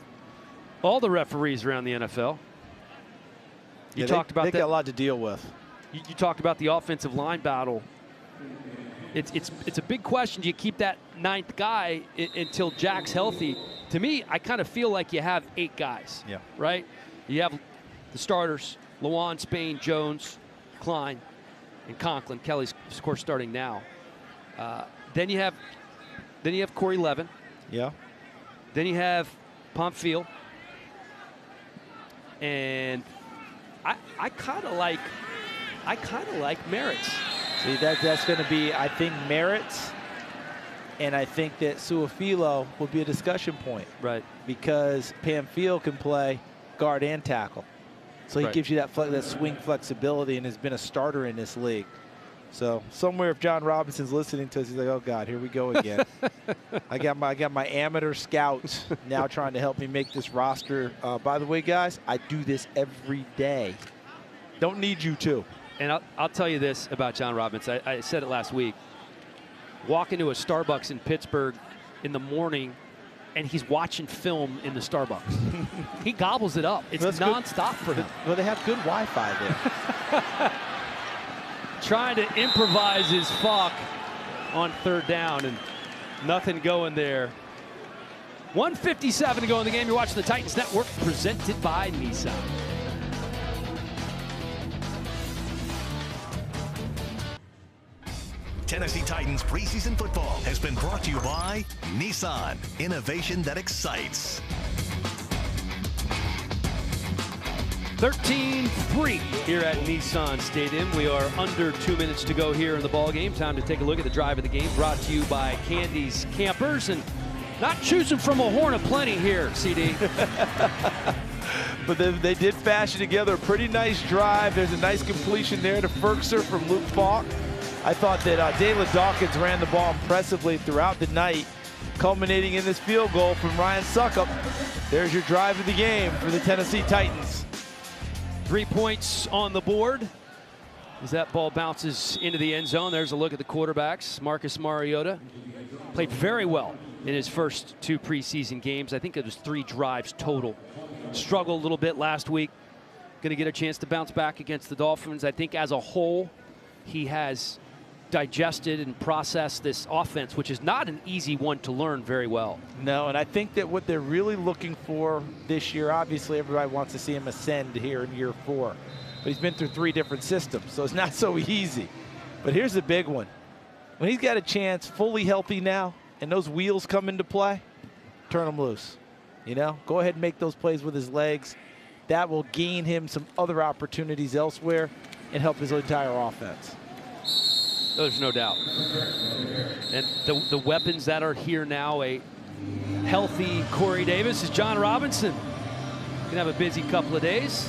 all the referees around the NFL. You talked about they got a lot to deal with. You talked about the offensive line battle. It's a big question. Do you keep that ninth guy until Jack's healthy? To me, I kind of feel like you have 8 guys. Yeah. Right? You have the starters: Lawan, Spain, Jones, Klein, and Conklin. Kelly's, of course, starting now. Then you have Corey Levin. Yeah. Then you have Pompfield. And I kind of like Merritt's. See, that's going to be, I think, Merritt's, and I think that Suafilo will be a discussion point. Right. Because Pamphile can play guard and tackle. So he gives you that swing flexibility and has been a starter in this league. So somewhere, if John Robinson's listening to us, he's like, oh God, here we go again. I got my amateur scouts now trying to help me make this roster. By the way, guys, I do this every day. Don't need you to. And I'll tell you this about John Robinson. I said it last week. Walk into a Starbucks in Pittsburgh in the morning, and he's watching film in the Starbucks. He gobbles it up. It's nonstop for him. Well, they have good Wi-Fi there. Trying to improvise his Falk on third down, and nothing going there. 1:57 to go in the game. You're watching the Titans Network, presented by Nissan. Tennessee Titans preseason football has been brought to you by Nissan, innovation that excites. 13-3 here at Nissan Stadium. We are under 2 minutes to go here in the ball game. Time to take a look at the drive of the game, brought to you by Candy's Campers, and not choosing from a horn of plenty here, CD. But they did fashion together a pretty nice drive. There's a nice completion there to Ferkser from Luke Falk. I thought that Dayla Dawkins ran the ball impressively throughout the night, culminating in this field goal from Ryan Suckup. There's your drive of the game for the Tennessee Titans. 3 points on the board as that ball bounces into the end zone. There's a look at the quarterbacks. Marcus Mariota played very well in his first 2 preseason games. I think it was 3 drives total. Struggled a little bit last week. Going to get a chance to bounce back against the Dolphins. I think as a whole, he has digested and processed this offense, which is not an easy one to learn very well. No, and I think that what they're really looking for this year, obviously everybody wants to see him ascend here in year 4, but he's been through 3 different systems, so it's not so easy. But here's the big one. When he's got a chance, fully healthy now, and those wheels come into play, turn him loose. You know, go ahead and make those plays with his legs. That will gain him some other opportunities elsewhere and help his entire offense. There's no doubt. And the weapons that are here now, a healthy Corey Davis is John Robinson. Gonna have a busy couple of days.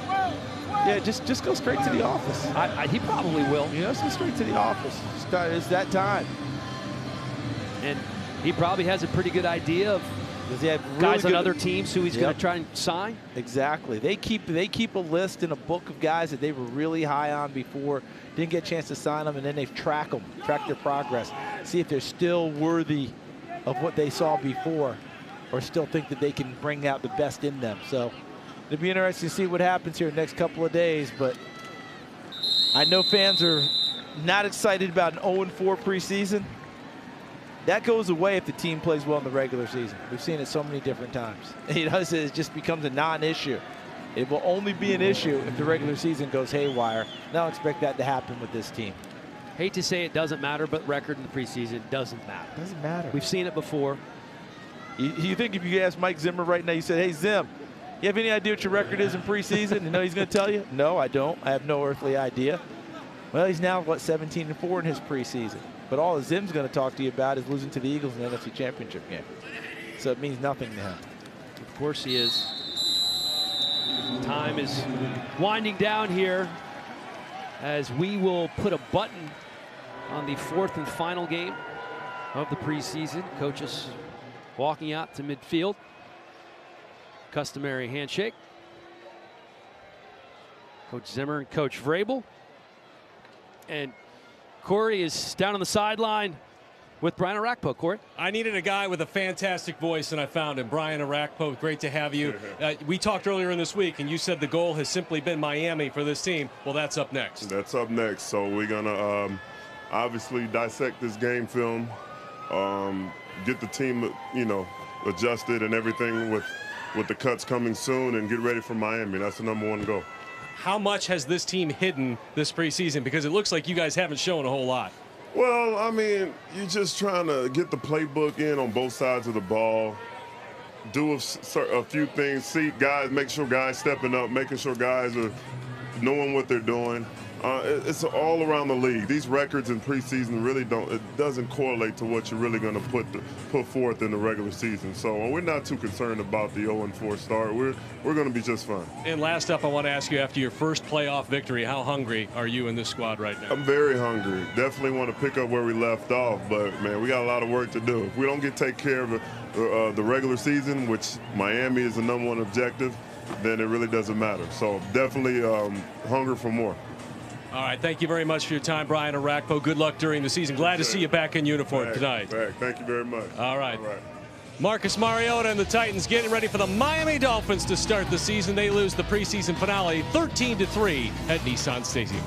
Yeah, just go straight to the office. He probably will. You know, just go straight to the office. It's that time. And he probably has a pretty good idea of guys on other teams who he's going to try and sign. Exactly. They keep a list in a book of guys that they were really high on before, didn't get a chance to sign them, and then they track their progress, see if they're still worthy of what they saw before, or still think that they can bring out the best in them. So it'll be interesting to see what happens here in the next couple of days. But I know fans are not excited about an 0-4 preseason. That goes away if the team plays well in the regular season. We've seen it so many different times. You know, it just becomes a non-issue. It will only be an issue if the regular season goes haywire. I don't expect that to happen with this team. Hate to say it doesn't matter, but record in the preseason doesn't matter. Doesn't matter. We've seen it before. You think if you ask Mike Zimmer right now, you said, hey, Zim, you have any idea what your record is in preseason? You know he's going to tell you? No, I don't. I have no earthly idea. Well, he's now, 17-4 in his preseason. But all Zim's going to talk to you about is losing to the Eagles in the NFC Championship game. So it means nothing to him. Of course he is. Time is winding down here as we will put a button on the 4th and final game of the preseason. Coaches walking out to midfield. Customary handshake. Coach Zimmer and Coach Vrabel. And Corey is down on the sideline with Brian Arakpo. Corey? I needed a guy with a fantastic voice, and I found him. Brian Arakpo, great to have you. We talked earlier in this week, and you said the goal has simply been Miami for this team. Well, that's up next. That's up next. So we're going to obviously dissect this game film, get the team, adjusted and everything with the cuts coming soon, and get ready for Miami. That's the #1 goal. How much has this team hidden this preseason? Because it looks like you guys haven't shown a whole lot. Well, I mean, you're just trying to get the playbook in on both sides of the ball, do a few things, see guys, make sure guys stepping up, making sure guys are knowing what they're doing. It's all around the league. These records in preseason really doesn't correlate to what you're really going to put forth in the regular season. So we're not too concerned about the 0-4 start. We're going to be just fine. And last up, I want to ask you, after your first playoff victory, how hungry are you in this squad right now? I'm very hungry. Definitely want to pick up where we left off, but man, we got a lot of work to do. If we don't take care of the regular season, which Miami is the #1 objective, then it really doesn't matter. So definitely hunger for more. All right, thank you very much for your time, Brian Arakpo. Good luck during the season. Glad to see you back in uniform tonight. Thank you very much. All right. Marcus Mariota and the Titans getting ready for the Miami Dolphins to start the season. They lose the preseason finale 13-3 at Nissan Stadium.